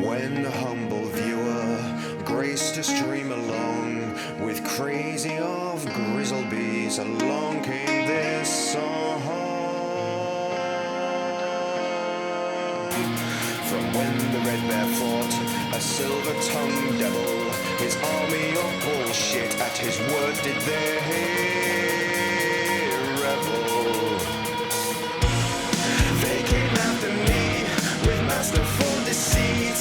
When the humble viewer graced to stream along with crazy of grizzlebees, along came this song. From when the red bear fought a silver-tongued devil, his army of bullshit at his word did they revel. They came after me with masterful deceit,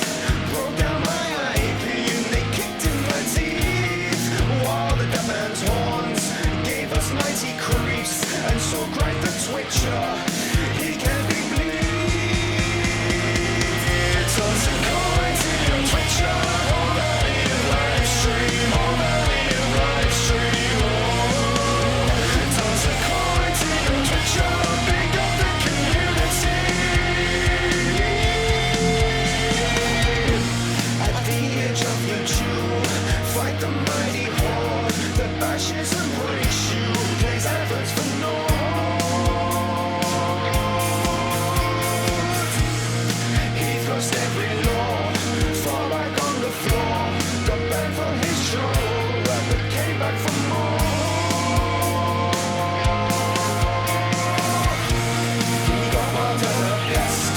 broke down my IP and they kicked in my teeth, while the deaf man's horns gave us mighty creeps, and so cried the twitcher, he can't be bleed. Toss a coin to your twitcher, all that in live stream, all that in live stream, oh. Toss a coin to your twitcher, big up the community. At the edge of your jewel, fight the mighty horde that bashes and breaks you, plays adverts for naught. He thrust every law far back on the floor, got banned from his show, but came back for more. He got marked as a pest,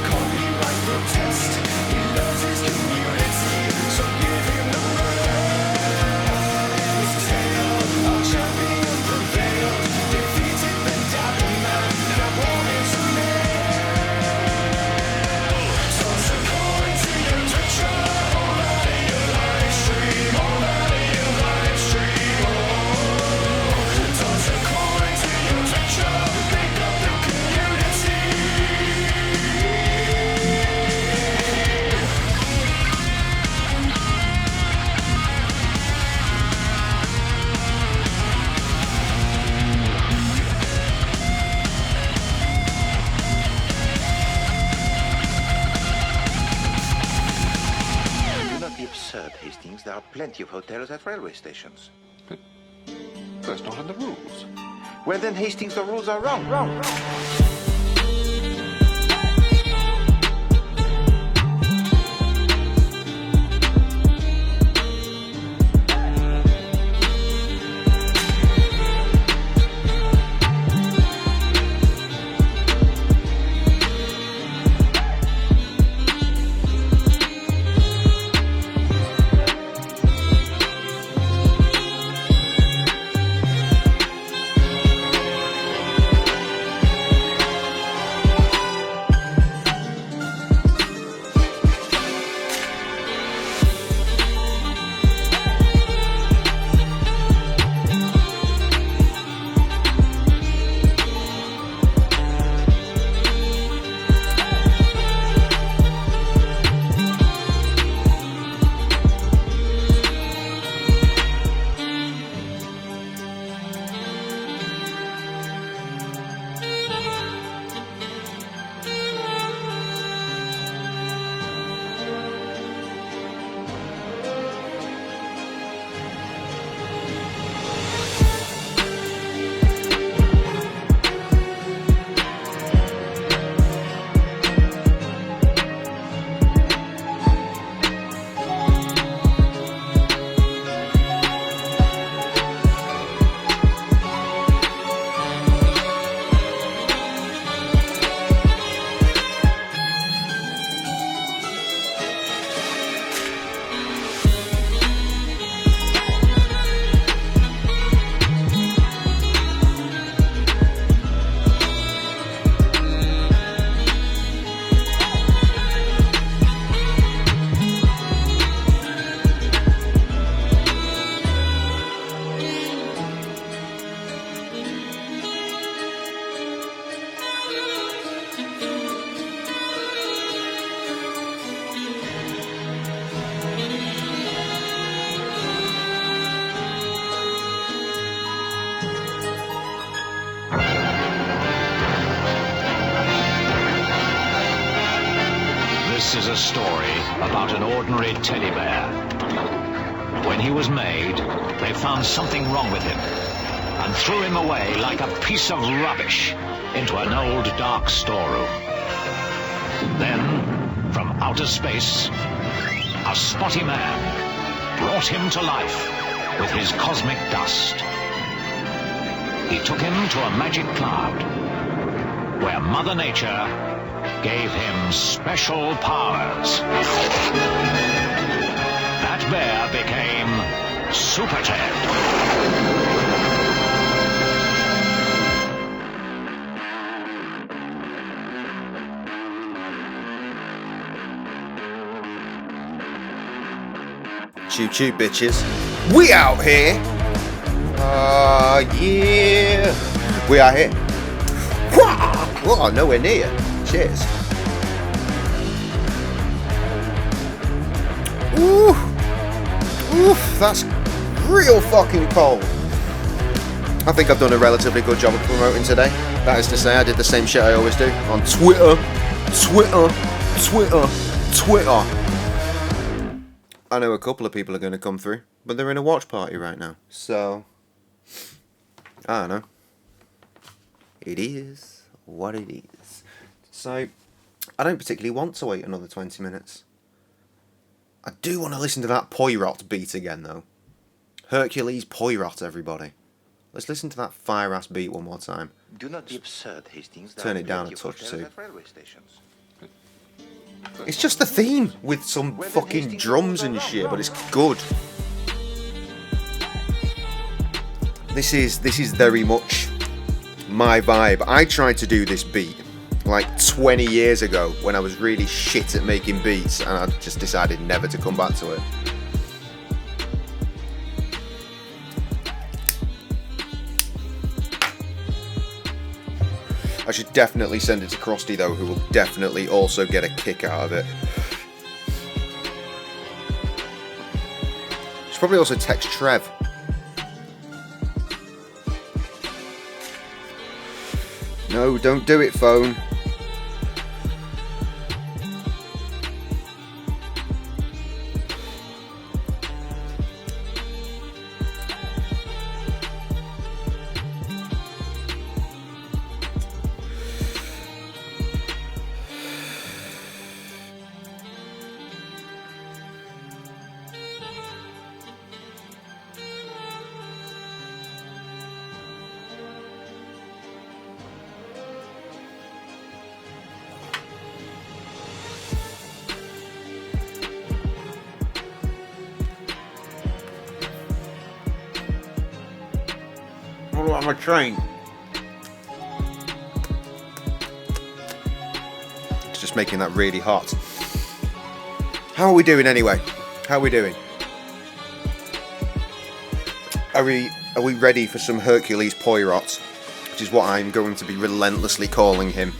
copyright protest. He loves his community, so give him the rest. Tale, our champion prevailed, defeated the doubting man, now born into male. Toss a coin to your twitcher, all that in your live stream, all that in your live stream, oh. Toss a coin to your twitcher, pick up the community. Do not be absurd, Hastings. There are plenty of hotels at railway stations. That's not in the rules. Well then, Hastings, the rules are wrong. This is a story about an ordinary teddy bear. When he was made, they found something wrong with him and threw him away like a piece of rubbish into an old dark storeroom. Then, from out outer space, a spotty man brought him to life with his cosmic dust. He took him to a magic cloud, where Mother Nature gave him special powers. That bear became Super Ted. Choo choo, bitches. We out here. Yeah. We are here. Oh, nowhere near. Cheers. Ooh. Oof, that's real fucking cold. I think I've done a relatively good job of promoting today. That is to say, I did the same shit I always do on Twitter. I know a couple of people are going to come through, but they're in a watch party right now. So, I don't know. It is what it is. So, I don't particularly want to wait another 20 minutes. I do want to listen to that Poirot beat again, though. Hercules Poirot, everybody. Let's listen to that fire-ass beat one more time. Do not be absurd, Hastings. Turn it down a touch, too. At railway stations. It's just the theme with some fucking drums and shit, but it's good. This is very much my vibe. I tried to do this beat like 20 years ago when I was really shit at making beats, and I just decided never to come back to it. I should definitely send it to Christie though, who will definitely also get a kick out of it. Should probably also text Trev. No, don't do it, phone. I'm a train. It's just making that really hot. How are we doing anyway? How are we doing? Are we ready for some Hercules Poirot, which is what I'm going to be relentlessly calling him.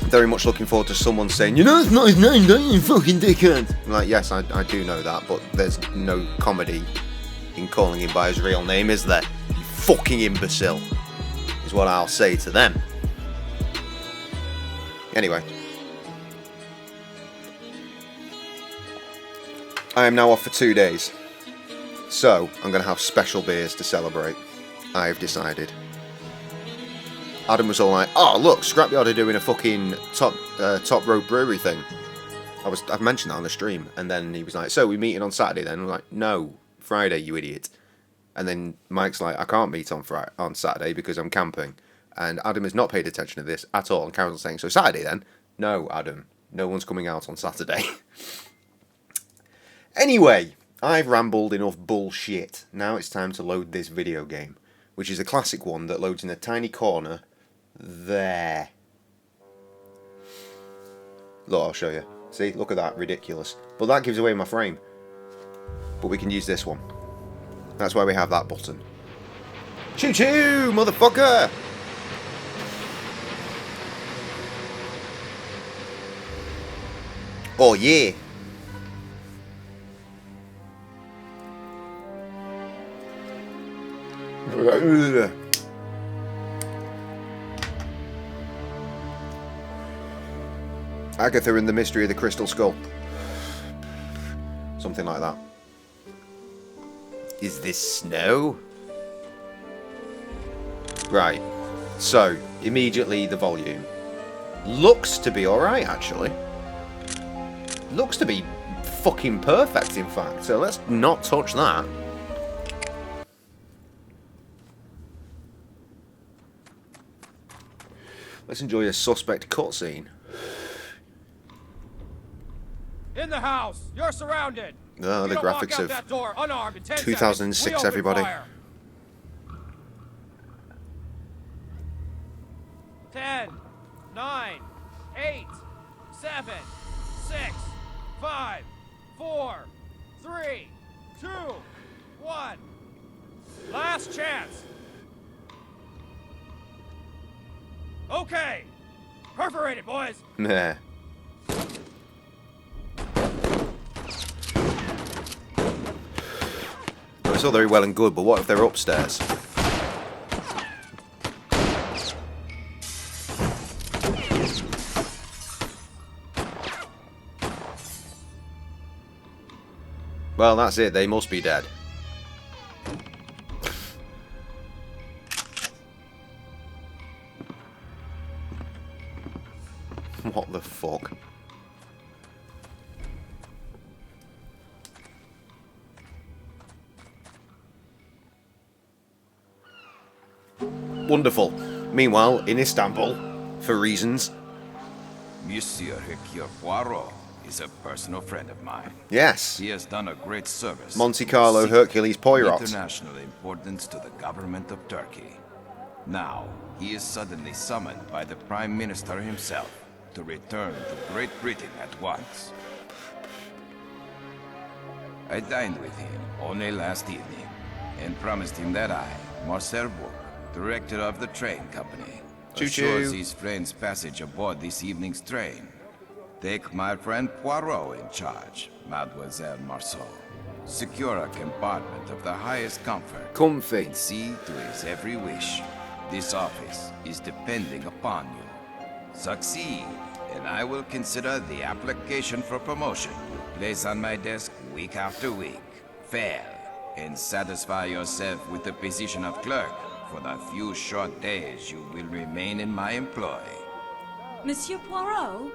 I'm very much looking forward to someone saying, you know it's not his name, don't you fucking dickhead? I'm like, yes, I do know that, but there's no comedy in calling him by his real name, is there? Fucking imbecile, is what I'll say to them. Anyway, I am now off for 2 days, so I'm going to have special beers to celebrate. I've decided. Adam was all like, oh look, Scrapyard are doing a fucking top rope brewery thing. I've mentioned that on the stream, and then he was like, so we meeting on Saturday then? I was like, no, Friday, you idiot. And then Mike's like, I can't meet on Saturday because I'm camping. And Adam has not paid attention to this at all. And Karen's saying, so Saturday then? No, Adam. No one's coming out on Saturday. Anyway, I've rambled enough bullshit. Now it's time to load this video game, which is a classic one that loads in a tiny corner there. Look, I'll show you. See, look at that. Ridiculous. But that gives away my frame. But we can use this one. That's why we have that button. Choo choo, motherfucker! Oh yeah! Agatha and the Mystery of the Crystal Skull. Something like that. Is this snow? Right. So, immediately the volume. Looks to be alright, actually. looks to be fucking perfect, in fact. So let's not touch that. Let's enjoy a suspect cutscene. In the house, you're surrounded. Oh, the graphics of that door unarmed in 10 2006, seconds. We everybody. open fire. 10, 9, 8, 7, 6, 5, 4, 3, 2, 1. Last chance. Okay. Perforate it, boys. Nah. It's all very well and good, but what if they're upstairs? Well, that's it. They must be dead. What the fuck? Wonderful. Meanwhile, in Istanbul, for reasons. Monsieur Hercule Poirot is a personal friend of mine. Yes. He has done a great service. Monte Carlo Hercules Poirot. International importance to the government of Turkey. Now, he is suddenly summoned by the Prime Minister himself to return to Great Britain at once. I dined with him only last evening and promised him that I, Marcel Bourg, director of the train company, assures his friend's passage aboard this evening's train. Take my friend Poirot in charge, Mademoiselle Marceau. Secure a compartment of the highest comfort. Comfy. And see to his every wish. This office is depending upon you. Succeed, and I will consider the application for promotion you place on my desk week after week. Fail, and satisfy yourself with the position of clerk for the few short days you will remain in my employ. Monsieur Poirot?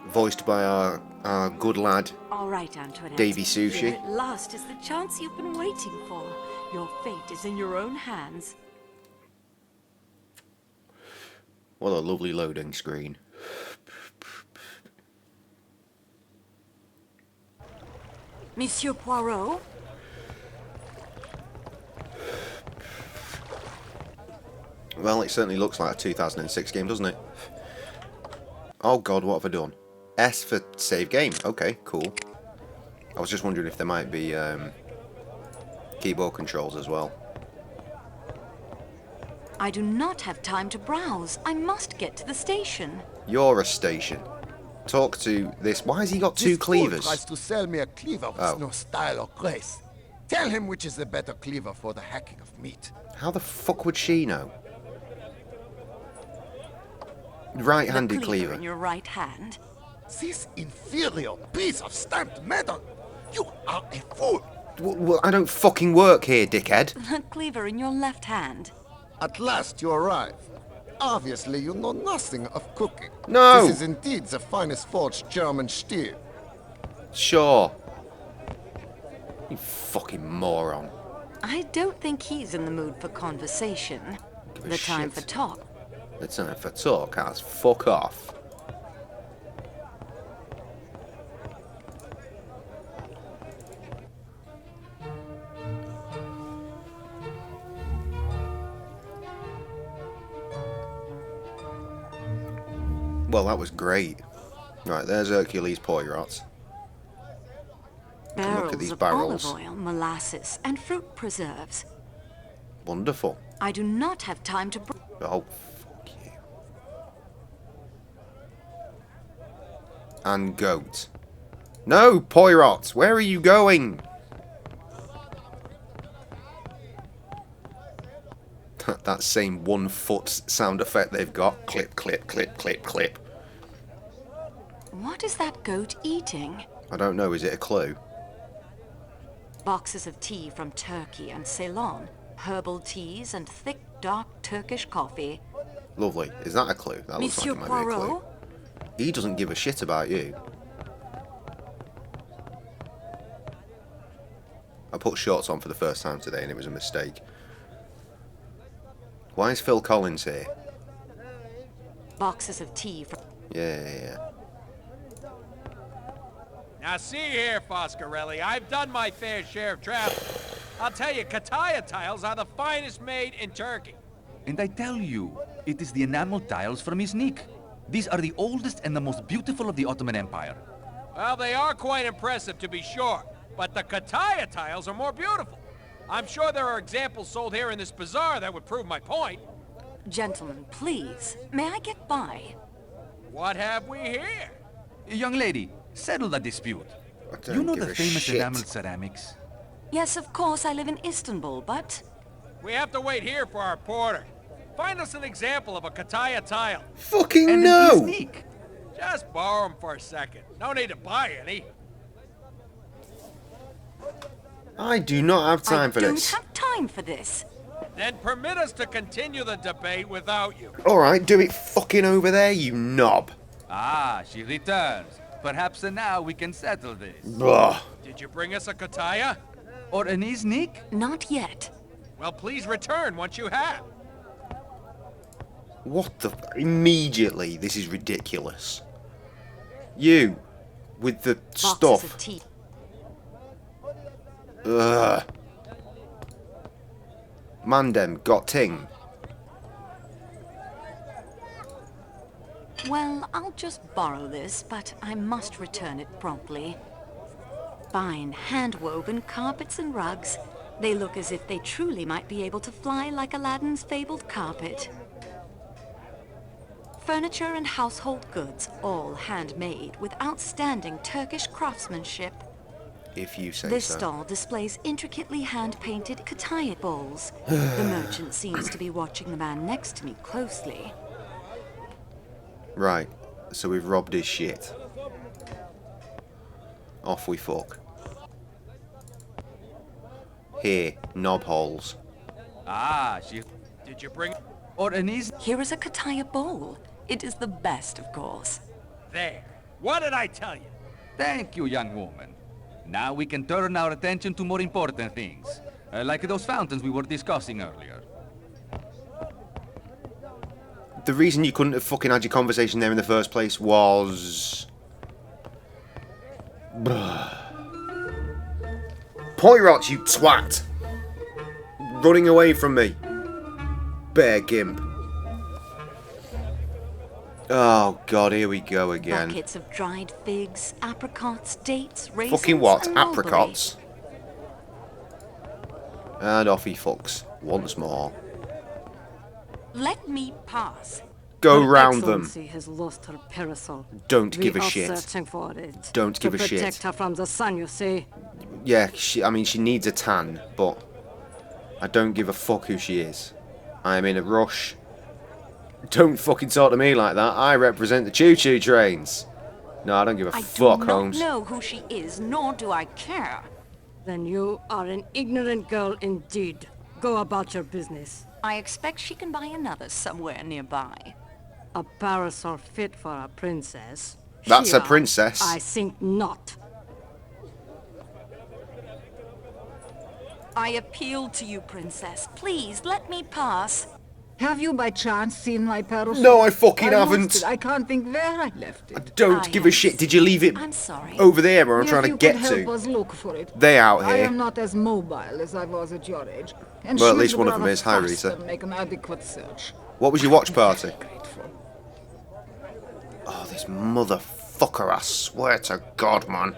Voiced by our good lad, All right, Antoinette. Davy Sushi. Here at last is the chance you've been waiting for. Your fate is in your own hands. What a lovely loading screen. Monsieur Poirot? Well, it certainly looks like a 2006 game, doesn't it? Oh god, what have I done? S for save game. Okay, cool. I was just wondering if there might be keyboard controls as well. I do not have time to browse. I must get to the station. You're a station. Talk to this. Why has he got two This fool cleavers? tries to sell me a cleaver with no style or grace. Tell him which is the better cleaver for the hacking of meat. How the fuck would she know? The Right-handed cleaver cleaver. in your right hand. This inferior piece of stamped metal! You are a fool! Well, I don't fucking work here, dickhead. The cleaver in your left hand. At last you arrive. Obviously you know nothing of cooking. No! This is indeed the finest forged German steel. Sure. You fucking moron. I don't think he's in the mood for conversation. Give a The time shit. for talk. The time for talk has fuck off. Well, that was great. Right, there's Hercules Poirot. Barrels at these of barrels. olive oil, molasses, and fruit preserves. Wonderful. I do not have time to... Oh, fuck you. And goat. No, Poirot, where are you going? That same 1 foot sound effect they've got. Clip, clip, clip, clip, clip. What is that goat eating? I don't know, is it a clue? Boxes of tea from Turkey and Ceylon. Herbal teas and thick, dark Turkish coffee. Lovely. Is that a clue? That looks like Monsieur it might be a clue. Poirot? He doesn't give a shit about you. I put shorts on for the first time today and it was a mistake. Why is Phil Collins here? Boxes of tea from... Yeah. Now see here, Foscarelli, I've done my fair share of travel. I'll tell you, Kataya tiles are the finest made in Turkey. And I tell you, it is the enamel tiles from Iznik. These are the oldest and the most beautiful of the Ottoman Empire. Well, they are quite impressive, to be sure, but the Kataya tiles are more beautiful. I'm sure there are examples sold here in this bazaar that would prove my point. Gentlemen, please, may I get by? What have we here? Young lady, settle the dispute. I don't You know give the a famous shit. enameled ceramics? Yes, of course, I live in Istanbul, but... We have to wait here for our porter. Find us an example of a Kataya tile. Fucking And no! Iznik. Just borrow them for a second. No need to buy any. I do not have time for this. I don't have time for this. Then permit us to continue the debate without you. Alright, do it fucking over there, you knob. Ah, she returns. Perhaps now we can settle this. Ugh. Did you bring us a Kataya? Or an Iznik? Not yet. Well, please return once you have. What the... Immediately, this is ridiculous. You, with the Boxes stuff. of tea. Ugh. Mandem, got ting. Well, I'll just borrow this, but I must return it promptly. Fine, hand-woven carpets and rugs. They look as if they truly might be able to fly like Aladdin's fabled carpet. Furniture and household goods, all handmade with outstanding Turkish craftsmanship. If you say This so. stall displays intricately hand-painted Kataya bowls. The merchant seems to be watching the man next to me closely. Right, so we've robbed his shit. Off we fuck. Here, knob holes. Ah, she... Did you bring... Or an Iznik? Here is a Kataya bowl. It is the best, of course. There. What did I tell you? Thank you, young woman. Now we can turn our attention to more important things. Like those fountains we were discussing earlier. The reason you couldn't have fucking had your conversation there in the first place was... Poirot, you twat! Running away from me. Bear gimp. Oh god, here we go again. Buckets of dried figs, apricots, dates, raisins, Fucking what? and mulberry. Apricots? And off he fucks. Once more. Let me pass. Go Her round them. Excellency has lost her parasol. Don't give a We are shit. searching for it. Don't give a To shit. protect her from the sun, you see. Yeah, I mean, she needs a tan, but I don't give a fuck who she is. I am in a rush. Don't fucking talk to me like that. I represent the choo-choo trains. No, I don't give a fuck, I do Holmes. not know who she is, nor do I care. Then you are an ignorant girl indeed. Go about your business. I expect she can buy another somewhere nearby. A parasol fit for a princess. That's a Shira, princess. I think not. I appeal to you, princess. Please, let me pass. Have you by chance seen my parasol? No, I fucking lost haven't. it. I can't think where I left it. I don't give a shit. Did you leave it I'm sorry. over there where I'm If trying to you get could help to? us look for it. They out I here. am not as mobile as I was at your age. And Well, at she least would one of them rather is. Hi, fast Rita. than make an adequate search. What was your watch party? Grateful. Oh, this motherfucker, I swear to God, man.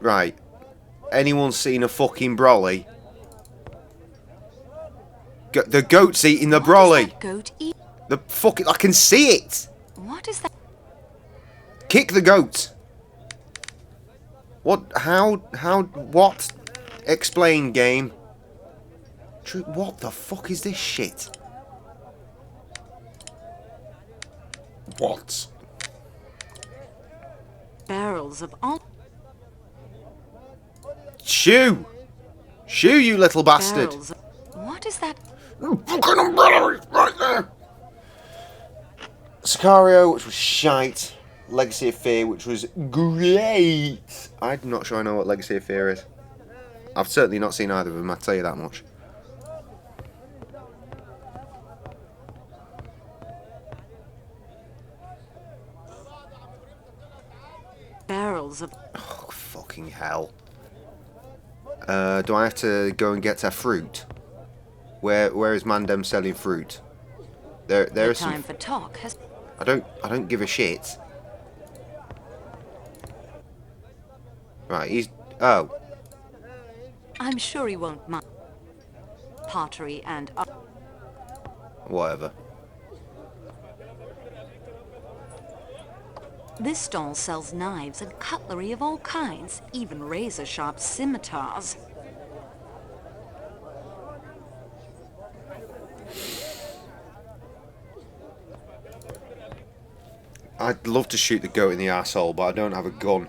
Right. Anyone seen a fucking brolly? The goat's eating the brolly. What does that goat eat? The fucking... I can see it. What is that? Kick the goat. What? How? What? Explain, game. What the fuck is this shit? What? Barrels of all. Shoo! Shoo, you little bastard! Barrels of... What is that? Fucking umbrella is right there! Sicario, which was shite. Legacy of Fear, which was great. I'm not sure I know what Legacy of Fear is. I've certainly not seen either of them, I'll tell you that much. Barrels of... Oh, fucking hell. Do I have to go and get her fruit? Where is Mandem selling fruit? There is some... time for talk has... I don't give a shit. Right, he's... Oh. I'm sure he won't mind. Pottery and... Whatever. This stall sells knives and cutlery of all kinds, even razor-sharp scimitars. I'd love to shoot the goat in the asshole, but I don't have a gun.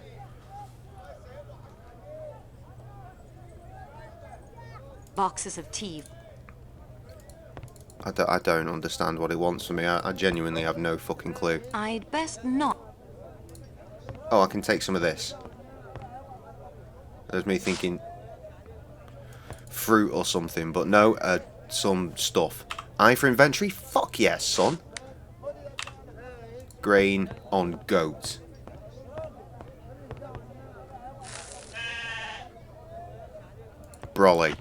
Boxes of tea. I don't understand what he wants from me. I genuinely have no fucking clue. I'd best not. Oh, I can take some of this. There's me thinking fruit or something, but no, some stuff. Eye for inventory? Fuck yes, son. Grain on goat. Brolly.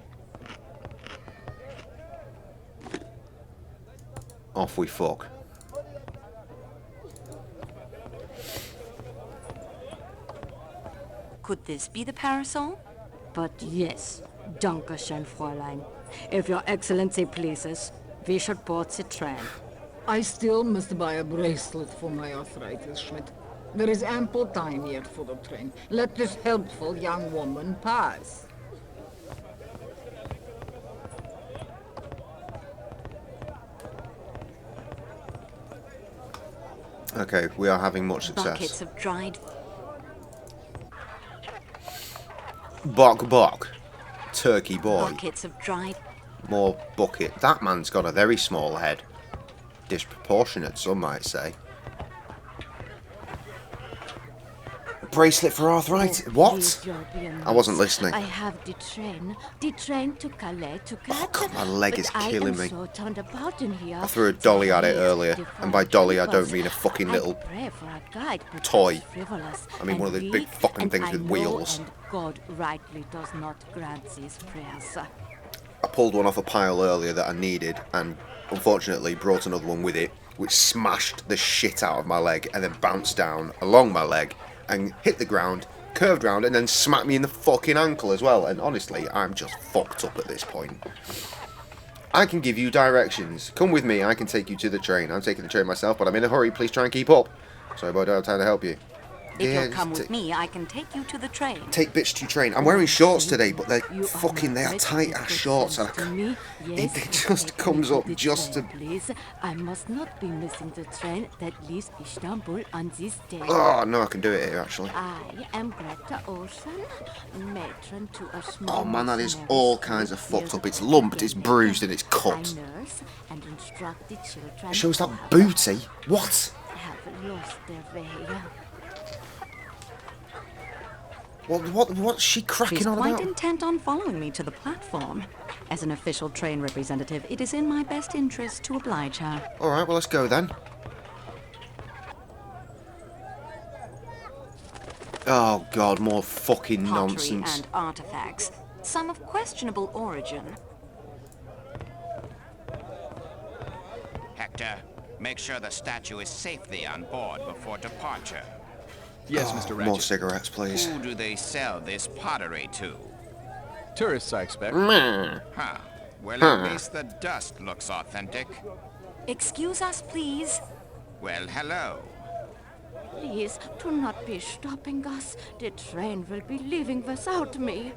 Off we fuck. Could this be the parasol? But yes, Dankeschön, Fräulein. If your excellency pleases, we should board the train. I still must buy a bracelet for my arthritis, Schmidt. There is ample time yet for the train. Let this helpful young woman pass. Okay, we are having much success. Buckets of dried... Bok. Turkey boy. Buckets of dried... More bucket. That man's got a very small head. Disproportionate, some might say. Bracelet for arthritis. What? I wasn't listening. I have the train to Calais to catch. Oh God, my leg is killing me. So turned about in here. I threw a dolly at it earlier, and by dolly I don't mean a fucking little toy. I mean one of those big fucking things with wheels. And God rightly does not grant these prayers. I pulled one off a pile earlier that I needed, and unfortunately brought another one with it, which smashed the shit out of my leg, and then bounced down along my leg, and hit the ground, curved round, and then smacked me in the fucking ankle as well. And honestly, I'm just fucked up at this point. I can give you directions. Come with me, I can take you to the train. I'm taking the train myself, but I'm in a hurry. Please try and keep up. Sorry, but I don't have time to help you. If you'll come with me, I can take you to the train. Take bitch to train. I'm wearing shorts today, but they are tight ass shorts. And it just comes up just to... Please, I must not be missing the train that leaves Istanbul on this day. Oh, no, I can do it here, actually. I am Greta Olsen, matron to a small... Oh, man, that is all kinds of fucked up. It's lumped, it's bruised, and it's cut. And instruct the children. It shows that booty. What? Have lost their way. What's she cracking on about? She's quite intent on following me to the platform. As an official train representative, it is in my best interest to oblige her. All right, well, let's go then. Oh, God, more fucking Pottery nonsense. and artifacts, some of questionable origin. Hector, make sure the statue is safely on board before departure. Yes, Mr. Ratchet. More cigarettes, please. Who do they sell this pottery to? Tourists, I expect. Huh. Well, at least the dust looks authentic. Excuse us, please. Well, hello. Please, do not be stopping us. The train will be leaving without me.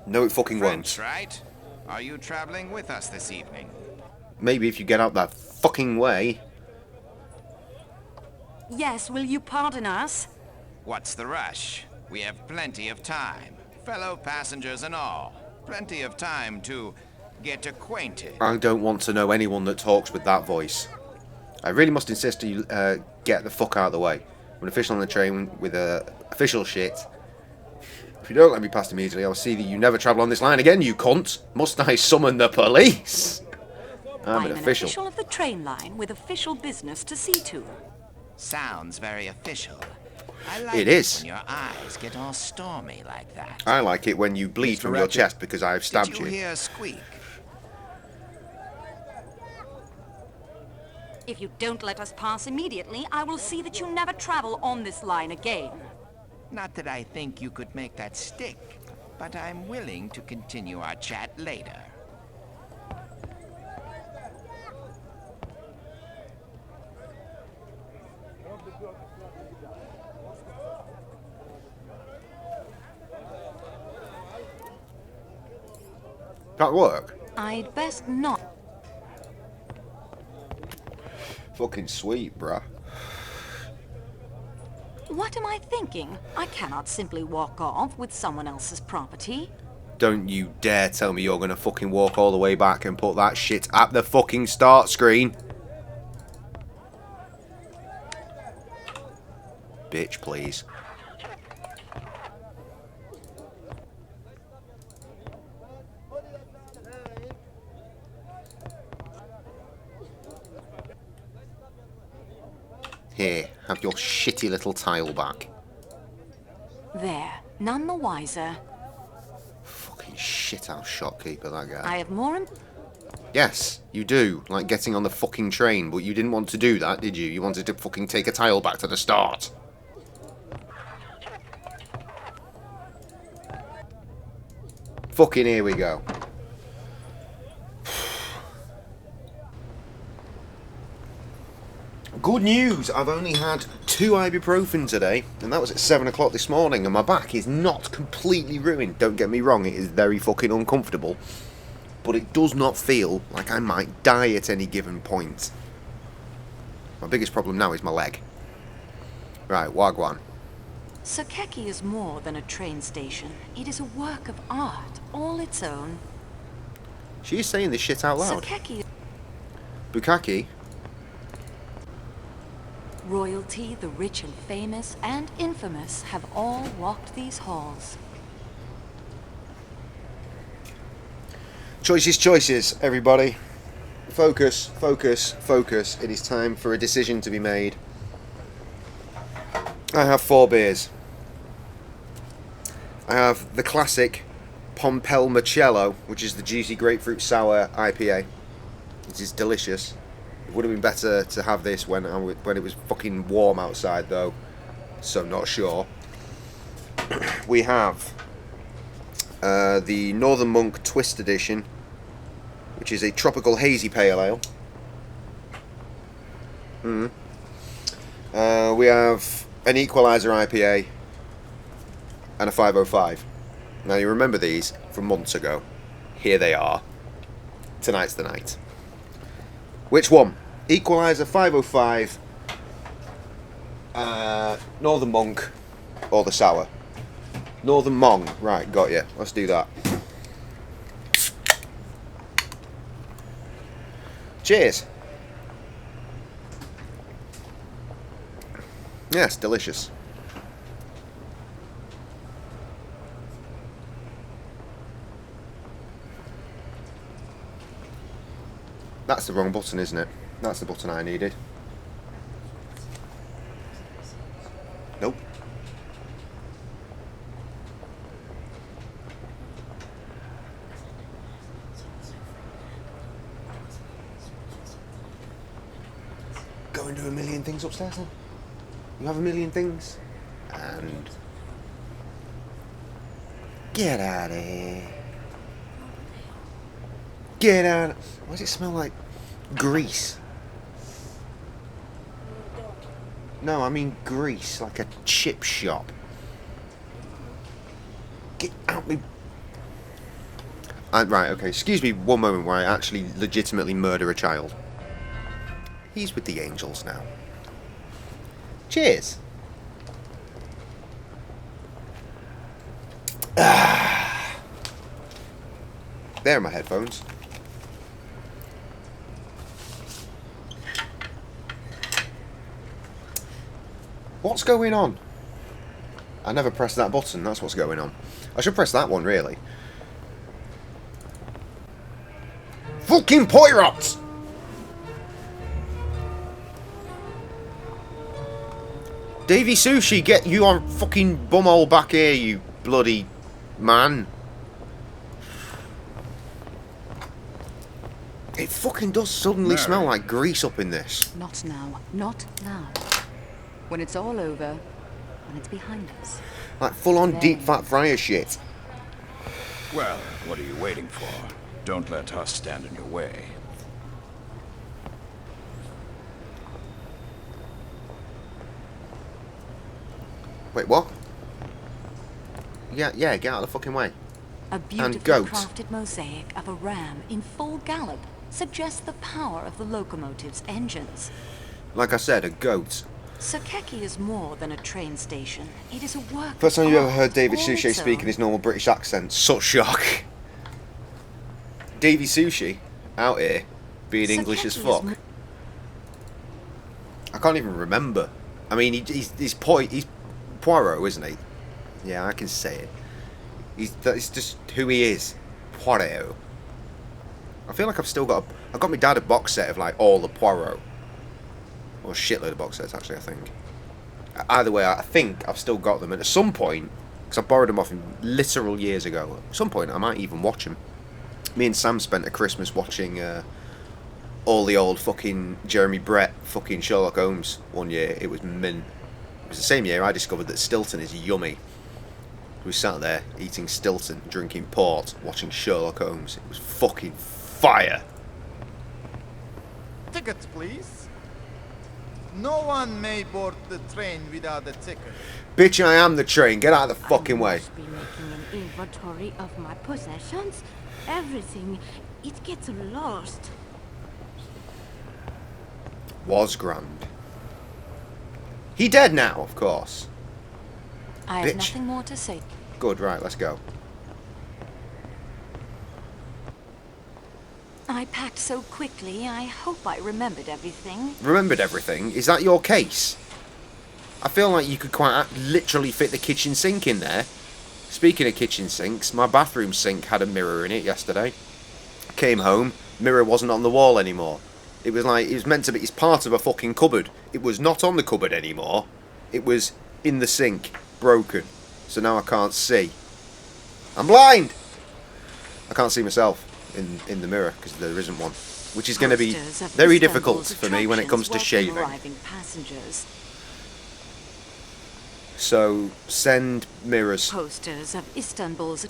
No, it fucking French, won't. right? Are you traveling with us this evening? Maybe if you get out that fucking way. Yes, will you pardon us? What's the rush? We have plenty of time. Fellow passengers and all. Plenty of time to Get acquainted. I don't want to know anyone that talks with that voice. I really must insist you get the fuck out of the way. I'm an official on the train with official shit. If you don't let me past immediately, I'll see that you never travel on this line again, you cunt. Must I summon the police? I'm an official of the train line with official business to see to. Sounds very official. I like It is. when your eyes get all stormy like that. I like it when you bleed from your chest because I've stabbed Did you hear a squeak? If you don't let us pass immediately, I will see that you never travel on this line again. Not that I think you could make that stick, but I'm willing to continue our chat later. That work? I'd best not. Fucking sweet, bruh. What am I thinking? I cannot simply walk off with someone else's property. Don't you dare tell me you're gonna fucking walk all the way back and put that shit at the fucking start screen. Bitch, please. Here, have your shitty little tile back. There, none the wiser. Fucking shithouse shopkeeper, that guy. I have more. Yes, you do. Like getting on the fucking train, but you didn't want to do that, did you? You wanted to fucking take a tile back to the start. Fucking here we go. Good news, I've only had 2 ibuprofen today, and that was at 7 o'clock this morning, and my back is not completely ruined. Don't get me wrong, it is very fucking uncomfortable, but it does not feel like I might die at any given point. My biggest problem now is my leg. Right, Wagwan. Sakeki is more than a train station. It is a work of art, all its own. She's saying this shit out loud. Sakeki. Bukkake? Royalty, the rich and famous, and infamous have all walked these halls. Choices, choices, everybody. Focus, focus, focus. It is time for a decision to be made. I have 4 beers. I have the classic Pompelmocello, which is the juicy grapefruit sour IPA. It is delicious. It would have been better to have this when it was fucking warm outside, though, so I'm not sure. We have the Northern Monk Twist Edition, which is a tropical hazy pale ale. We have an Equalizer IPA and a 505. Now, you remember these from months ago. Here they are. Tonight's the night. Which one? Equalizer, 505, Northern Monk, or the sour? Northern Monk. Right, got you. Let's do that. Cheers. Yes, delicious. That's the wrong button, isn't it? That's the button I needed. Nope. Go and do a million things upstairs then. You have a million things. And get out of here. Get out. Why does it smell like grease? No, I mean grease, like a chip shop. Get out me. Right, okay, excuse me one moment where I actually legitimately murder a child. He's with the angels now. Cheers. There are my headphones. What's going on? I never pressed that button, that's what's going on. I should press that one, really. Fucking pirates! Davy Sushi, get your fucking bumhole back here, you bloody man. It fucking does suddenly smell like grease up in this. Not now. Not now. When it's all over, when it's behind us. Like full-on deep fat fryer shit. Well, what are you waiting for? Don't let us stand in your way. Wait, what? Yeah, get out of the fucking way. A beautifully crafted mosaic of a ram in full gallop suggests the power of the locomotive's engines. Like I said, a goat. Sakeki is more than a train station. It is a work. First time you ever heard David all Suchet its speak in own. his normal British accent. Such shock. Davy Sushi, out here, being English as fuck. I can't even remember. I mean, he's Poirot, isn't he? Yeah, I can say it. That's just who he is. Poirot. I feel like I've still got I got my dad a box set of like all the Poirot. Or a shitload of box sets actually, I think. Either way, I think I've still got them. And at some point, because I borrowed them off him literal years ago, at some point I might even watch them. Me and Sam spent a Christmas watching all the old fucking Jeremy Brett fucking Sherlock Holmes one year. It was mint. It was the same year I discovered that Stilton is yummy. We sat there eating Stilton, drinking port, watching Sherlock Holmes. It was fucking fire. Tickets, please. No one may board the train without a ticket. Bitch, I am the train. Get out of the fucking way. I must be making an inventory of my possessions. Everything. It gets lost. Was grand. He dead now, of course. I have Bitch. nothing more to say. Good, right, let's go. I packed so quickly, I hope I remembered everything. Remembered everything? Is that your case? I feel like you could quite literally fit the kitchen sink in there. Speaking of kitchen sinks, my bathroom sink had a mirror in it yesterday. Came home, mirror wasn't on the wall anymore. It was like, it was meant to be, it's part of a fucking cupboard. It was not on the cupboard anymore. It was in the sink, broken. So now I can't see. I'm blind! I can't see myself in the mirror because there isn't one. Which is going to be very difficult for me when it comes to shaving. Passengers. So, send mirrors. Posters of Istanbul's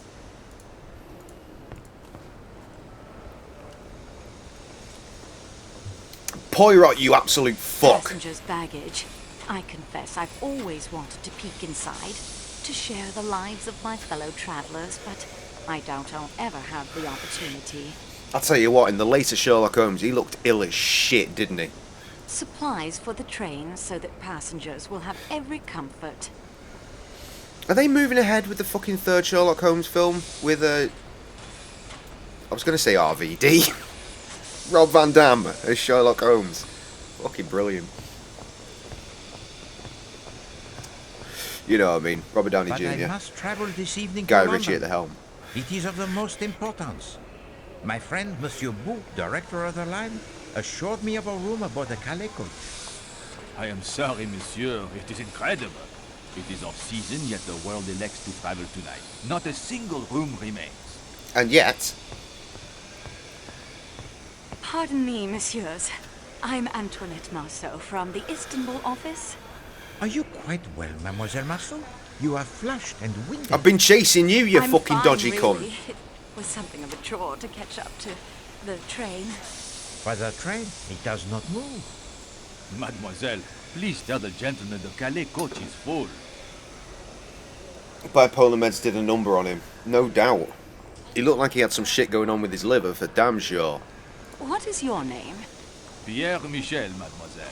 Poirot, you absolute fuck. passengers' baggage. I confess I've always wanted to peek inside, to share the lives of my fellow travellers, but I doubt I'll ever have the opportunity. I'll tell you what, in the later Sherlock Holmes, he looked ill as shit, didn't he? Supplies for the train so that passengers will have every comfort. Are they moving ahead with the fucking third Sherlock Holmes film with I was going to say RVD. Rob Van Dam as Sherlock Holmes. Fucking brilliant. You know what I mean. Robert Downey But I Jr. must travel this evening Guy to Ritchie London. at the helm. It is of the most importance. My friend, Monsieur Bou, director of the line, assured me of a room aboard the Calais coach. I am sorry, monsieur. It is incredible. It is off-season, yet the world elects to travel tonight. Not a single room remains. And yet... Pardon me, messieurs. I'm Antoinette Marceau from the Istanbul office. Are you quite well, Mademoiselle Marceau? You are flushed and winded. I've been chasing you, you I'm fucking fine, dodgy really. cunt. It was something of a chore to catch up to the train. For the train, it does not move. Mademoiselle, please tell the gentleman the Calais coach is full. Bipolar meds did a number on him. No doubt. He looked like he had some shit going on with his liver, for damn sure. What is your name? Pierre Michel, mademoiselle.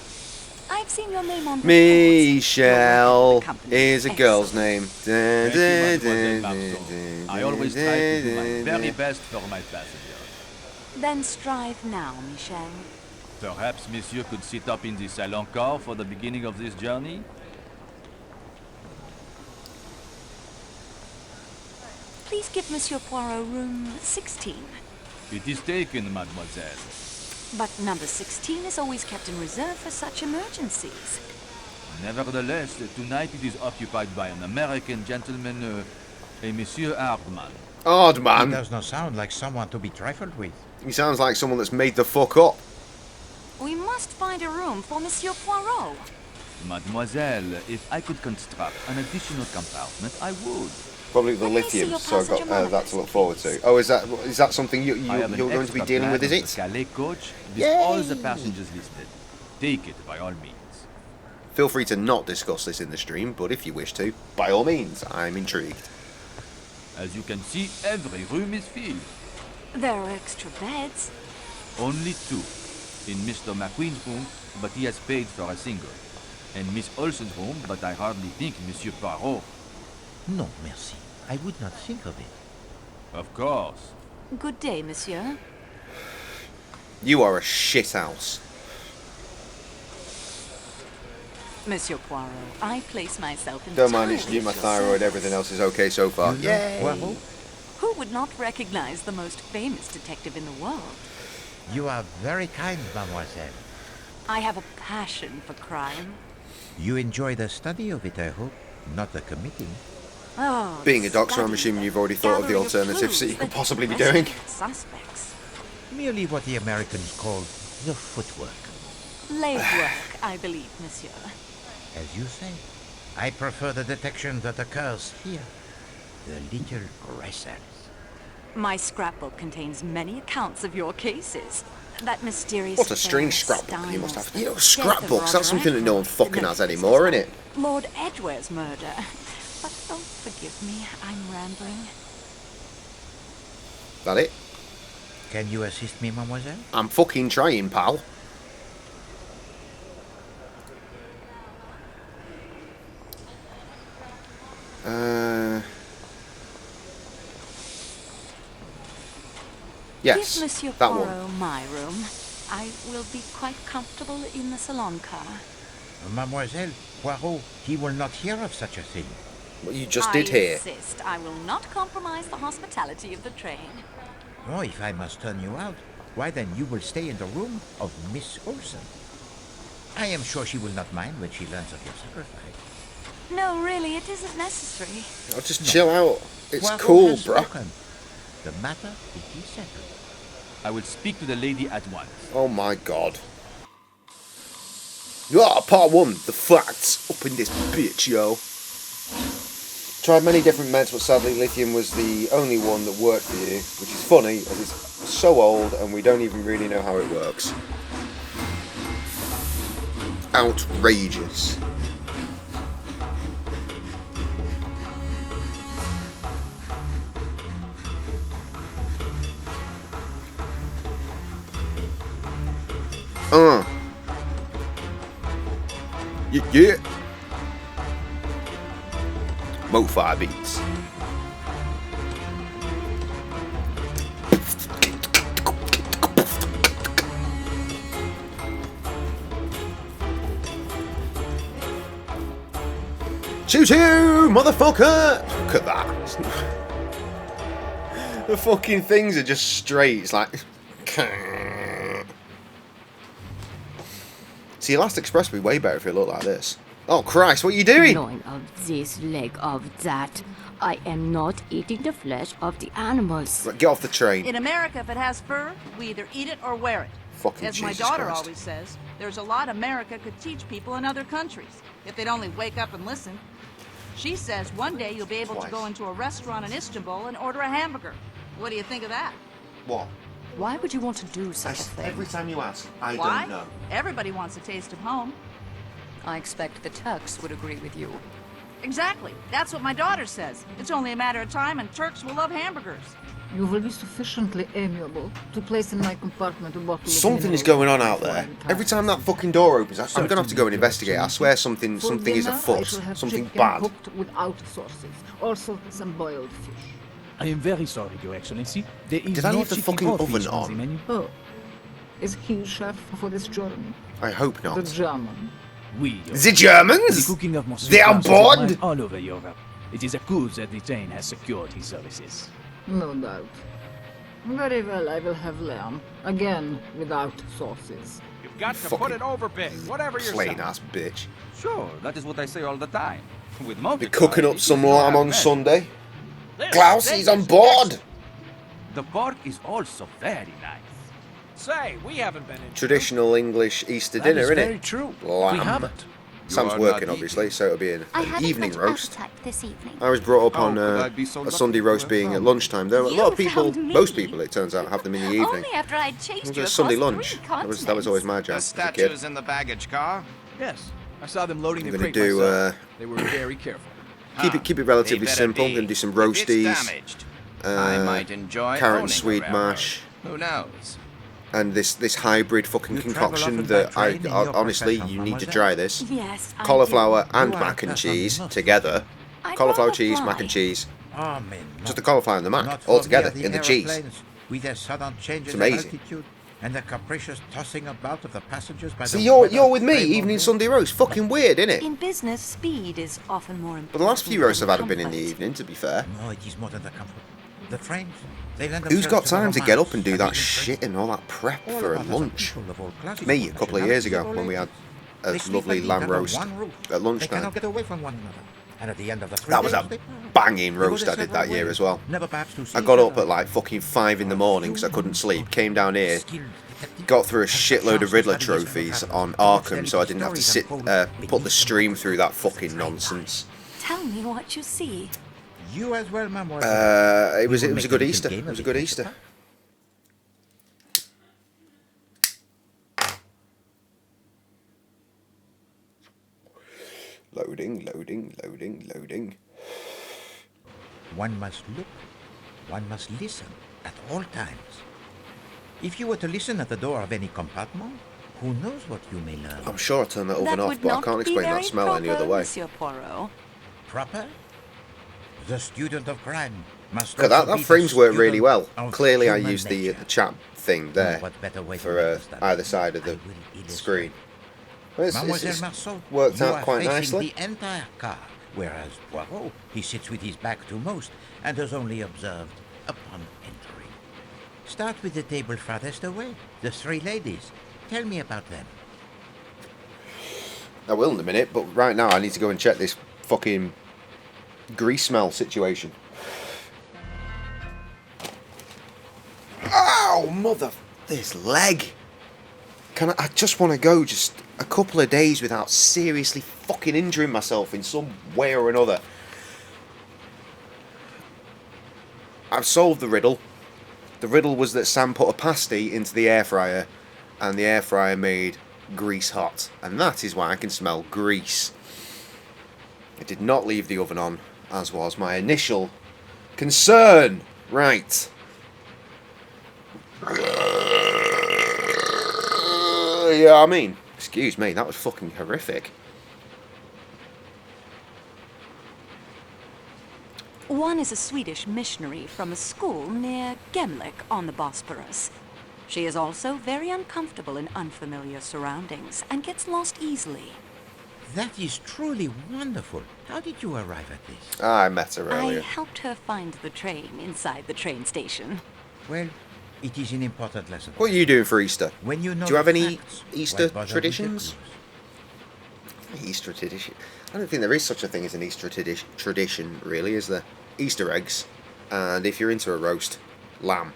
I've seen your name on Michelle is a girl's name. Thank you, Mademoiselle Marceau. I always try to do my very best for my passengers. Then strive now, Michel. Perhaps monsieur could sit up in the salon car for the beginning of this journey? please give Monsieur Poirot room 16? It is taken, mademoiselle. But number 16 is always kept in reserve for such emergencies. Nevertheless, tonight it is occupied by an American gentleman, a Monsieur Hardman. He Hardman? does not sound like someone to be trifled with. He sounds like someone that's made the fuck up. We must find a room for Monsieur Poirot. Mademoiselle, if I could construct an additional compartment, I would. Probably the lithium, so I've got that to look forward to. Oh, is that something you're going to be dealing with, is it? The Calais coach with all the passengers listed. Take it by all means. Feel free to not discuss this in the stream, but if you wish to, by all means, I'm intrigued. As you can see, every room is filled. There are extra beds. Only 2. In Mr. McQueen's room, but he has paid for a single. And Miss Olsen's room, but I hardly think Monsieur Poirot. No, merci. I would not think of it. Of course. Good day, monsieur. You are a shithouse. Monsieur Poirot, I place myself in Don't mind, it's due my thyroid, everything else is okay so far. Yay! Poirot? Who would not recognize the most famous detective in the world? You are very kind, mademoiselle. I have a passion for crime. You enjoy the study of it, I hope, not the committing. Oh, Being a doctor, I'm assuming you've already thought of the alternatives that you could possibly be doing. Suspects. Merely what the Americans call the footwork. Legwork, I believe, monsieur. As you say, I prefer the detection that occurs here. The little grisels. My scrapbook contains many accounts of your cases. That mysterious What a strange affair, scrapbook you must have. Styles, You know, the scrapbooks, death of that's something that no one Roderick, fucking the has anymore, innit? Lord Edgware's murder. But don't forgive me, I'm rambling. That it? Can you assist me, mademoiselle? I'm fucking trying, pal. Yes, Give Monsieur that Poirot one. my room. I will be quite comfortable in the salon car. Mademoiselle, Poirot, he will not hear of such a thing. What you just did here. I insist. I will not compromise the hospitality of the train. Oh, if I must turn you out, why then you will stay in the room of Miss Olsen. I am sure she will not mind when she learns of your sacrifice. No, really, it isn't necessary. Oh, just chill out. It's Poirot cool, has bro. spoken. The matter it is settled. I will speak to the lady at once. Oh my god. Part 1, the facts up in this bitch, yo. Tried many different meds, but sadly lithium was the only one that worked for you, which is funny, as it's so old and we don't even really know how it works. Outrageous. Yeah. Mo-fi beats. Choo-choo, motherfucker! Look at that. The fucking things are just straight. It's like... See, Last Express would be way better if it looked like this. Oh, Christ, what are you doing? Loin of this, leg of that. I am not eating the flesh of the animals. Right, get off the train. In America, if it has fur, we either eat it or wear it. Fucking As my Jesus daughter Christ. always says, there's a lot America could teach people in other countries, if they'd only wake up and listen. She says one day you'll be able to go into a restaurant in Istanbul and order a hamburger. What do you think of that? What? Why would you want to do such a thing? Every time you ask, I Why? don't know. Everybody wants a taste of home. I expect the Turks would agree with you. Exactly. That's what my daughter says. It's only a matter of time and Turks will love hamburgers. You will be sufficiently amiable to place in my compartment a bottle of Something is mineral going on water out for there. entire Every time that fucking door opens, I'm going to have to go and investigate. I swear something For is dinner, I afoot. shall have Something chicken bad. cooked without sauces. Also, some boiled fish. I am very sorry, Your Excellency. There is Did I no leave the chicken fucking or oven fish on? the menu. Oh, is he chef for this journey? I hope not. The German. Oui, Your The Germans? The cooking of Monsieur They are Claus is bored? admired all over Europe. It is a coup that the train has secured his services. No doubt. Very well, I will have lamb. Again, without sauces. You've got to put it over big, whatever you're Plain saying. ass bitch. Sure, that is what I say all the time. With most Be cooking up some lamb on Sunday. Klaus, he's on board! The pork is also very nice. Say, we haven't been in. Traditional English Easter That dinner, is innit? very true. Lamb. We haven't. Sam's You are working, not obviously, so it'll be an evening roast. This evening. I was brought up Oh, on could I be so a lucky Sunday to roast have being at found lunchtime. There were a you lot of people, found me. most people, it turns out, have them in the evening. Only after I'd chased It was you a Sunday across lunch. 3 That was always my job The as a kid. statues in the baggage car? Yes. I saw them loading I'm the gonna crate do, myself. They were very careful. Keep it relatively They better simple. be. Gonna do some If it's roasties, damaged, I might enjoy carrot owning and a sweet railroad. mash, Who knows? and this hybrid fucking concoction often that by I train in your honestly profession, you need to mademoiselle? try this. Yes, I Cauliflower do. and You are mac and a person cheese not- together. I'd Cauliflower rather cheese, fly. mac and cheese. Amen. Just the cauliflower and the mac Not all for together me are in the cheese. aeroplanes With their sudden changes It's in amazing. altitude and the capricious tossing about of the passengers by See, the you're weather with me, frame evening of Sunday roast. Fucking weird, innit? In business, speed is often more important. But the last few roasts I've than had have been in the comfort. evening, to be fair. No, it is more than the comfort. The trains, they lend Who's got themselves time the to get up romance and do and that even shit and all that prep All for a of us are lunch? people of all classes, Me, a couple of years ago, nationalities, when we had a They sleep lovely and eat lamb under roast one roof. at They lunchtime. cannot get away from one another. And at the end of the 3 That was days, a they banging go roast their I did several that year ways, as well. never perhaps to see I got each up other. at like fucking 5 in the morning because I couldn't sleep. Came down here, got through a shitload of Riddler trophies on Arkham, so I didn't have to sit put the stream through that fucking nonsense. Tell me what you see. You as well, mademoiselle. It was We will a make good a little Easter. game It was a of good it, Easter. Loading. One must look, one must listen at all times. If you were to listen at the door of any compartment, who knows what you may learn? I'm sure I turned that oven That off, would but I not can't be explain that very smell any proper, other way. Monsieur Poirot. Proper? The student of crime must Look, also that be the frames work really student well. of Clearly, I human used the nature. chat thing there what better way to for understand either side of the screen. Well, Mademoiselle it's Marceau, worked you out are quite facing nicely. the entire car, whereas Poirot, he sits with his back to most and is only observed upon entering. Start with the table farthest away, the 3 ladies. Tell me about them. I will in a minute, but right now I need to go and check this fucking grease smell situation. Ow, mother! This leg! I just want to go just a couple of days without seriously fucking injuring myself in some way or another. I've solved the riddle. The riddle was that Sam put a pasty into the air fryer and the air fryer made grease hot, and that is why I can smell grease. It did not leave the oven on, as was my initial concern. Right. Yeah, I mean, excuse me, that was fucking horrific. One is a Swedish missionary from a school near Gemlik on the Bosporus. She is also very uncomfortable in unfamiliar surroundings and gets lost easily. That is truly wonderful. How did you arrive at this? I met her I earlier. helped her find the train inside the train station. Well, it is an important lesson. What are you doing for Easter? When you know Do you have the any facts, Easter why bother with the traditions? Easter tradition? I don't think there is such a thing as an Easter tradition, really, is there? Easter eggs, and if you're into a roast, lamb.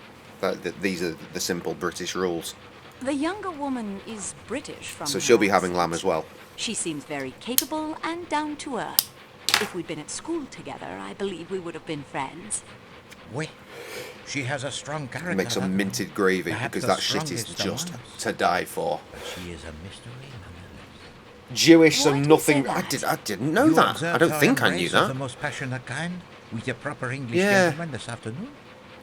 These are the simple British rules. The younger woman is British from So her she'll be accent. having lamb as well. She seems very capable and down to earth. If we'd been at school together, I believe we would have been friends. Well, she has a strong character. Make some minted gravy, Perhaps because the that shit is strongest just among us. to die for. But she is a mystery nonetheless. Jewish Why and do you nothing. say that? I didn't know You that. I observed don't her think I knew embrace of that. the most passionate kind with a proper English Yeah. gentleman this afternoon.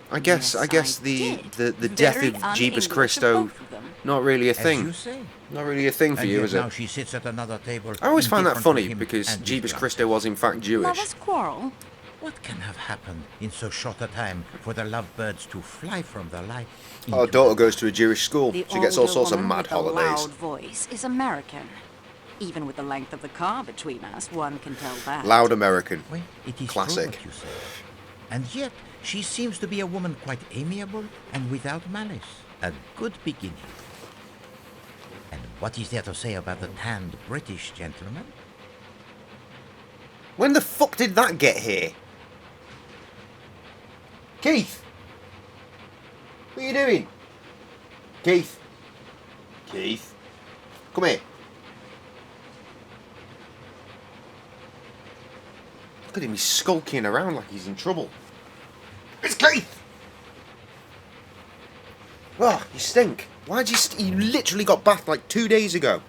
I guess Yes, the I the death Very of un-English Jeebus of Christo, both of them. not really a As thing. you say. Not really a thing for And you, yet is now it? she sits at another table. I always find that indifferent to funny him because and his Jeebus love. Christo was in fact Jewish. Lovers quarrel. What can have happened in so short a time for the lovebirds to fly from the light? Our daughter goes to a Jewish school. The She gets all older sorts of woman mad with the holidays. loud voice is American. Even with the length of the car between us, one can tell that. Loud American. Well, it is Classic. true what you say. And yet, she seems to be a woman quite amiable and without malice. A good beginning. And what is there to say about the tanned British gentleman? When the fuck did that get here? Keith! What are you doing? Keith? Keith? Come here. Look at him, he's skulking around like he's in trouble. It's Keith! Oh, you stink. Why'd you literally got bathed like 2 days ago.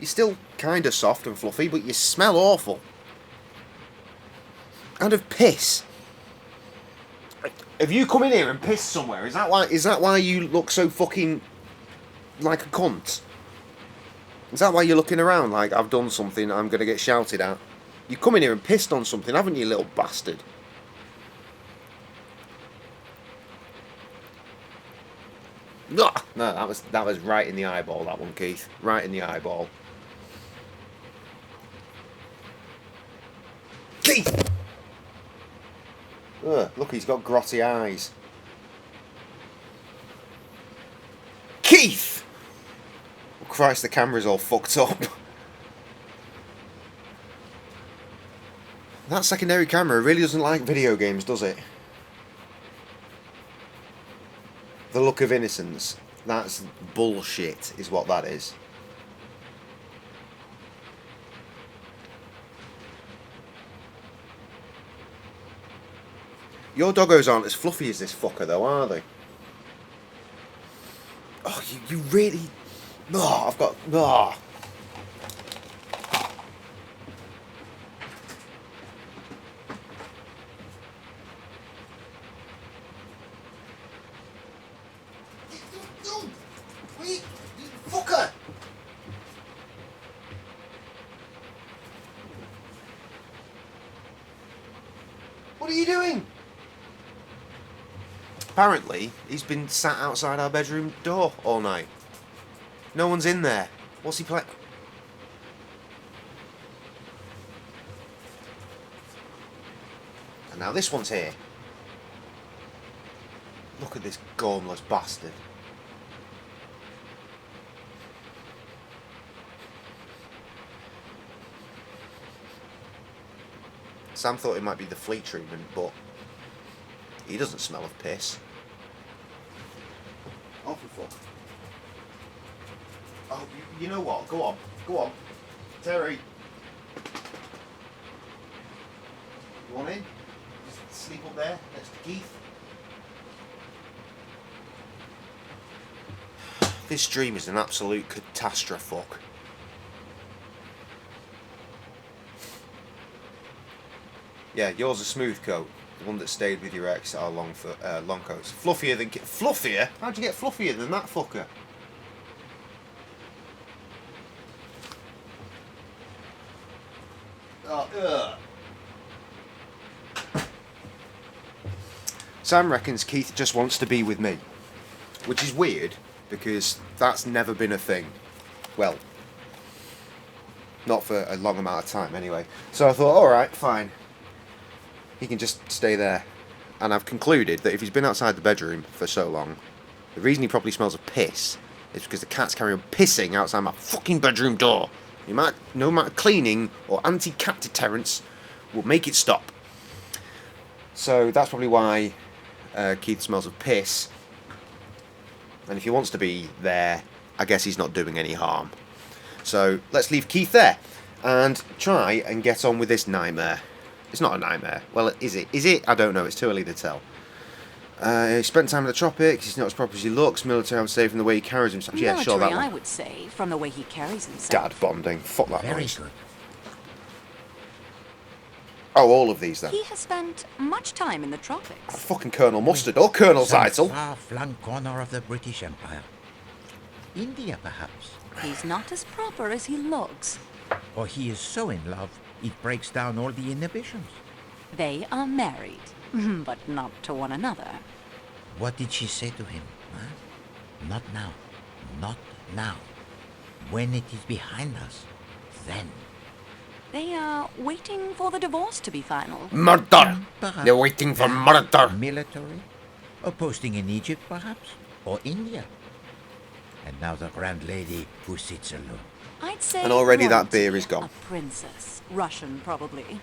You're still kinda soft and fluffy, but you smell awful. And of piss. Have you come in here and pissed somewhere? Is that why you look so fucking like a cunt? Is that why you're looking around like I've done something I'm gonna get shouted at? You come in here and pissed on something, haven't you, little bastard? Ugh! No, that was right in the eyeball, that one, Keith. Right in the eyeball. Keith! Ugh, look, he's got grotty eyes. Keith! Oh, Christ, the camera's all fucked up. That secondary camera really doesn't like video games, does it? The look of innocence. That's bullshit, is what that is. Your doggos aren't as fluffy as this fucker, though, are they? Oh, you really... Oh, I've got... Oh. Wait, you fucker! What are you doing? Apparently, he's been sat outside our bedroom door all night. No one's in there. What's he playing? And now this one's here. Look at this gormless bastard. Sam thought it might be the flea treatment, but he doesn't smell of piss. Oh, for fuck. Oh, you know what? Go on. Go on. Terry. You want in? Just sleep up there next to Keith. This dream is an absolute catastrophe. Yeah, yours a smooth coat. The one that stayed with your ex are long coats. Fluffier than... Fluffier? How'd you get fluffier than that fucker? Oh, ugh. Sam reckons Keith just wants to be with me. Which is weird, because that's never been a thing. Well, not for a long amount of time anyway. So I thought, alright, fine. He can just stay there. And I've concluded that if he's been outside the bedroom for so long, the reason he probably smells of piss is because the cats carry on pissing outside my fucking bedroom door. No amount of cleaning or anti-cat deterrence will make it stop. So that's probably why Keith smells of piss. And if he wants to be there, I guess he's not doing any harm. So let's leave Keith there and try and get on with this nightmare. It's not a nightmare. Well, is it? Is it? I don't know. It's too early to tell. He spent time in the tropics. He's not as proper as he looks. Military, I would say, from the way he carries himself. Yeah, sure, that one. I would say, from the way he carries himself. Dad bonding. Fuck that Very noise. good. Oh, all of these then. He has spent much time in the tropics. Fucking Colonel Mustard or Colonel Some Zeitzel. far-flung corner of the British Empire. India, perhaps. He's not as proper as he looks. Or he is so in love, it breaks down all the inhibitions. They are married, but not to one another. What did she say to him? Huh? Not now. Not now. When it is behind us. then? They are waiting for the divorce to be final. Murder! Perhaps They're waiting for murder! Military? Or posting in Egypt, perhaps? Or India? And now the grand lady who sits alone. I'd say And already that royalty, beer is gone. A princess. Russian, probably.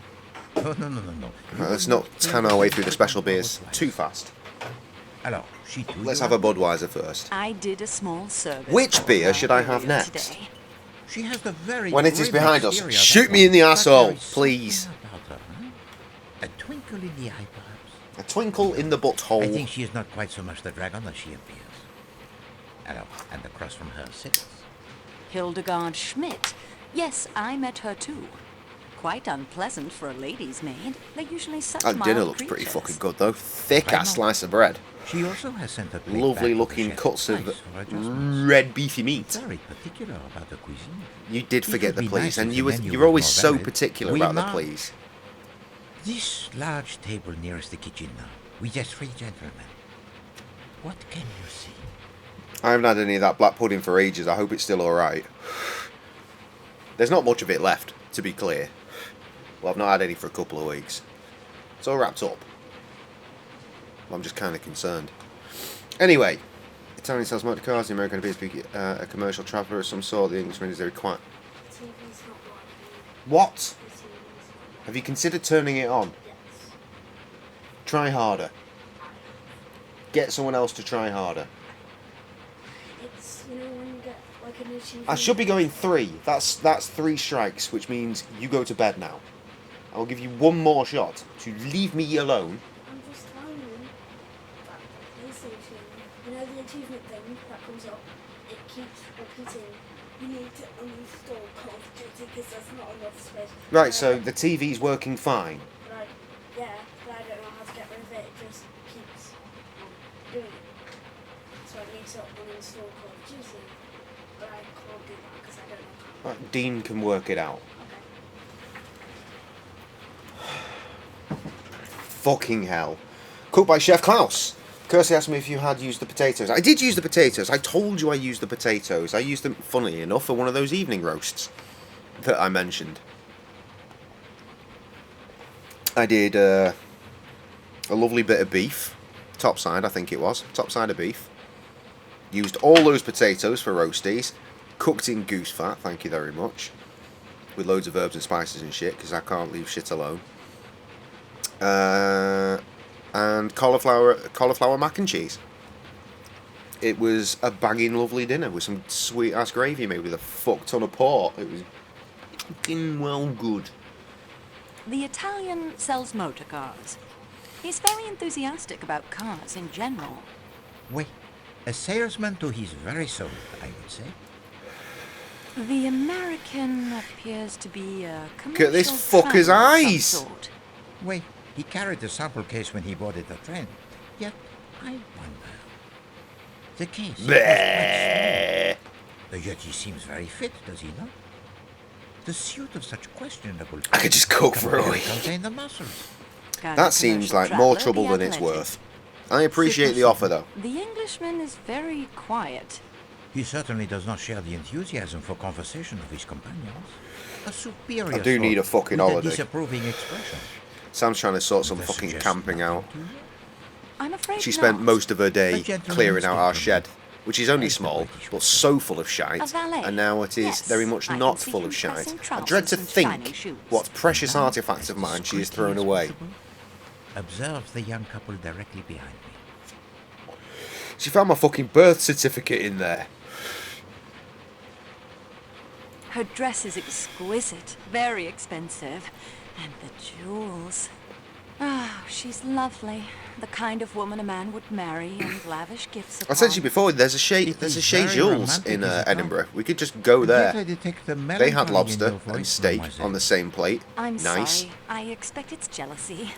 Oh, no. Right, let's not tan our way through the special beers too fast. Alors, she too, Let's you have a Budweiser first. I did a small service. Which for beer her should I have earlier next? today. She has the very When it is grim behind us, exterior shoot that me in the one, but asshole, there is please. something about her, huh? A twinkle in the eye, perhaps. A twinkle in the butthole. I think she is not quite so much the dragon as she appears. And across from her sits. Hildegard Schmidt. Yes, I met her too. Quite unpleasant for a lady's maid. They're usually such That mild dinner looks pretty creatures. fucking good though. Thick ass slice of bread. She also has sent a plate Lovely back to looking the chef cuts of twice for adjustments. red beefy meat. Very particular about the cuisine. You did It forget would the be please, nice and if you the were, menu you're was always more so varied. particular Oui, about the ma. please. This large table nearest the kitchen now, with just 3 gentlemen. What can you see? I haven't had any of that black pudding for ages. I hope it's still alright. There's not much of it left, to be clear. Well, I've not had any for a couple of weeks. It's all wrapped up. I'm just kind of concerned. Anyway, Italian sells motor cars. The American appears to be a commercial traveller of some sort. The Englishman is a required. What? Have you considered turning it on? Try harder. Get someone else to try harder. It's, you know, when you get like an achievement. I should be going 3. That's 3 strikes, which means you go to bed now. I will give you one more shot to leave me alone. I'm just telling you that PlayStation, you know the achievement thing that comes up, it keeps repeating. You need to uninstall Call of Duty because there's not enough space. Right, so the TV's working fine. But but I don't know how to get rid of it. It just keeps doing it. So I need to uninstall Call of Duty. But I can't do that because I don't know how. Right, Dean can work it out. Fucking hell. Cooked by Chef Klaus. Kirsty asked me if you had used the potatoes. I did use the potatoes. I told you I used the potatoes. I used them, funnily enough, for one of those evening roasts that I mentioned. I did a lovely bit of beef. Topside, I think it was. Topside of beef. Used all those potatoes for roasties. Cooked in goose fat, thank you very much. With loads of herbs and spices and shit, because I can't leave shit alone. And cauliflower mac and cheese. It was a banging lovely dinner with some sweet ass gravy made with a fuck ton of port. It was fucking well good. The Italian sells motor cars. He's very enthusiastic about cars in general. Oui, a salesman to his very soul, I would say. The American appears to be a Look at this commercial fucker's traveller of some eyes. sort. Oui, he carried the sample case when he boarded the train. Yet, I wonder. The case is quite small. Yet he seems very fit, does he not? The suit of such questionable... I could just cook for a can week. contain the muscles. That seems like more trouble than it's worth. I appreciate the offer though. The Englishman is very quiet. He certainly does not share the enthusiasm for conversation of his companions. A superior I do need a sort fucking with holiday. a disapproving expression. Sam's trying to sort some fucking camping out. I'm afraid She spent not. most of her A day gentleman's clearing out our gentleman. shed, which is only small, but so full of shite, A valet? and now it is Yes, very much I can not see full him of shite. pressing I dread to trousers and shiny think shoes. what precious artifacts of mine she has thrown away. Observe the young couple directly behind me. She found my fucking birth certificate in there. Her dress is exquisite, very expensive. And the jewels. Ah, she's lovely. The kind of woman a man would marry and lavish gifts upon. I said to you before, there's a Chez Jules in Edinburgh. We could just go there. They had lobster and steak on the same plate. I'm nice. sorry. I expect it's jealousy.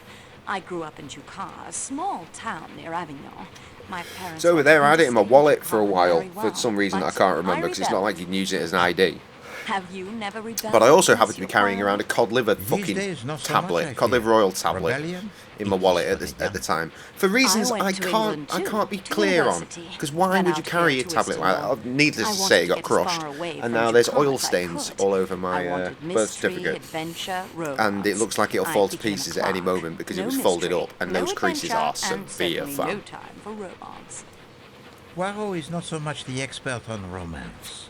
I grew up in Jucar, a small town near Avignon. My parents It's over there. I had it in my wanted wallet to for a stay while very for well, some reason I but can't remember because it's not rebelled. like you can use it as an ID. Have you never rebelled? But I also happen to be Monsieur carrying Poirot? around a cod liver fucking days, not so tablet, much, I cod liver fear. oil tablet Rebellion? in my wallet at the time. For reasons went I to can't England too, be to clear on. university, Because why then would you out carry here a to tablet like Istanbul. that? Needless I to wanted say, it to got get as crushed, far away and from now there's Japan oil as I stains could. all over I my wanted birth mystery, certificate. adventure, romance. And it looks like it'll I fall to became a pieces at any clerk. moment because it No was folded mystery, up, and no those creases are adventure, and severe, certainly fam. no time for romance. Poirot is not so much the expert on romance.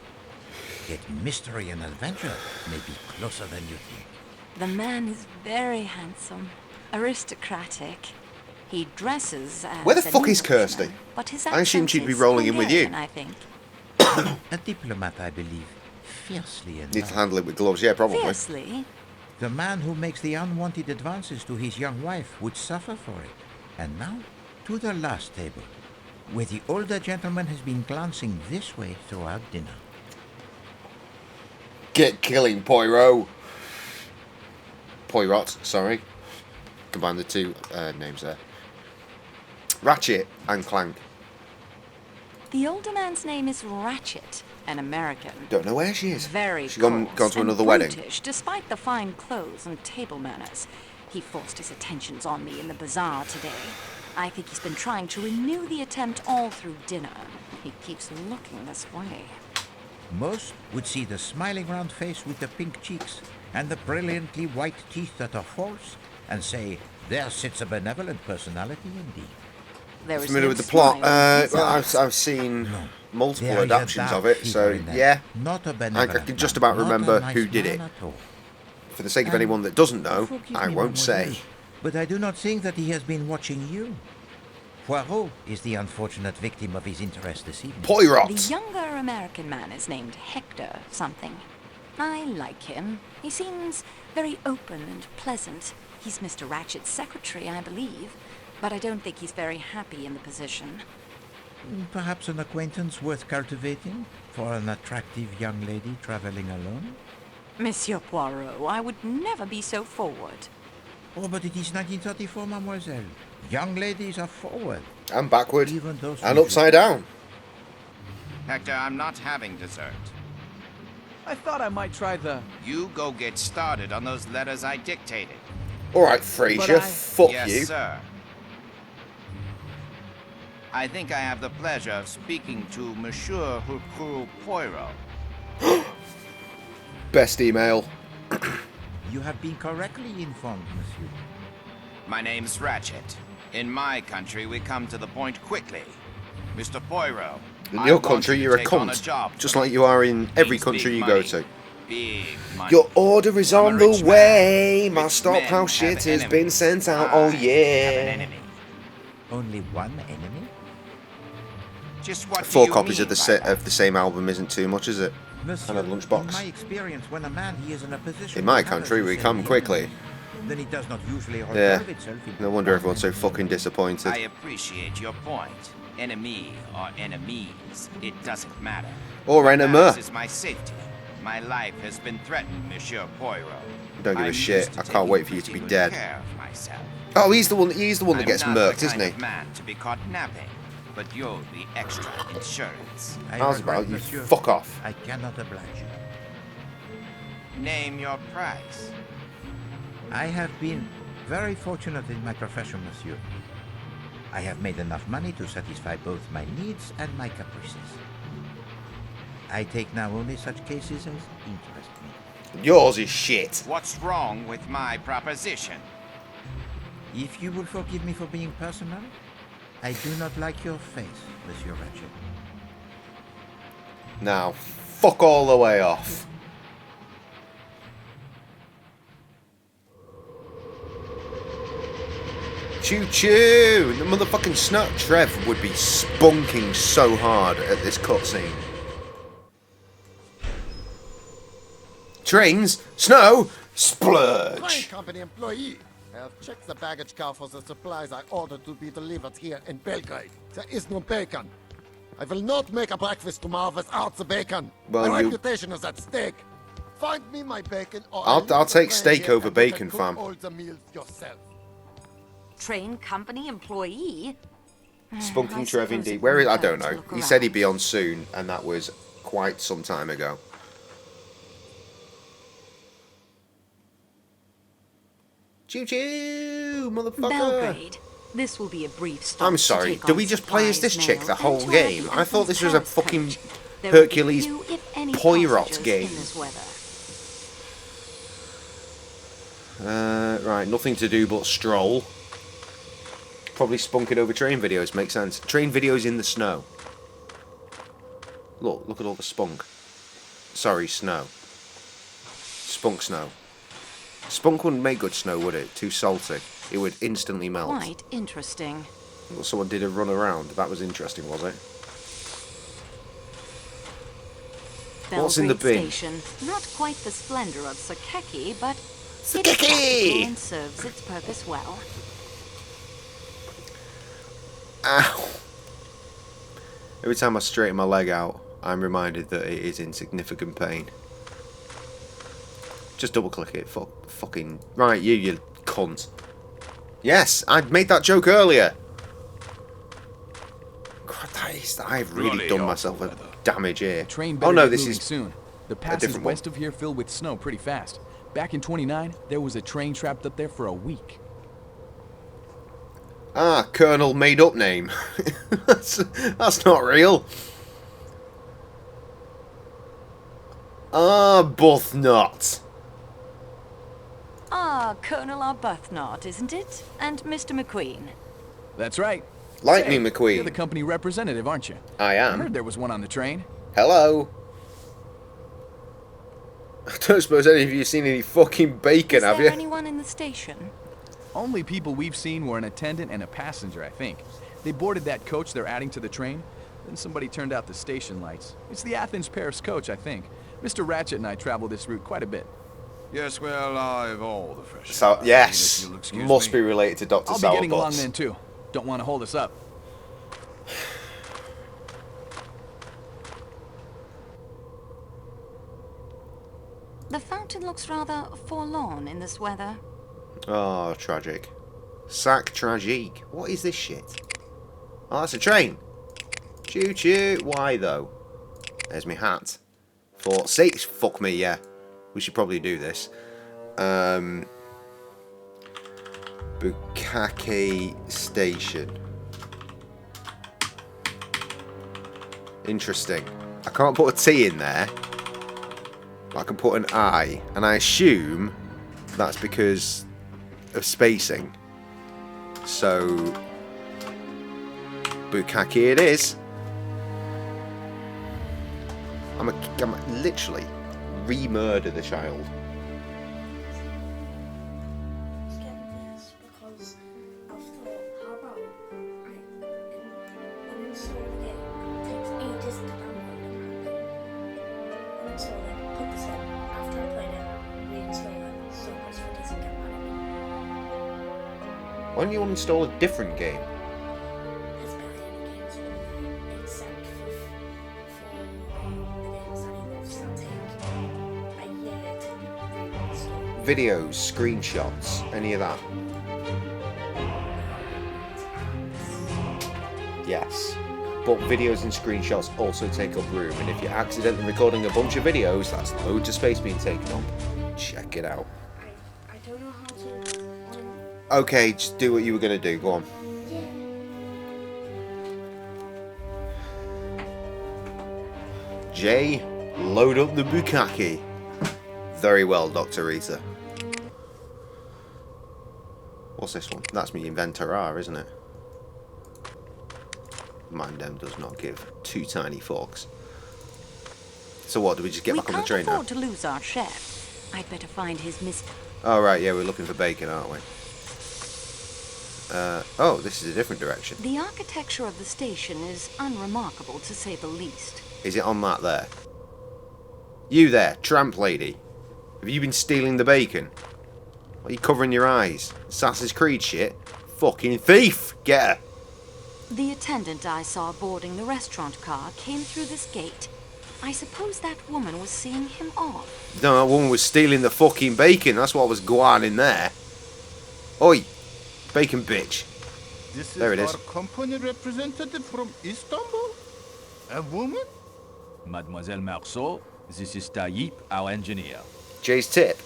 Yet mystery and adventure may be closer than you think. The man is very handsome, aristocratic. He dresses as Where the an fuck is Englishman, Kirsty? But his I assumed accent she'd be is rolling in with you. Hungarian, I think. A diplomat, I believe. Fiercely in Need love. to handle it with gloves, yeah, probably. Fiercely? The man who makes the unwanted advances to his young wife would suffer for it. And now, to the last table, where the older gentleman has been glancing this way throughout dinner. Get killing, Poirot. Poirot, sorry. Combine the two names there. Ratchet and Clank. The older man's name is Ratchet, an American. Don't know where she is. Very She's gone coarse to and another wedding. brutish, despite the fine clothes and table manners. He forced his attentions on me in the bazaar today. I think he's been trying to renew the attempt all through dinner. He keeps looking this way. Most would see the smiling round face with the pink cheeks and the brilliantly white teeth that are false and say, there sits a benevolent personality indeed. There is Familiar no with the plot? smile in his Well, eyes. I've seen multiple There is a adaptions dark of it, so figure in there. yeah. Not a I benevolent can just man, about not a remember nice who did man it. at all. For the sake of And anyone that doesn't know, forgive I me, won't mademoiselle, say. But I do not think that he has been watching you. Poirot is the unfortunate victim of his interest this evening. Poirot! The younger American man is named Hector something. I like him. He seems very open and pleasant. He's Mr. Ratchet's secretary, I believe, but I don't think he's very happy in the position. Perhaps an acquaintance worth cultivating for an attractive young lady traveling alone? Monsieur Poirot, I would never be so forward. Oh, but it is 1934, mademoiselle. Young ladies are forward. And backward. Even those And who- upside down. Hector, I'm not having dessert. I thought I might try the... You go get started on those letters I dictated. Alright, Frasier, fuck yes, you. sir. I think I have the pleasure of speaking to Monsieur Hercule Poirot. Best email. You have been correctly informed, monsieur. My name's Ratchet. In my country, we come to the point quickly. Mr. Poirot. In your country, you're a cunt. Just like you are in every country you go to. Big money. Your order is I'm a on the rich way. man. My Rich storehouse men shit have has been enemies. sent out. I Oh have an yeah. enemy. Only one enemy? Just what Four do you copies mean of the by that? of the same album isn't too much, is it? Monsieur, And a in lunchbox. my experience, when a man he is in a position In my to country, have we the come same quickly. enemy, then it does not usually Yeah. resolve itself into No wonder everyone's so fucking disappointed. I appreciate your point. Enemy or enemies, it doesn't matter. Or What enema. matters is my safety. My life has been threatened, Monsieur Poirot. Don't give a I'm shit. used to I can't taking wait for you to be pretty good dead. care of myself. Oh, he's the one. He's the one that I'm gets not murked, the isn't kind he? of man to be caught napping, but you'll be extra insurance. How's regret, about you? monsieur. Fuck off. I cannot oblige you. Name your price. I have been very fortunate in my profession, monsieur. I have made enough money to satisfy both my needs and my caprices. I take now only such cases as interest me. Yours is shit. What's wrong with my proposition? If you will forgive me for being personal, I do not like your face, Monsieur Ratchet. Now, fuck all the way off. Choo choo! The motherfucking snot Trev would be spunking so hard at this cutscene. Trains, snow, Train splurge. company employee. I have checked the baggage car for the supplies I ordered to be delivered here in Belgrade. There is no bacon. I will not make a breakfast tomorrow without the bacon. Well, my you- reputation is at stake. Find me my bacon, or I'll leave the take train steak here over and you can bacon, cook fam. all the meals yourself. Train company employee? Spunking I Trev suppose indeed. it Where is? I wouldn't don't hurt to know. look He said he'd around. be on soon, and that was quite some time ago. Choo-choo, motherfucker. Belgrade. This will be a brief stop. I'm to sorry, take did on we just play as this supplies, chick mail, the and whole to game? Agatha I thought this was a Paris fucking coach. There will be Hercules few, if any, Poirot passengers game. in this weather. Right, nothing to do but stroll. Probably spunking over train videos, makes sense. Train videos in the snow. Look at all the spunk. Sorry, snow. Spunk snow. Spunk wouldn't make good snow, would it? Too salty. It would instantly melt. Quite interesting. Well, someone did a run around. That was interesting, was it? What's in the bin? Station. Not quite the splendor of Sakeki, but it's Sakeki! practical and serves its purpose well. Ow! Every time I straighten my leg out, I'm reminded that it is in significant pain. Just double click it. Fucking... Right, you cunt. Yes, I made that joke earlier. God, I've really done myself a damage here. Train Oh no, get this moving is soon. The a pass is different one. west of here filled with snow pretty fast. Back in 29, there was a train trapped up there for a week. Ah, Colonel made up name. that's not real. Arbuthnot. Ah, Colonel Arbuthnot, isn't it? And Mr. McQueen. That's right. Lightning Say, McQueen. You're the company representative, aren't you? I I am. heard there was one on the train. Hello. I don't suppose any of you have seen any fucking bacon, Is have there you? anyone in the station? Only people we've seen were an attendant and a passenger, I think. They boarded that coach they're adding to the train. Then somebody turned out the station lights. It's the Athens-Paris coach, I think. Mr. Ratchet and I travel this route quite a bit. Yes, well, I've all the fresh. So, yes, You'll excuse must me. be related to Dr. I'll be getting along Sourpuss. then, too. Don't want to hold us up. The fountain looks rather forlorn in this weather. Oh, tragic. Sac tragique. What is this shit? Oh, that's a train. Choo choo. Why though? There's my hat. For sakes, fuck me, yeah. We should probably do this. Bukake Station. Interesting. I can't put a T in there. I can put an I, and I assume that's because of spacing. So, Bukake it is. I'm literally re-murder the child. Let's get this because I've thought, how about uninstall the game? It takes ages to download apparently. Uninstall it, put this in. After I played it, reinstall it, so Christie doesn't get mad at me. Why don't you uninstall a different game? There's barely any games on there except for the games that he loves that take a year to reinstall. Videos, screenshots, any of that? Yes. But videos and screenshots also take up room, and if you're accidentally recording a bunch of videos, that's loads of space being taken up. Check it out. I don't know how to. Okay, just do what you were going to do. Go on. Jay, load up the bukkake. Very well, Dr. Rita. What's this one? That's me inventor R, isn't it? Mind them does not give two tiny forks. So what, do we just get back on the train We now? can't afford to lose our chef. I'd better find his miss. Oh right, yeah, we're looking for bacon, aren't we? Oh, this is a different direction. The architecture of the station is unremarkable, to say the least. Is it on that there? You there, tramp lady. Have you been stealing the bacon? Why are you covering your eyes? Assassin's Creed shit? Fucking thief! Get her! The attendant I saw boarding the restaurant car came through this gate. I suppose that woman was seeing him off. No, that woman was stealing the fucking bacon. That's what was going on in there. Oi! Bacon bitch. This There it is is. our company representative from Istanbul? A woman? Mademoiselle Marceau, this is Tayyip, our engineer. Jay's tip.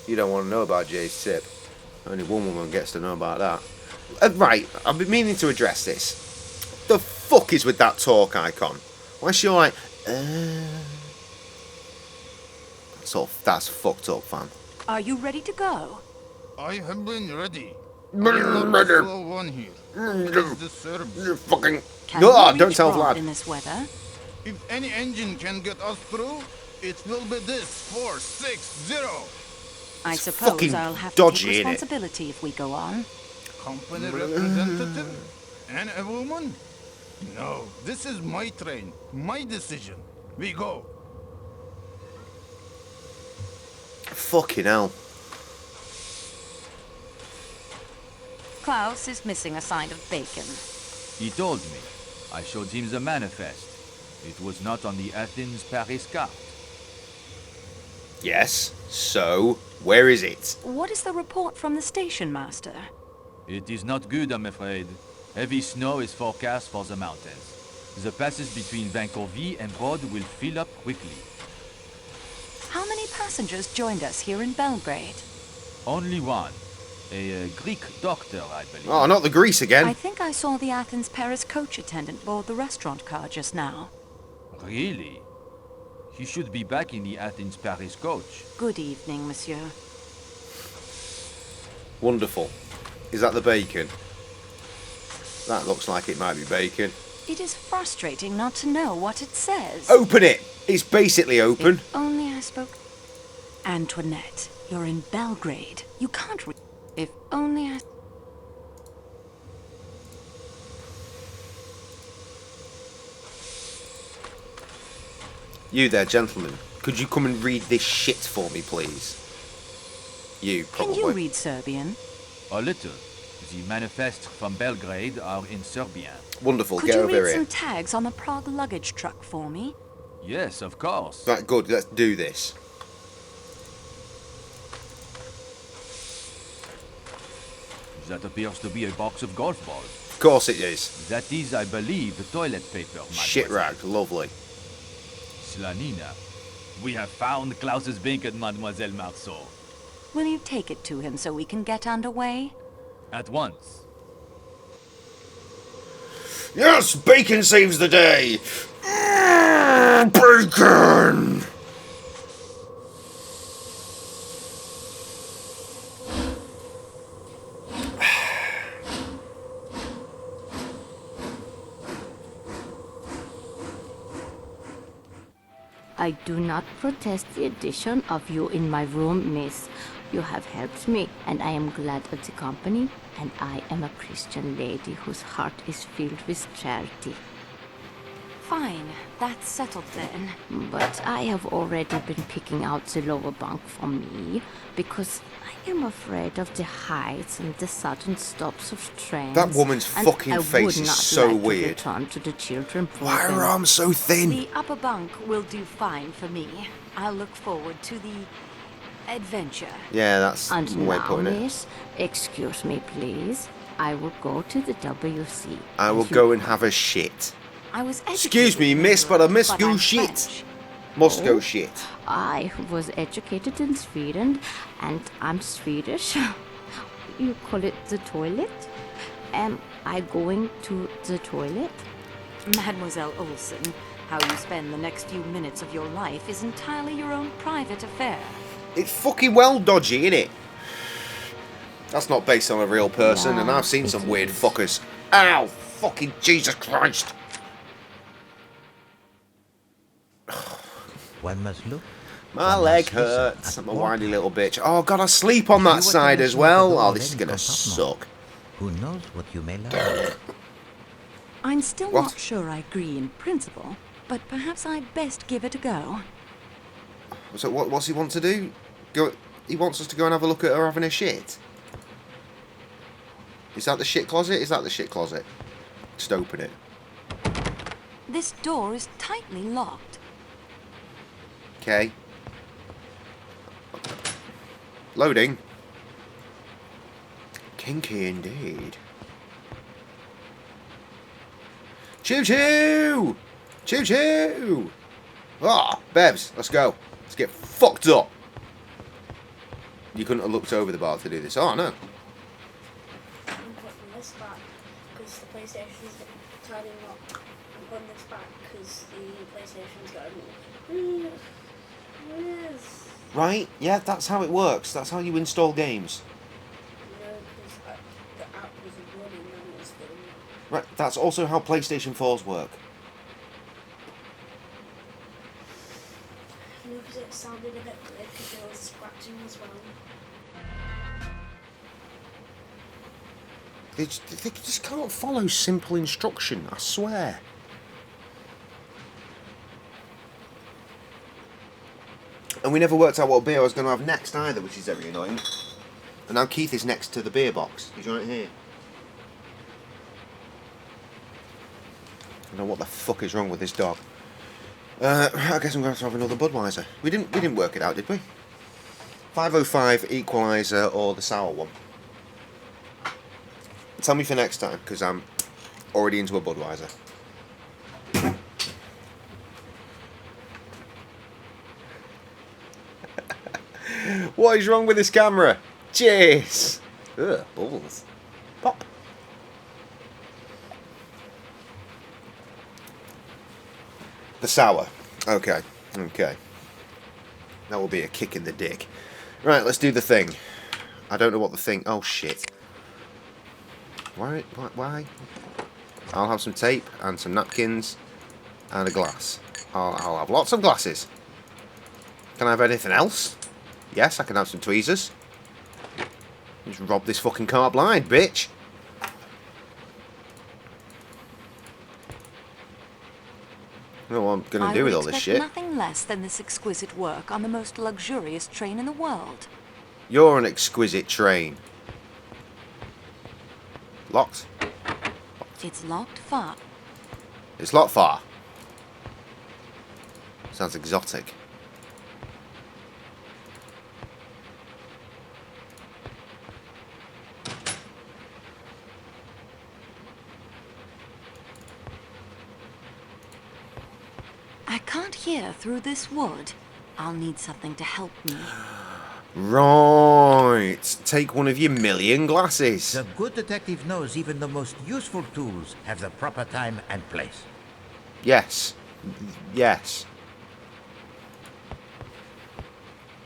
You don't want to know about Jay's tip. Only one woman gets to know about that. Right, I've been meaning to address this. The fuck is with that talk icon? Why is she all like, that's fucked up, fam. Are you ready to go? I have been ready. I'm not the slow one here. It's the Serbs. Fucking... Can No, we don't reach tell Vlad Vlad. in this weather? If any engine can get us through, it will be this 460. I It's suppose fucking I'll have to dodgy, take innit? responsibility if we go on. Company representative and a woman? No, this is my train, my decision. We go. Fucking hell. Klaus is missing a side of bacon. He told me. I showed him the manifest. It was not on the Athens-Paris carte. Yes, so, where is it? What is the report from the station master? It is not good, I'm afraid. Heavy snow is forecast for the mountains. The passes between Vancouver and Brod will fill up quickly. How many passengers joined us here in Belgrade? Only one. A Greek doctor, I believe. Oh, not the Greece again. I think I saw the Athens-Paris coach attendant board the restaurant car just now. Really? He should be back in the Athens-Paris coach. Good evening, monsieur. Wonderful. Is that the bacon? That looks like it might be bacon. It is frustrating not to know what it says. Open it! It's basically open. If only I spoke... Antoinette, you're in Belgrade. You can't read... If only I... You there, gentlemen. Could you come and read this shit for me, please? You, probably. Can you read Serbian? A little. The manifests from Belgrade are in Serbian. Wonderful, Could get you over read here. some tags on the Prague luggage truck for me? Yes, of course. Right, good, let's do this. That appears to be a box of golf balls. Of course it is. That is, I believe, toilet paper, Shit mademoiselle. rag, lovely. Slanina. We have found Klaus's bacon, Mademoiselle Marceau. Will you take it to him so we can get underway? At once. Yes, bacon saves the day! Bacon! I do not protest the addition of you in my room, miss. You have helped me, and I am glad of the company, and I am a Christian lady whose heart is filled with charity. Fine, that's settled then. But I have already been picking out the lower bunk for me, because I am afraid of the heights and the sudden stops of trains. That woman's and fucking I face would is not so like weird. To return to the children Why are her program. arms so thin? The upper bunk will do fine for me. I'll look forward to the adventure. Yeah, that's And the way of now, putting it. miss, excuse me, please. I will go to the WC. I will and go you- and have a shit. I was Excuse me, educated in miss, but I Europe, must but go I'm shit. French. Must go Oh. shit. I was educated in Sweden, and I'm Swedish. You call it the toilet? Am I going to the toilet? Mademoiselle Olsen, how you spend the next few minutes of your life is entirely your own private affair. It's fucking well dodgy, innit? That's not based on a real person, and Yeah, I've seen it some weird is. fuckers. Ow! Fucking Jesus Christ! One must look. My one leg must listen hurts. at I'm a walk. whiny little bitch. Oh god, I sleep on that You were side to as listen to well. the Oh, whole this is any gonna compartment. suck. Who knows what you may learn? I'm still What? not sure I agree in principle, but perhaps I'd best give it a go. So what's he want to do? Go. He wants us to go and have a look at her having a shit. Is that the shit closet? Is that the shit closet? Just open it. This door is tightly locked. Okay. Loading. Kinky indeed. Choo choo! Choo choo! Ah, Bebs, let's go. Let's get fucked up. You couldn't have looked over the bar to do this. Oh, no. I'm putting this back because the PlayStation's turning up. I'm putting this back because the PlayStation's going. Right? Yeah, that's how it works. That's how you install games. No, because the app was running and it was doing it. Right, that's also how PlayStation 4s work. No, because it sounded a bit weird because there was scratching as well. They just can't follow simple instruction, I swear. And we never worked out what beer I was going to have next either, which is very annoying. And now Keith is next to the beer box. He's right here. I don't know what the fuck is wrong with this dog. I guess I'm going to have another Budweiser. We didn't work it out, did we? 505 Equalizer or the sour one. Tell me for next time, because I'm already into a Budweiser. What is wrong with this camera? Jeez. Ugh, bubbles. Pop. The sour. Okay. Okay. That will be a kick in the dick. Right, let's do the thing. I don't know what the thing... Oh, shit. Why? I'll have some tape and some napkins and a glass. I'll have lots of glasses. Can I have anything else? Yes, I can have some tweezers. Just rob this fucking car blind, bitch. I don't know what I'm going to do with all this shit. I would expect nothing less than this exquisite work on the most luxurious train in the world. You're an exquisite train. Locked? It's locked far. It's locked far. Sounds exotic. I can't hear through this wood. I'll need something to help me. Right. Take one of your million glasses. The good detective knows even the most useful tools have the proper time and place. Yes. Yes.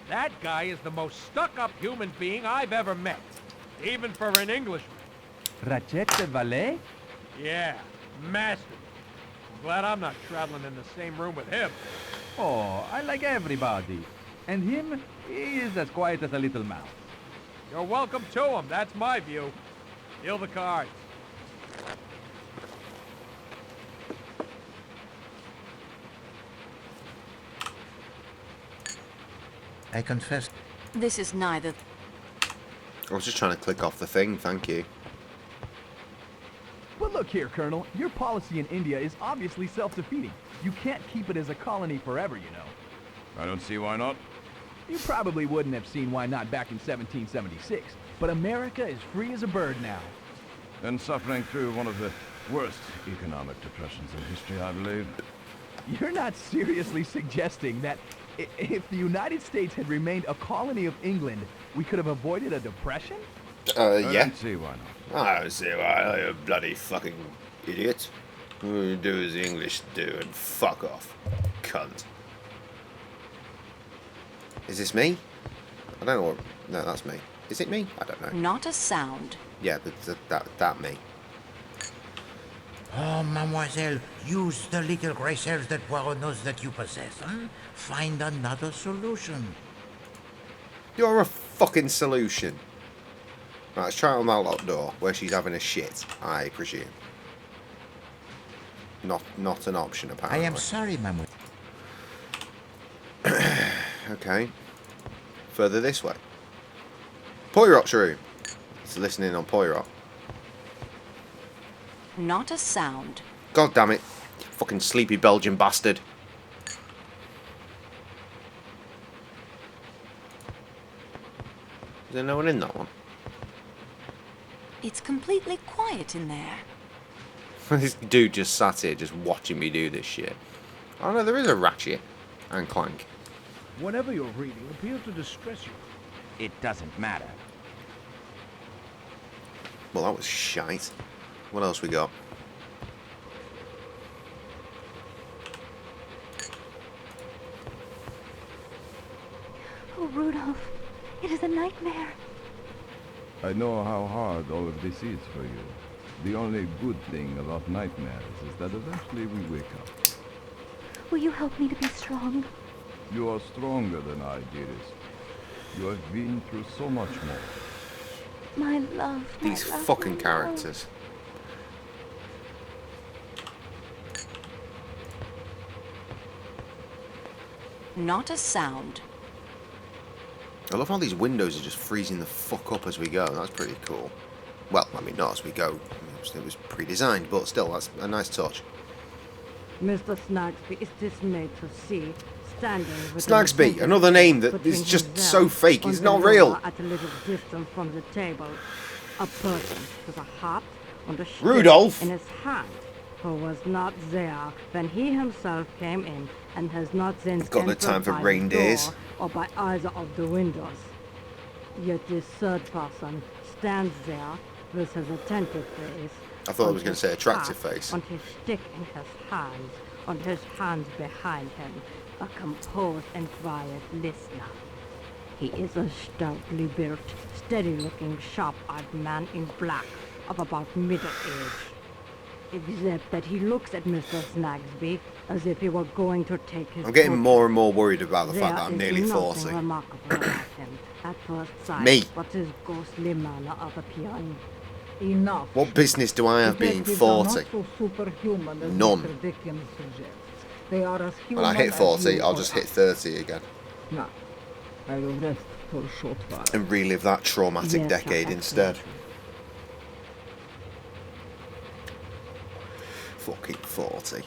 That guy is the most stuck-up human being I've ever met. Even for an Englishman. Rachette Valet? Yeah, masterful. Glad I'm not traveling in the same room with him. Oh, I like everybody. And him, he is as quiet as a little mouse. You're welcome to him, that's my view. Deal the cards. I confess. This is neither. I was just trying to click off the thing, thank you. But look here, Colonel. Your policy in India is obviously self-defeating. You can't keep it as a colony forever, you know. I don't see why not. You probably wouldn't have seen why not back in 1776, but America is free as a bird now. And suffering through one of the worst economic depressions in history, I believe. You're not seriously suggesting that if the United States had remained a colony of England, we could have avoided a depression? Yeah. I don't see why not. I don't see why, you bloody fucking idiot. All you do as the English do and fuck off. Cunt. Is this me? I don't know what... No, that's me. Is it me? I don't know. Not a sound. Yeah, that me. Oh, mademoiselle, use the little gray cells that Poirot knows that you possess. Find another solution. You're a fucking solution. Right, let's try it on that locked door, where she's having a shit, I presume. Not an option, apparently. I am sorry, mademoiselle. Okay. Further this way. Poirot's room. It's listening on Poirot. Not a sound. God damn it. Fucking sleepy Belgian bastard. Is there no one in that one? It's completely quiet in there. This dude just sat here just watching me do this shit. Oh no, there is a Ratchet and Clank. Whatever you're reading appears to distress you. it doesn't matter. Well, that was shite. What else we got? Oh, Rudolph, it is a nightmare. I know how hard all of this is for you. The only good thing about nightmares is that eventually we wake up. Will you help me to be strong? You are stronger than I, dearest. You have been through so much more. My love. These fucking characters. Not a sound. I love how these windows are just freezing the fuck up as we go. That's pretty cool. Well, I mean, not as we go. It was pre-designed, but still, that's a nice touch. Mr. Snagsby is dismayed to see, standing with Snagsby, another name that is just so fake. It's not real. At a little distance from the table, a person with a hat and a stick Rudolph in his hand, who was not there when he himself came in, and has not since Got no entered time for by the reindeers. door or by either of the windows. Yet this third person stands there with his attentive face. I thought I and was going to his say attractive hat face. And his stick in his hands, and his hands behind him, a composed and quiet listener. He is a stoutly built, steady-looking, sharp-eyed man in black, of about middle age. Except that he looks at Mr. Snagsby as if he were going to take his I'm getting portrait. more and more worried about the fact that I'm There is nearly nothing 40. remarkable about him at first sight, Me. but his ghostly manner of appearing. Enough. What business do I have being Detectives are 40? not so superhuman as None. Mr. Dickens suggests. They are as human When I hit as 40, you I'll or just us. hit 30 again. Now, I will rest for a short while. And relive that traumatic Yes, decade Your instead. Fucking 40.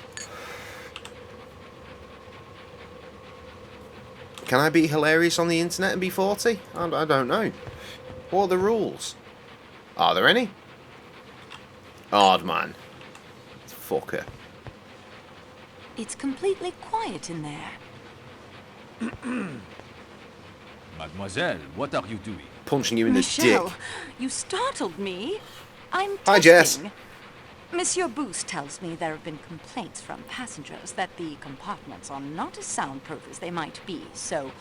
Can I be hilarious on the internet and be 40? I don't know. What are the rules? Are there any? Odd man. Fucker. It's completely quiet in there. Mademoiselle, what are you doing? Punching you in the Michelle, dick. you startled me. I'm Hi, Jess. testing. Monsieur Boost tells me there have been complaints from passengers that the compartments are not as soundproof as they might be, so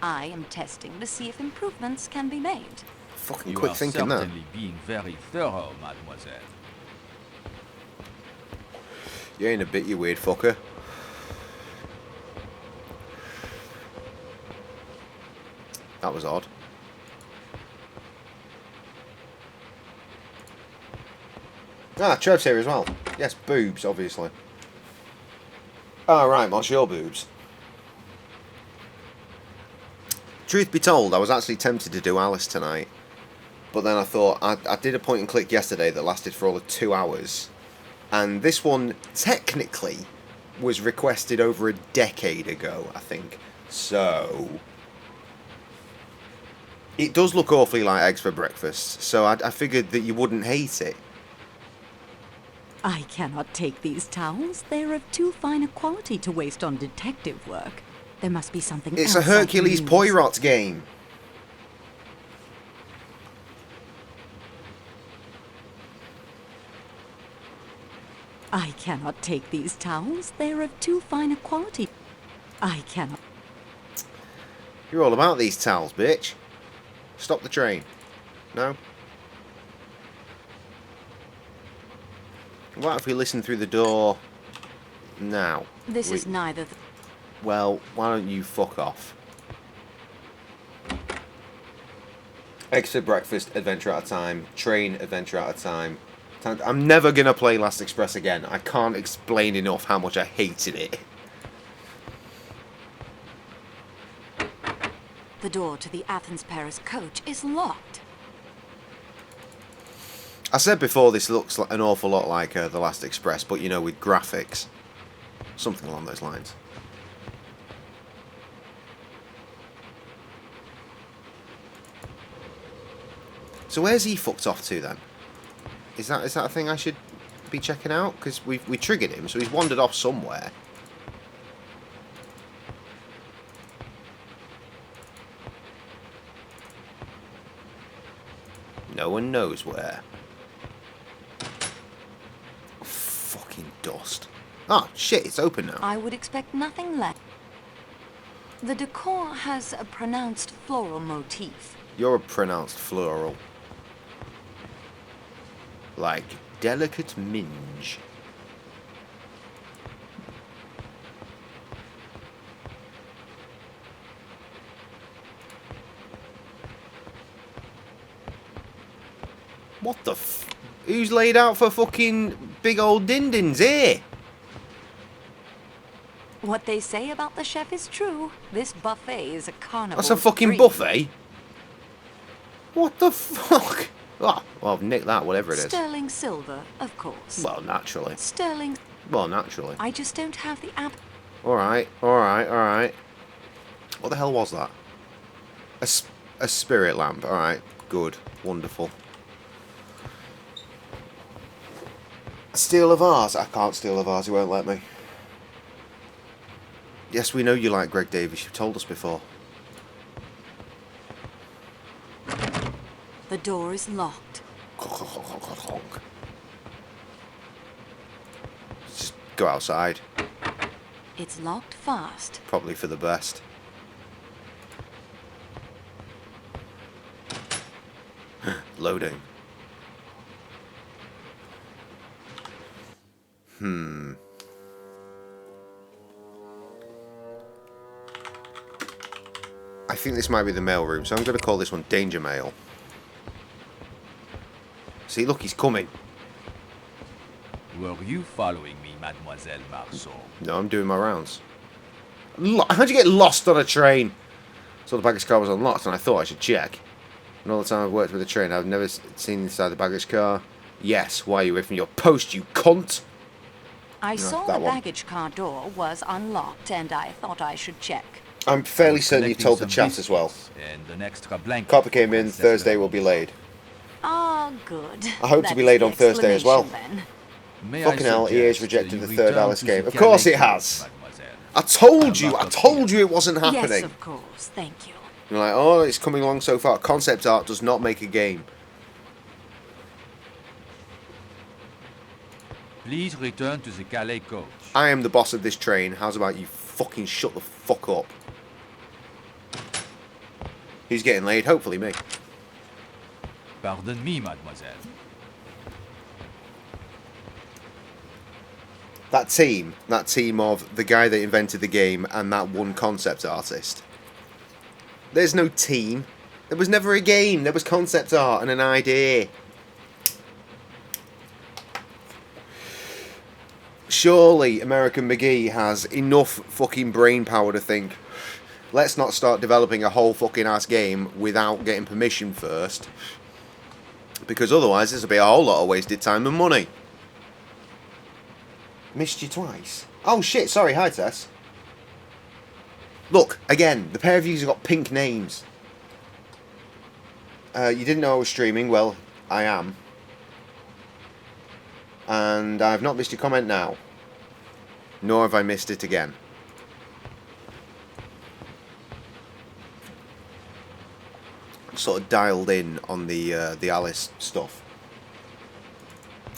I am testing to see if improvements can be made. Fucking You quick are thinking that. certainly being very thorough, mademoiselle. You ain't a bit, you weird fucker. That was odd. Ah, Trev's here as well. Yes, boobs, obviously. Oh, right, what's your boobs? Truth be told, I was actually tempted to do Alice tonight. But then I thought, I did a point and click yesterday that lasted for all of 2 hours. And this one, technically, was requested over a decade ago, I think. So it does look awfully like eggs for breakfast. So I figured that you wouldn't hate it. I cannot take these towels. They're of too fine a quality to waste on detective work. There must be something It's else a Hercules I can use. Poirot game. I cannot take these towels. They're of too fine a quality. I cannot. You're all about these towels, bitch. Stop the train. No? What if we listen through the door now? This is neither the... Well, why don't you fuck off? Eggs for breakfast, adventure at a time. Train, adventure at a time. I'm never going to play Last Express again. I can't explain enough how much I hated it. The door to the Athens-Paris coach is locked. I said before this looks like an awful lot like The Last Express, but you know, with graphics. Something along those lines. So where's he fucked off to then? Is that a thing I should be checking out? Because we triggered him, so he's wandered off somewhere. No one knows where. Fucking dust. Oh, shit, it's open now. I would expect nothing less. The decor has a pronounced floral motif. You're a pronounced floral. Like delicate minge. What the f... Who's laid out for fucking big old dindins here? What they say about the chef is true. This buffet is a carnival. That's a fucking buffet? What the fuck? Oh, well, I've nicked that, whatever it is. Sterling silver, of course. Well, naturally. Sterling... Well, naturally. I just don't have the app... Alright, alright, alright. What the hell was that? A spirit lamp. Alright, good. Wonderful. Steal a vase? I can't steal a vase, he won't let me. Yes, we know you like Greg Davies, you've told us before. The door is locked. Just go outside. It's locked fast. Probably for the best. Loading. I think this might be the mail room, so I'm going to call this one Danger Mail. See, look, he's coming. Were you following me, Mademoiselle Marceau? No, I'm doing my rounds. How'd you get lost on a train? So the baggage car was unlocked, and I thought I should check. And all the time I've worked with a train, I've never seen inside the baggage car. Yes, why are you away from your post, you cunt? I saw the baggage car door was unlocked, and I thought I should check. I'm fairly certain you've told the chat as well. And an extra blanket. Copper came in, Thursday will be laid. Oh, good. I hope to be laid on Thursday as well. May Fucking hell, EA's rejected the third Alice game. Of the course it Calais has. I told you it wasn't happening. Yes, of course, thank you. You're like, oh, it's coming along so far. Concept art does not make a game. Please return to the Calais coach. I am the boss of this train. How's about you fucking shut the fuck up? Who's getting laid? Hopefully me. Pardon me, mademoiselle. That team of the guy that invented the game and that one concept artist. There's no team. There was never a game. There was concept art and an idea. Surely American McGee has enough fucking brain power to think, let's not start developing a whole fucking ass game without getting permission first. Because otherwise this will be a whole lot of wasted time and money. Missed you twice. Oh shit, sorry, hi Tess. Look, again, the pair of you have got pink names. You didn't know I was streaming, well, I am. And I've not missed your comment now. Nor have I missed it again. Sort of dialed in on the Alice stuff.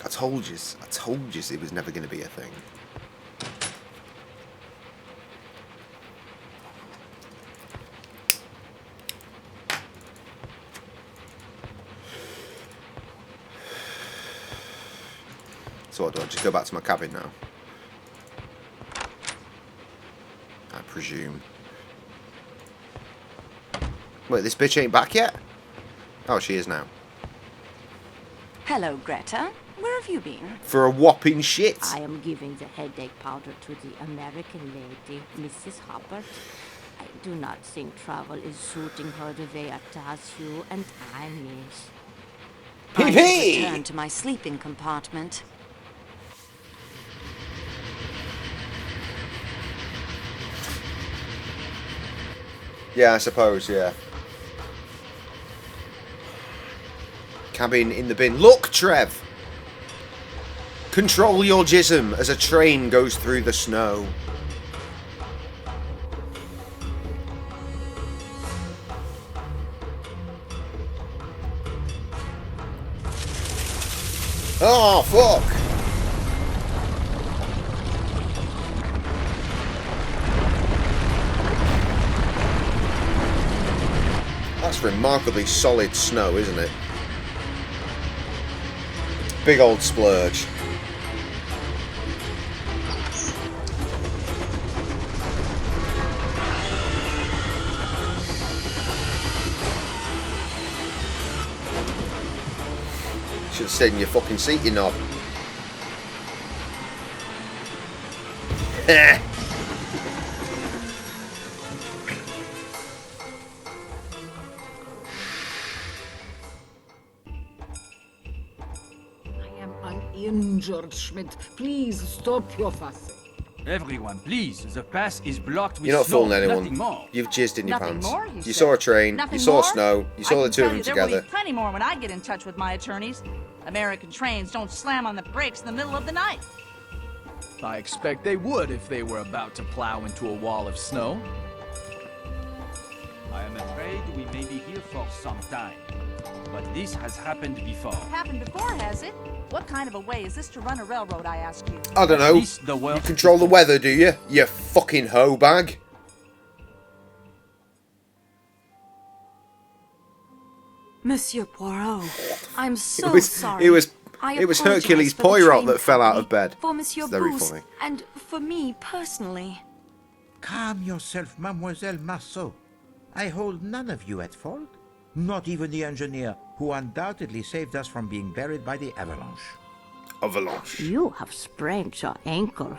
I told you it was never going to be a thing. So what, do I just go back to my cabin now? I presume. Wait, this bitch ain't back yet? Oh, she is now. Hello, Greta. Where have you been? For a whopping shit. I am giving the headache powder to the American lady, Mrs. Hubbard. I do not think travel is suiting her the way it does you, and I miss. I should return to my sleeping compartment. Yeah, I suppose, yeah. Cabin in the bin. Look, Trev! Control your jism as a train goes through the snow. Oh, fuck! That's remarkably solid snow, isn't it? Big old splurge. Should have stayed in your fucking seat, you knob. Heh. Uninjured, Schmidt. Please stop your fussing. Everyone, please. The pass is blocked with You're not snow. fooling Nothing anyone. more. You've jizzed in your Nothing pants. more, You said. saw a train, Nothing you saw more? snow, you saw I the can two of tell them you there will together. be plenty more when I get in touch with my attorneys. American trains don't slam on the brakes in the middle of the night. I expect they would if they were about to plow into a wall of snow. I am afraid we may be here for some time. But this has happened before. Happened before, has it? What kind of a way is this to run a railroad, I ask you? I don't know. least the world You control the weather, do you? You fucking hoe bag. Monsieur Poirot, I'm so It was sorry. it was I it was apologize Hercules for the Poirot train that fell out of company, bed. For Monsieur It's very Booth, funny. and for me personally. Calm yourself, Mademoiselle Marceau. I hold none of you at fault. Not even the engineer, who undoubtedly saved us from being buried by the avalanche. Avalanche. You have sprained your ankle.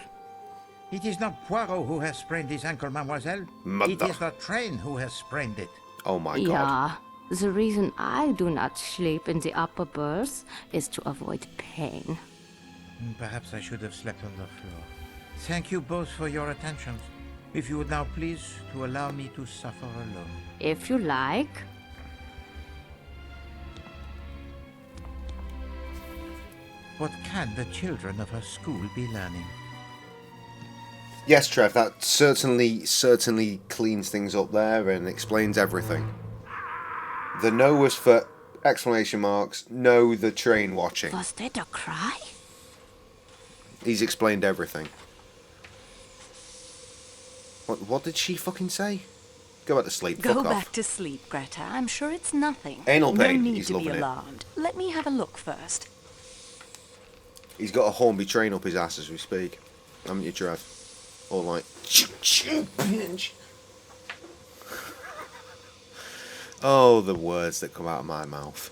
It is not Poirot who has sprained his ankle, mademoiselle. Mother. It is the train who has sprained it. Oh my god. Yeah. The reason I do not sleep in the upper berths is to avoid pain. Perhaps I should have slept on the floor. Thank you both for your attentions. If you would now please to allow me to suffer alone. If you like. What can the children of her school be learning? Yes, Trev, that certainly cleans things up there and explains everything. The no was for exclamation marks, no the train watching. Was that a cry? He's explained everything. What did she fucking say? Go back to sleep, Go fuck back off. to sleep, Greta. I'm sure it's nothing. Anal pain, No need he's to be loving it. alarmed. Let me have a look first. He's got a Hornby train up his ass as we speak. Haven't you, Trev? Or like, pinch. Oh, the words that come out of my mouth.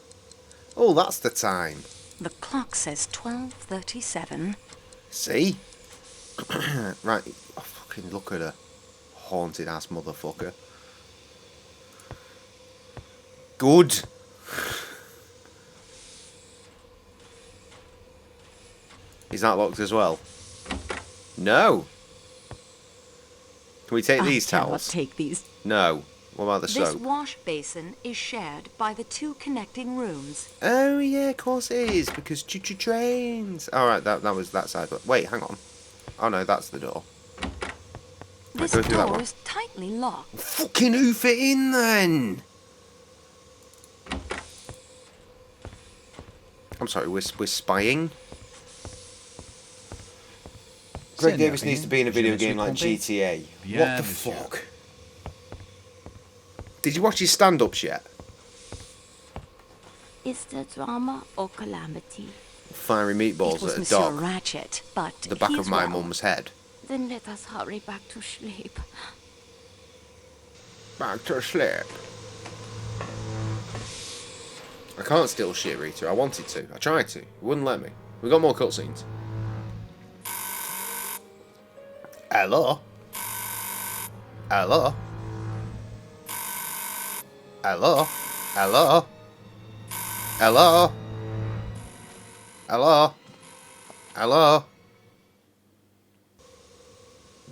Oh, that's the time. The clock says 12:37. See? Right. Oh, fucking look at her. Haunted ass motherfucker. Good. Is that locked as well? No. Can we take these I cannot towels? take these. No. What about the This soap? wash basin is shared by the two connecting rooms. Oh yeah, of course it is, because choo-choo trains. Alright, that was that side. Wait, hang on. Oh no, that's the door. Right, This go through that door one. is tightly locked. Fucking hoof it in then! I'm sorry, we're spying? Greg Davis needs to be in a video game like GTA. What the fuck? Did you watch his stand-ups yet? Is there drama or calamity? Fiery It meatballs was at a Monsieur dog. Ratchet, but The back he's of my well. mum's head. Then let us hurry back to sleep. Back to sleep. I can't steal shit, Rita. I wanted to. I tried to. It wouldn't let me. We got more cutscenes. Hello? Hello? Hello? Hello? Hello? Hello? Hello?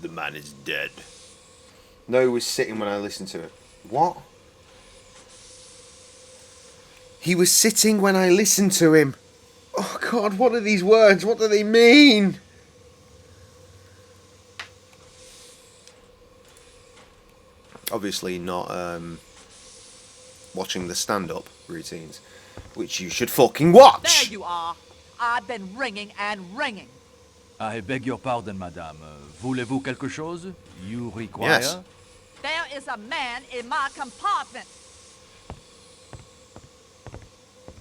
The man is dead. No, he was sitting when I listened to it. What? He was sitting when I listened to him. Oh God, what are these words? What do they mean? Obviously not watching the stand-up routines, which you should fucking watch. There you are. I've been ringing and ringing. I beg your pardon, madame. Voulez-vous quelque chose? You require? Yes. There is a man in my compartment.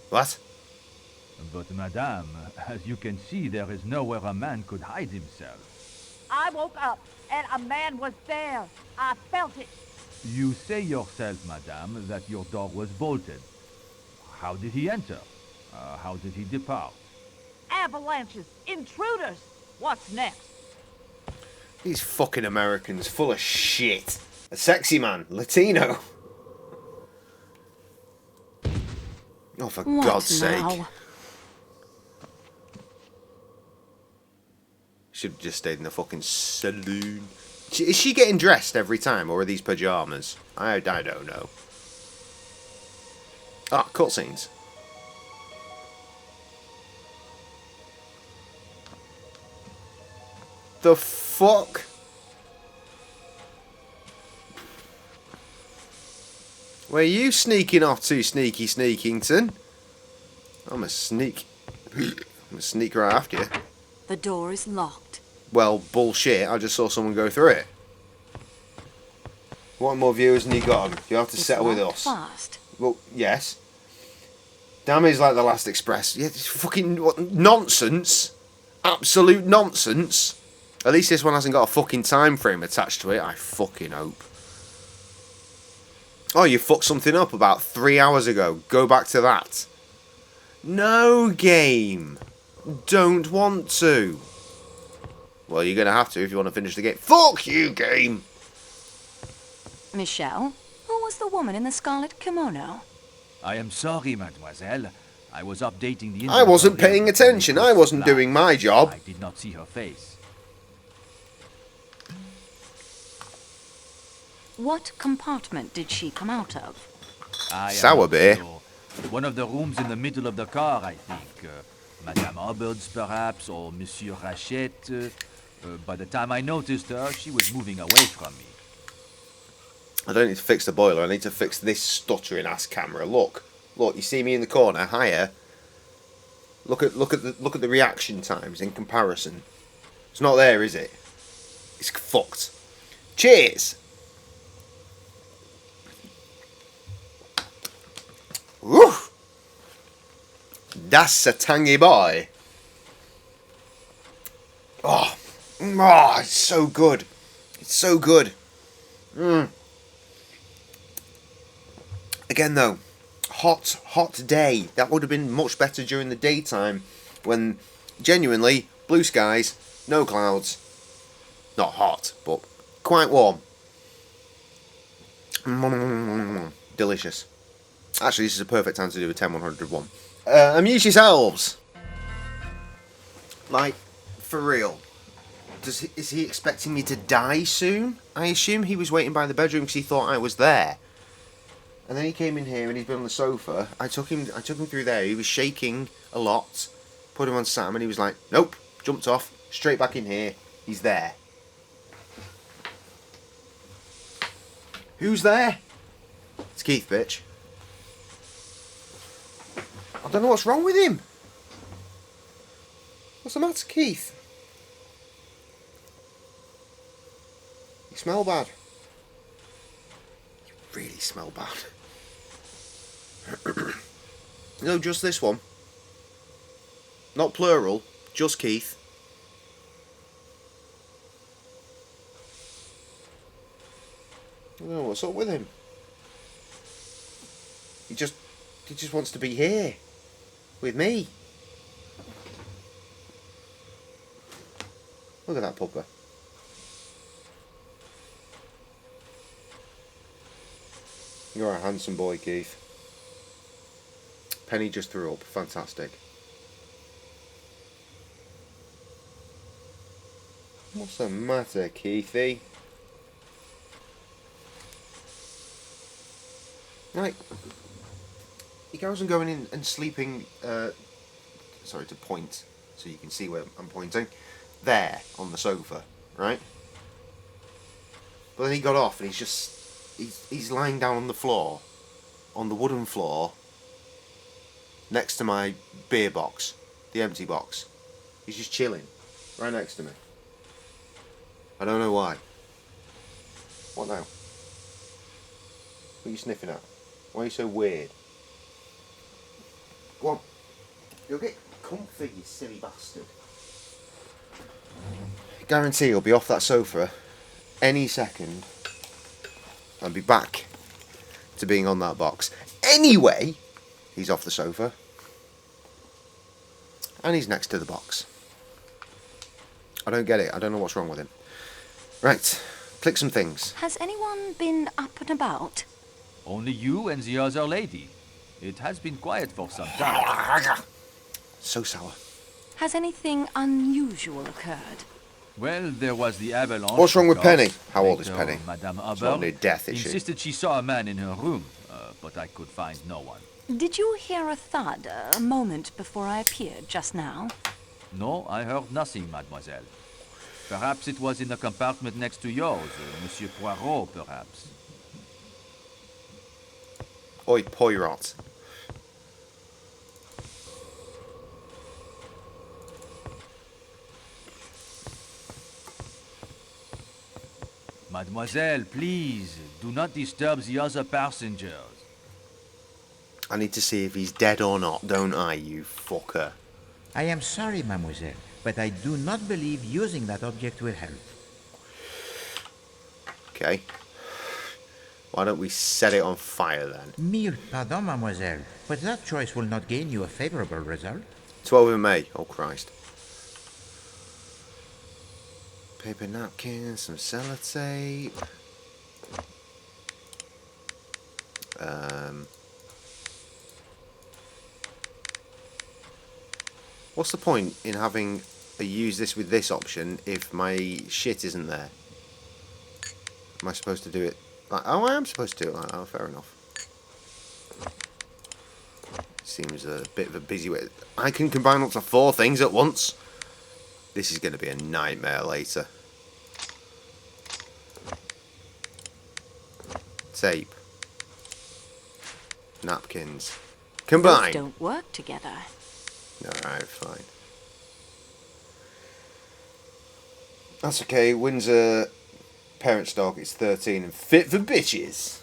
What? But madame, as you can see, there is nowhere a man could hide himself. I woke up and a man was there. I felt it. You say yourself, madame, that your door was bolted. How did he enter? How did he depart? Avalanches, intruders. What's next? These fucking Americans, full of shit. A sexy man, Latino. Oh, for God's sake. Should have just stayed in the fucking saloon. Is she getting dressed every time, or are these pajamas? I don't know. Ah, cutscenes. The fuck? Where are you sneaking off to, Sneaky Sneakington? I'm a sneak. I'm a sneak right after you. The door is locked. Well, bullshit. I just saw someone go through it. What more viewers than you got? You have to settle with us. Fast. Well, yes. Damn, it's like the Last Express. Yeah, it's fucking nonsense. Absolute nonsense. At least this one hasn't got a fucking time frame attached to it. I fucking hope. Oh, you fucked something up about 3 hours ago. Go back to that. No, game. Don't want to. Well, you're going to have to if you want to finish the game. Fuck you, game. Michelle, who was the woman in the scarlet kimono? I am sorry, mademoiselle. I was updating the... I wasn't paying attention. I wasn't doing my job. I did not see her face. What compartment did she come out of? Sour beer. One of the rooms in the middle of the car, I think. Madame Hubbard's, perhaps, or Monsieur Rachette. By the time I noticed her, she was moving away from me. I don't need to fix the boiler. I need to fix this stuttering ass camera. Look, you see me in the corner higher. Look at the reaction times in comparison. It's not there, is it? It's fucked. Cheers. Woo! That's a tangy boy. Oh, it's so good. It's so good. Again, though, hot day. That would have been much better during the daytime when, genuinely, blue skies, no clouds. Not hot, but quite warm. Delicious. Actually, this is a perfect time to do a 10-100-1. Amuse yourselves. Like, for real. Is he expecting me to die soon? I assume he was waiting by the bedroom because he thought I was there. And then he came in here and he's been on the sofa. I took him through there. He was shaking a lot. Put him on Sam and he was like, nope. Jumped off. Straight back in here. He's there. Who's there? It's Keith, bitch. I don't know what's wrong with him. What's the matter, Keith? You smell bad. You really smell bad. No, just this one. Not plural, just Keith. I don't know what's up with him. He just wants to be here. With me. Look at that pupper. You're a handsome boy, Keith. Penny just threw up. Fantastic. What's the matter, Keithy? Right. He goes and going in and sleeping, sorry, to point, so you can see where I'm pointing, there, on the sofa, right? But then he got off and he's lying down on the floor, on the wooden floor, next to my beer box. The empty box. He's just chilling. Right next to me. I don't know why. What now? What are you sniffing at? Why are you so weird? Go on. You'll get comfy, you silly bastard. Guarantee you'll be off that sofa any second and be back to being on that box. Anyway, he's off the sofa. And he's next to the box. I don't get it. I don't know what's wrong with him. Right. Click some things. Has anyone been up and about? Only you and the other lady. It has been quiet for some time. So sour. Has anything unusual occurred? Well, there was the avalanche. What's wrong with of course. Penny? How old is Later, Penny? Madame It's not Hubbard near death, is she? insisted she saw a man in her room, but I could find no one. Did you hear a thud a moment before I appeared just now? No, I heard nothing, mademoiselle. Perhaps it was in the compartment next to yours, Monsieur Poirot, perhaps. Oi, Poirot. Mademoiselle, please, do not disturb the other passengers. I need to see if he's dead or not, don't I, you fucker? I am sorry, mademoiselle, but I do not believe using that object will help. Okay. Why don't we set it on fire then? Mille pardon, mademoiselle, but that choice will not gain you a favorable result. 12th of May. Oh, Christ. Paper napkins, some sellotape. What's the point in having a use this with this option if my shit isn't there? Am I supposed to do it like... Oh, I am supposed to do it like that. Oh, fair enough. Seems a bit of a busy way. I can combine up to 4 things at once. This is going to be a nightmare later. Tape. Napkins. Combine. Those don't work together. Alright, fine. That's okay. Windsor parents' dog is 13 and fit for bitches.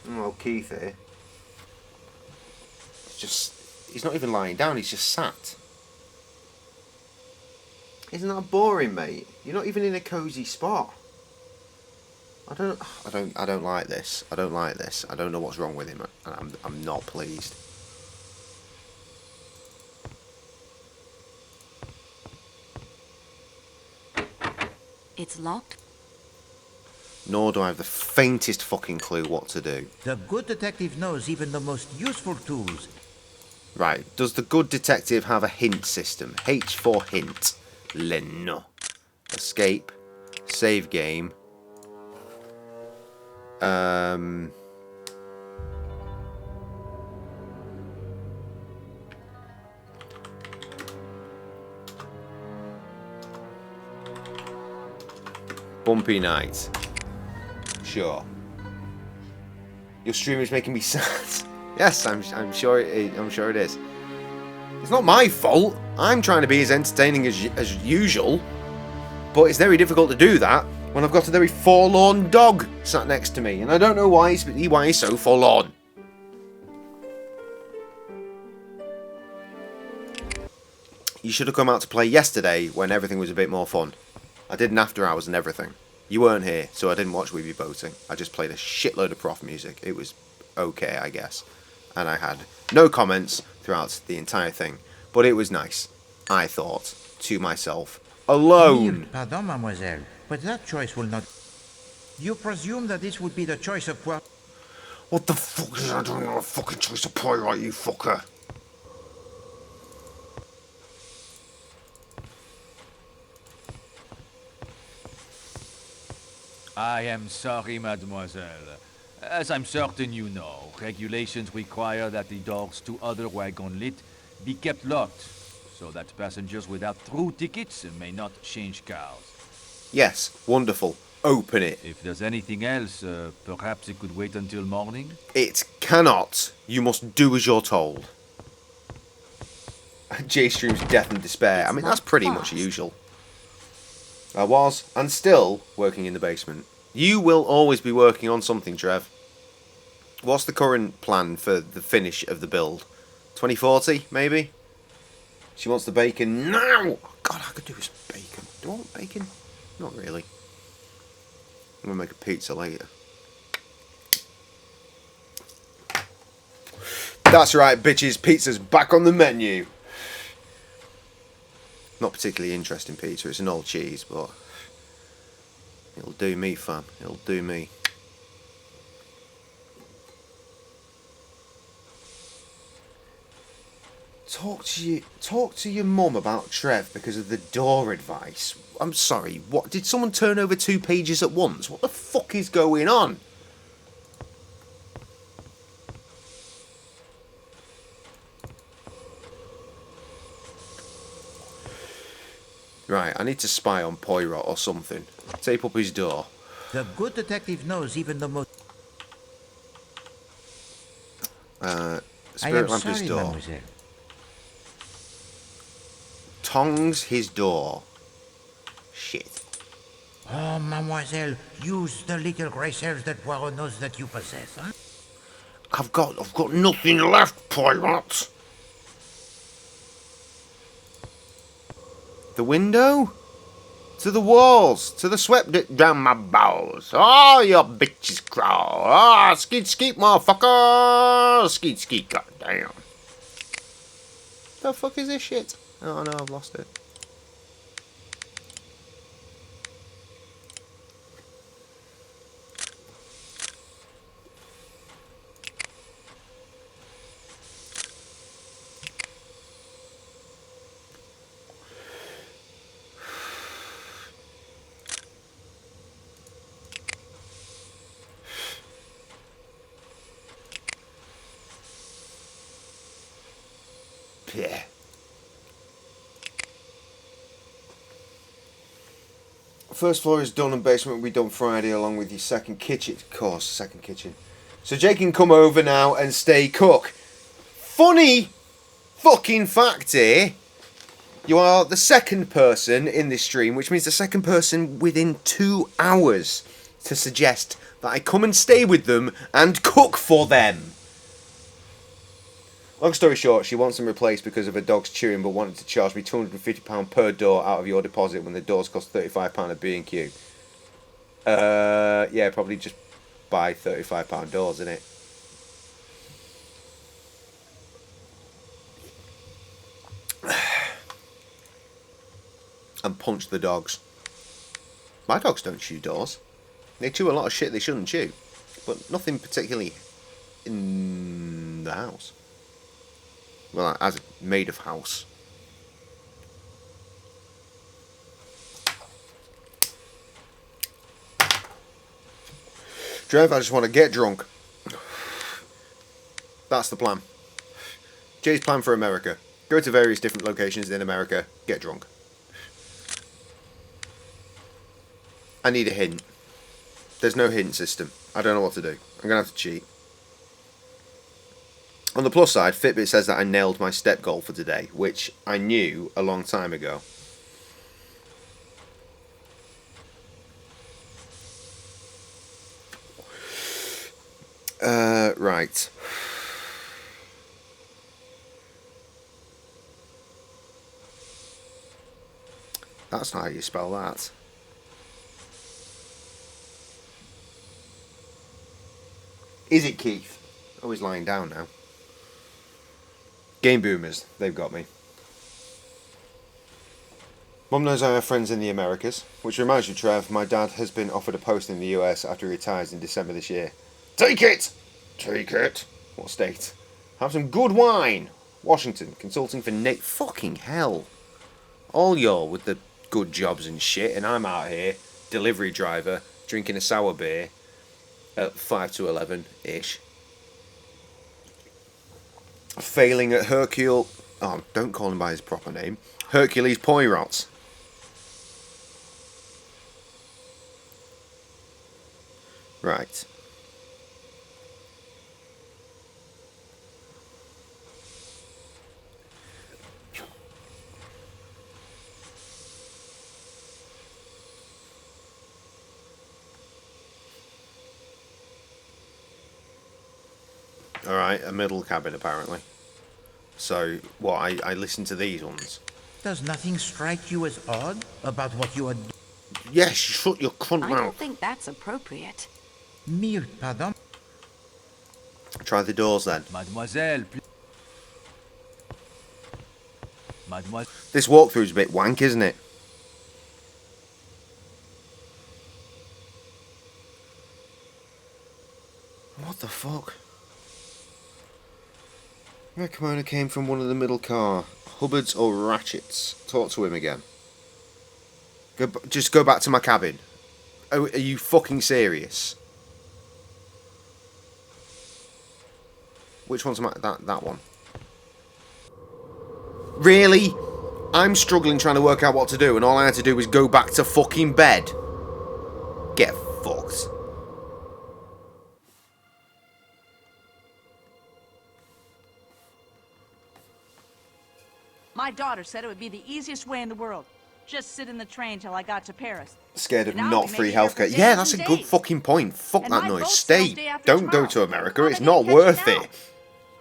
Oh, Keith here. He's not even lying down, he's just sat. Isn't that boring, mate? You're not even in a cozy spot. I don't like this. I don't like this. I don't know what's wrong with him. I'm not pleased. It's locked. Nor do I have the faintest fucking clue what to do. The good detective knows even the most useful tools. Right, does the good detective have a hint system? H for hint. No. Escape. Save game. Bumpy night. Sure. Your stream is making me sad. Yes, I'm sure it is. It's not my fault. I'm trying to be as entertaining as usual, but it's very difficult to do that when I've got a very forlorn dog sat next to me, and I don't know why he's so forlorn. You should have come out to play yesterday when everything was a bit more fun. I did an after hours and everything. You weren't here, so I didn't watch Weeby Boating. I just played a shitload of prof music. It was okay, I guess. And I had no comments throughout the entire thing. But it was nice, I thought, to myself, alone. Pardon, mademoiselle, but that choice will not... You presume that this would be the choice of what? What the fuck is that doing? A fucking choice of Poirot, you fucker. I am sorry, mademoiselle. As I'm certain you know, regulations require that the doors to other wagonlit be kept locked, so that passengers without through tickets may not change cars. Yes, wonderful. Open it. If there's anything else, perhaps it could wait until morning? It cannot. You must do as you're told. J Stream's death and despair. I mean, that's pretty much fast. usual. I was, and still, working in the basement. You will always be working on something, Trev. What's the current plan for the finish of the build? 2040, maybe? She wants the bacon now! Oh, God, I could do with some bacon. Do I want bacon? Not really. I'm going to make a pizza later. That's right, bitches. Pizza's back on the menu. Not particularly interesting pizza. It's an old cheese, but it'll do me, fam. It'll do me. Talk to your mum about Trev because of the door advice. I'm sorry, what? Did someone turn over 2 pages at once? What the fuck is going on? Right, I need to spy on Poirot or something. Tape up his door. The good detective knows even the most... Spirit lamp his sorry, door. mademoiselle. Tongs his door. Shit. Oh, mademoiselle, use the little grey cells that Poirot knows that you possess, huh? I've got nothing left, Poirot. The window? To the walls, to the swept it down my bowels. Oh, you bitches crawl. Ah, skeet skeet, motherfucker. Skeet skeet, goddamn. The fuck is this shit? Oh no, I've lost it. Yeah. First floor is done and basement will be done Friday along with your second kitchen. Of course, second kitchen. So Jay can come over now and stay cook. Funny fucking fact here. You are the second person in this stream, which means the second person within 2 hours to suggest that I come and stay with them and cook for them. Long story short, she wants them replaced because of her dog's chewing, but wanted to charge me £250 per door out of your deposit when the doors cost £35 at B&Q. Yeah, probably just buy £35 doors, innit? And punch the dogs. My dogs don't chew doors. They chew a lot of shit they shouldn't chew, but nothing particularly in the house. Well, as a maid of house. Trev, I just want to get drunk. That's the plan. Jay's plan for America. Go to various different locations in America, get drunk. I need a hint. There's no hint system. I don't know what to do. I'm going to have to cheat. On the plus side, Fitbit says that I nailed my step goal for today, which I knew a long time ago. Right. That's not how you spell that. Is it Keith? Oh, he's lying down now. Game boomers, they've got me. Mum knows I have friends in the Americas, which reminds you, Trev, my dad has been offered a post in the US after he retires in December this year. Take it! Take it! What state? Have some good wine! Washington, consulting for Nate. Fucking hell. All y'all with the good jobs and shit, and I'm out here, delivery driver, drinking a sour beer at 5 to 11-ish. Failing at Hercule... Oh, don't call him by his proper name. Hercules Poirot. Right. Alright, a middle cabin apparently. So, what, I listen to these ones? Does nothing strike you as odd about what you are doing? Yes, shut your cunt I mouth. don't think that's appropriate. Mille pardon? Try the doors then. Mademoiselle, Mademoiselle. This walkthrough's a bit wank, isn't it? What the fuck? Yeah, kimono came from one of the middle car. Hubbards or Ratchets? Talk to him again. Just go back to my cabin. Are you fucking serious? Which one's that one? Really? I'm struggling trying to work out what to do, and all I had to do was go back to fucking bed. Get fucked. My daughter said it would be the easiest way in the world. Just sit in the train till I got to Paris. Scared of And I'll not be free making here for healthcare. days Yeah, that's a and good days. fucking point. Fuck And that my noise. boat Stay. sails day after Don't go tomorrow. to America. How It's am I not gonna worth catch it it. now?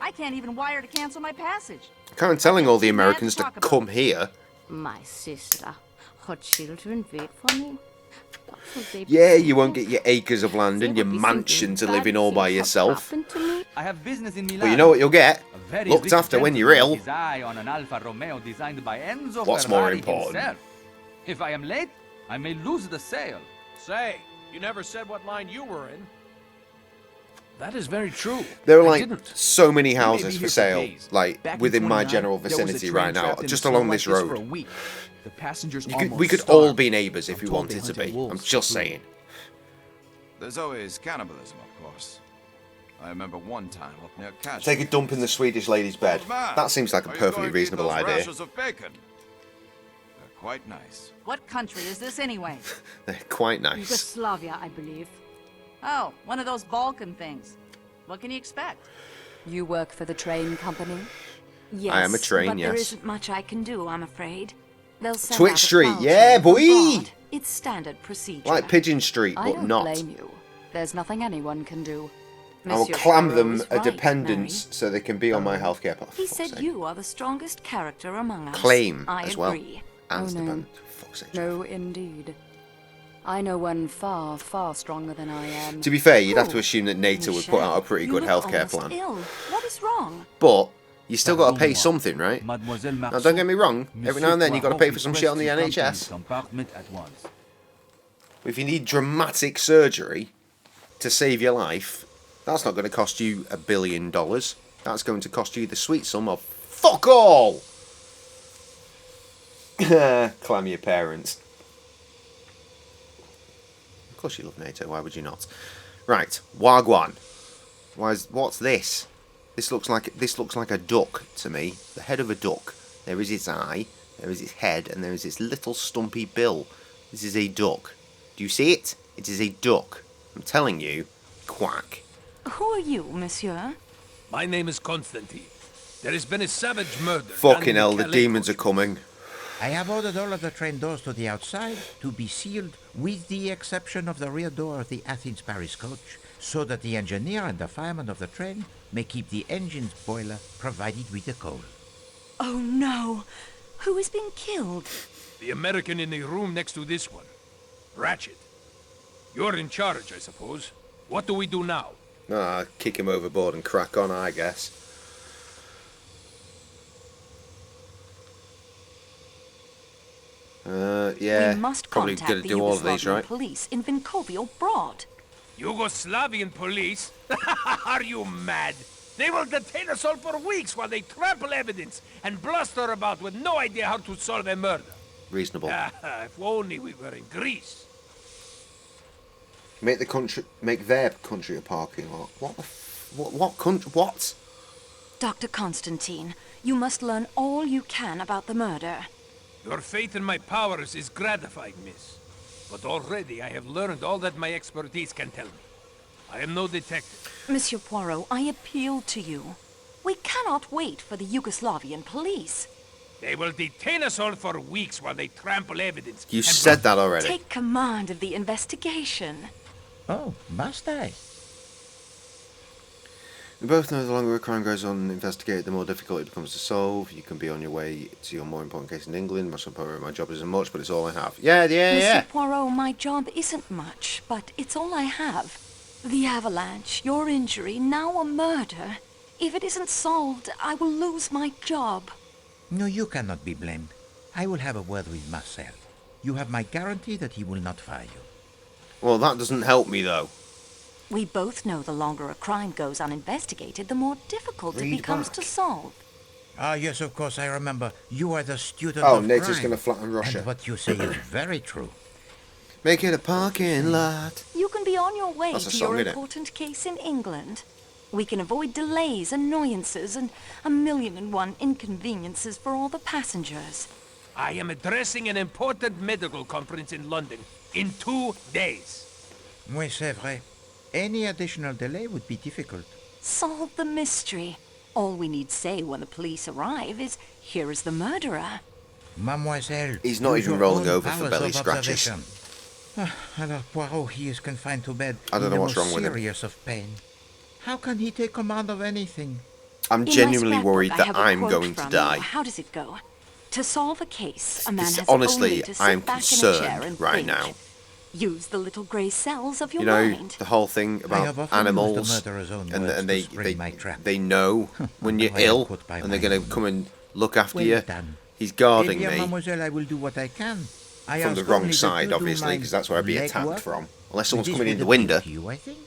I can't even wire to cancel my passage. I can't telling all the too mad to Americans to talk about come here. My sister, her children wait for me. That's what they Yeah, do. you won't get your acres of land and your There will be mansion to something live in bad all by things have yourself. happened to me. I have business in Milan. But you know what you'll get? A very Looked rich after when you're ill. gentleman with his eye on an Alfa Romeo designed by Enzo What's more Ferrari important? himself. If I am late, I may lose the sale. Say, you never said what line you were in. That is very true. There are I like didn't. so many We may houses be for here sale, days. like Back in within my 29, general there was a vicinity train right now, trapped in just snow along like this For a road. week. The passengers We almost could starved. all be neighbours if I'm we told they wanted to hunted be. wolves I'm for just food. saying. There's always cannibalism, of course. I remember one time up near Cash. Take a dump in the Swedish lady's bed. That seems like a perfectly reasonable idea. Rashers of bacon. They're quite nice. What country is this anyway? They're quite nice. Yugoslavia, I believe. Oh, one of those Balkan things. What can you expect? You work for the train company? Yes, I am a train, but there yes. isn't much I can do, I'm afraid. They'll send Twitch out a Street, crowd yeah, train from boy! abroad. It's standard procedure. Like Pigeon Street, I but don't not. blame you. There's nothing anyone can do. I will Monsieur clam Poirot them is a right, dependence so they can be on my healthcare plan. He said you are the strongest character among us. Claim I as well. agree. Answer oh, the no. band. Fuck's sake. No, indeed. I know one far, far stronger than I am. To be fair, you'd have to Oh, assume that NATO would put out a pretty you good look healthcare almost plan. Ill. What is wrong? But you still got to pay something, right? Mademoiselle Now, Marceau, don't get me wrong. Every now and then you got to Monsieur pay for some shit on the Poirot requests NHS. the compartment at once. If you need dramatic surgery to save your life, that's not going to cost you $1 billion. That's going to cost you the sweet sum of fuck all. Clam your parents. Of course you love NATO. Why would you not? Right, Wagwan. What's this? This looks like a duck to me. The head of a duck. There is its eye. There is its head, and there is its little stumpy bill. This is a duck. Do you see it? It is a duck. I'm telling you, quack. Who are you, monsieur? My name is Constantine. There has been a savage murder. Fucking done hell, in the Calais. demons are coming. I have ordered all of the train doors to the outside to be sealed with the exception of the rear door of the Athens-Paris coach, so that the engineer and the fireman of the train may keep the engine's boiler provided with the coal. Oh no! Who has been killed? The American in the room next to this one. Ratchet. You're in charge, I suppose. What do we do now? Kick him overboard and crack on, I guess. Yeah, We must probably contact gonna the do all of Yugoslavian these, right? police in Vinkovio Broad. Yugoslavian police? Are you mad? They will detain us all for weeks while they trample evidence and bluster about with no idea how to solve a murder. Reasonable. If only we were in Greece. Make their country a parking lot. What country? What? Dr. Constantine, you must learn all you can about the murder. Your faith in my powers is gratifying, miss. But already I have learned all that my expertise can tell me. I am no detective. Monsieur Poirot, I appeal to you. We cannot wait for the Yugoslavian police. They will detain us all for weeks while they trample evidence. You and said that already. Take command of the investigation. Oh, must I? We both know the longer a crime goes on investigated, the more difficult it becomes to solve. You can be on your way to your more important case in England. My job isn't much, but it's all I have. Yeah. Mr. Poirot, my job isn't much, but it's all I have. The avalanche, your injury, now a murder. If it isn't solved, I will lose my job. No, you cannot be blamed. I will have a word with Marcel. You have my guarantee that he will not fire you. Well, that doesn't help me, though. We both know the longer a crime goes uninvestigated, the more difficult it Read becomes back. to solve. Ah, yes, of course, I remember. You are the student Oh, of Nature's crime. going to flatten Russia. And what you say is very true. Make it a parking lot. You can be on your way That's a to song, your innit? important case in England. We can avoid delays, annoyances, and 1,000,001 inconveniences for all the passengers. I am addressing an important medical conference in London in 2 days. Oui, c'est vrai. Any additional delay would be difficult. Solve the mystery. All we need say when the police arrive is, here is the murderer. Mademoiselle, He's not use even your rolling own over for powers belly of scratches. observation. Alors, Poirot, he is confined to bed. I don't in know the what's most wrong with him. serious of pain. How can he take command of anything? I'm In my genuinely scrapbook, worried I that have a I'm quote going to from- die. How does it go? To solve a case, a man It's- has honestly, only to sit I'm back in a concerned chair and right think. now. Use the little grey cells of your You know, mind. the whole thing I have about often animals, used the murderer's own and, words and to they, spring my trap. they know when you're Now I am ill, caught by and they're my going to own. come and look after Well you. done. He's guarding Eh bien, me mademoiselle, I will do what I can. I from the ask wrong only that side, you do obviously, my because that's where I'd be leg attacked work. from. Unless someone's This coming in would the appeal window. to you, I think.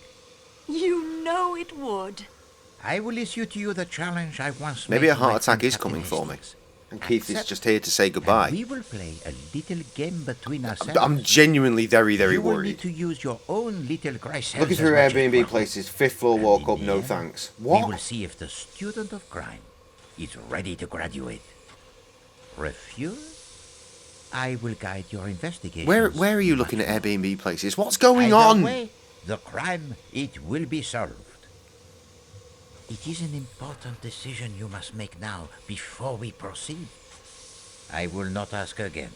You know it would. I will issue to you the challenge I once Maybe made a to heart my attack friend is Captain coming for me. Hastings. And Keith is Accept, just here to say and goodbye. we will play a little game between ourselves. I'm genuinely very, very you will worried. need to use your own little grey cells Looking as through much as Airbnb well. places, 5th floor And walk in up, the no end, thanks. We will What? see if the student of crime is ready to graduate. Refuse? I will guide your investigation. Where are you looking at Airbnb places? What's going Either on? way, the crime, it will be solved. It is an important decision you must make now, before we proceed. I will not ask again.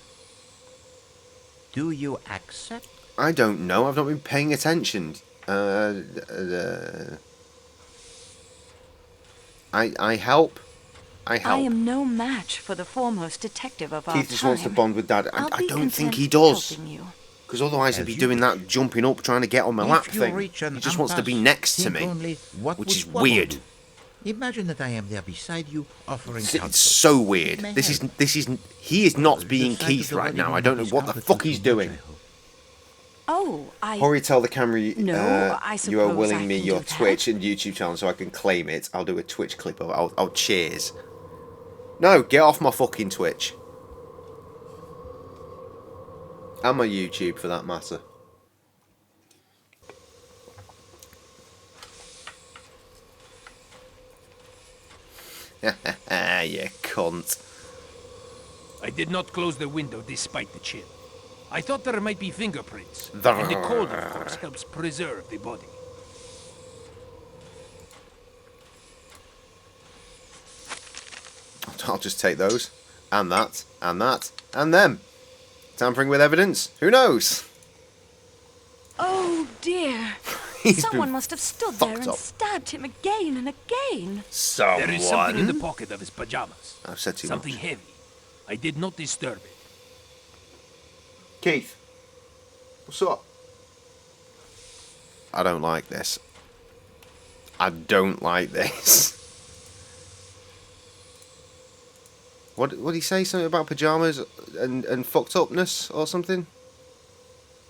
Do you accept? I don't know. I've not been paying attention. I help. I help. I am no match for the foremost detective of our Keith just wants to bond with Dad. I'll I be don't think content he does. helping you. Because otherwise he'd As be you doing that jumping up, trying to get on my If lap you thing. reach an He just wants to be impasse, next to think me. only what Which would is trouble weird. you. Imagine that I am there beside you, offering It's counsel. so weird. It may This help. is he is not The being sight of Keith the right body now. I will don't know not what the discomfort fuck you he's too much, doing. I hope. Oh, I... Hurry, tell the camera No, I you are suppose willing I me can your do that. Twitch and YouTube channel so I can claim it. I'll do a Twitch clip of it. I'll cheers. No, get off my fucking Twitch. And my YouTube for that matter. You cunt. I did not close the window despite the chill. I thought there might be fingerprints. And the cold, of course, helps preserve the body. I'll just take those. And that. And that. And them. Tampering with evidence? Who knows? Oh, dear. He's Someone been must have stood there fucked and up. stabbed him again and again. There is something in the Someone? pocket of his pajamas. I've said too Something much. heavy. I did not disturb it. Keith. What's up? I don't like this. I don't like this. What did he say? Something about pajamas and fucked upness or something?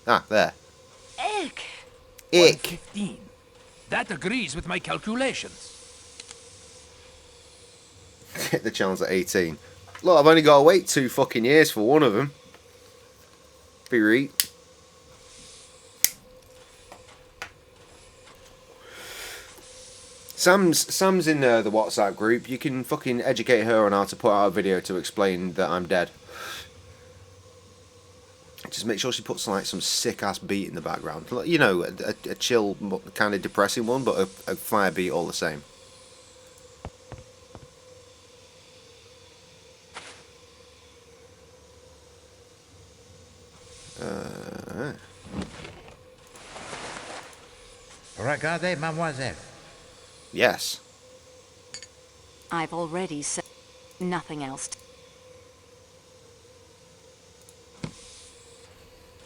Ah, there. Ick. Ick. 115. That agrees with my calculations. Hit the challenge at 18. Look, I've only got to wait 2 fucking years for one of them. Be right. Sam's in the WhatsApp group. You can fucking educate her on how to put out a video to explain that I'm dead. Just make sure she puts like some sick ass beat in the background. You know, a chill, kind of depressing one, but a fire beat all the same. Regardez, mademoiselle. Yes. I've already said nothing else.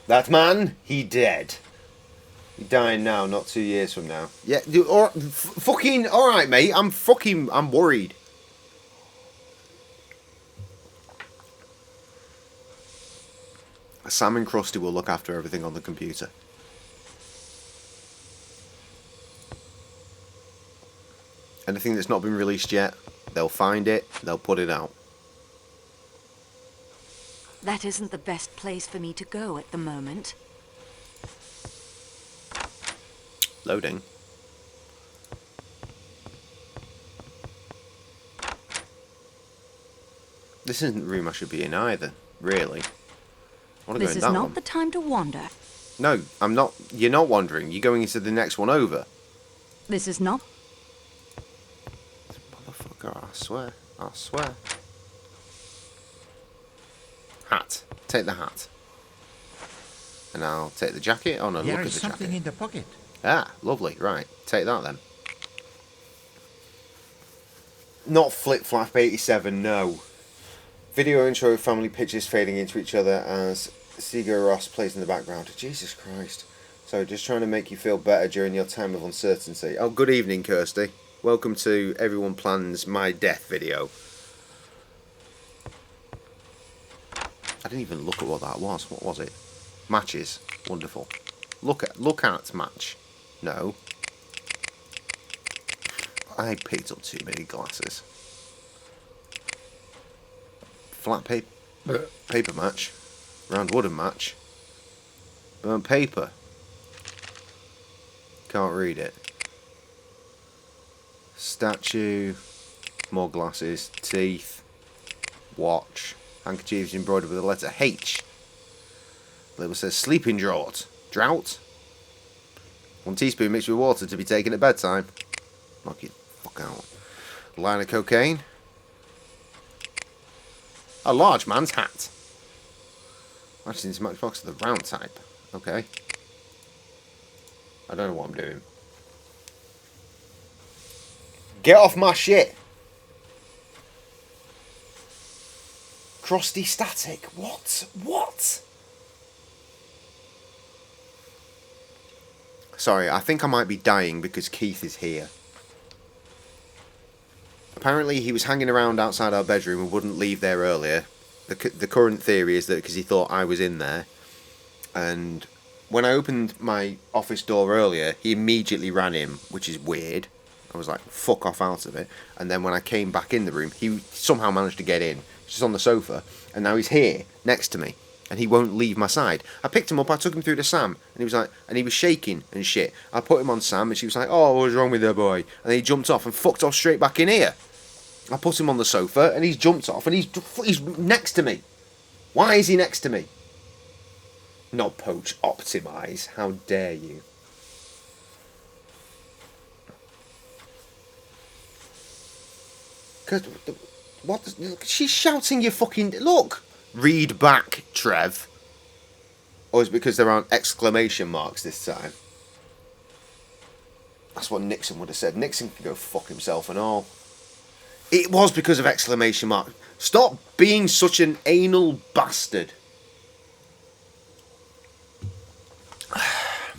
That man, he dead. He dying now, not 2 years from now. Yeah, fucking alright, mate. I'm worried. Sam and Christie will look after everything on the computer. Anything that's not been released yet, they'll find it, they'll put it out. That isn't the best place for me to go at the moment. Loading. This isn't the room I should be in either, really. I want to go This in is that not one. the time to wander. No, I'm not. You're not wandering. You're going into the next one over. This is not... Motherfucker, I swear. I swear. Hat. Take the hat. And I'll take the jacket. Oh no, There look at is the something jacket. in the pocket. Ah, lovely. Right, take that then. Not Flip Flap 87, no. Video intro, family pictures fading into each other as Sigur Rós plays in the background. Jesus Christ. So, just trying to make you feel better during your time of uncertainty. Oh, good evening, Kirsty. Welcome to Everyone Plans My Death video. I didn't even look at what that was. What was it? Matches. Wonderful. Look at match. No. I picked up too many glasses. Flat paper match. Round wooden match. Burnt paper. Can't read it. Statue. More glasses. Teeth. Watch. Handkerchiefs embroidered with the letter H. Label says sleeping draught. Drought. 1 teaspoon mixed with water to be taken at bedtime. Knock it the fuck out. Line of cocaine. A large man's hat. Matching this matchbox of the round type. Okay. I don't know what I'm doing. Get off my shit. Crusty static. What? What? Sorry, I think I might be dying because Keith is here. Apparently he was hanging around outside our bedroom and wouldn't leave there earlier. The current theory is that because he thought I was in there. And when I opened my office door earlier, he immediately ran in, which is weird. I was like, fuck off out of it. And then when I came back in the room, he somehow managed to get in. He's just on the sofa. And now he's here, next to me. And he won't leave my side. I picked him up, I took him through to Sam, and he was like, and he was shaking and shit. I put him on Sam, and she was like, oh, what's wrong with her boy? And then he jumped off and fucked off straight back in here. I put him on the sofa, and he's jumped off, and he's next to me. Why is he next to me? Not poach, optimise. How dare you? Cause what? She's shouting your fucking look. Read back, Trev. Or is it because there aren't exclamation marks this time? That's what Nixon would have said. Nixon can go fuck himself and all. It was because of exclamation mark. Stop being such an anal bastard.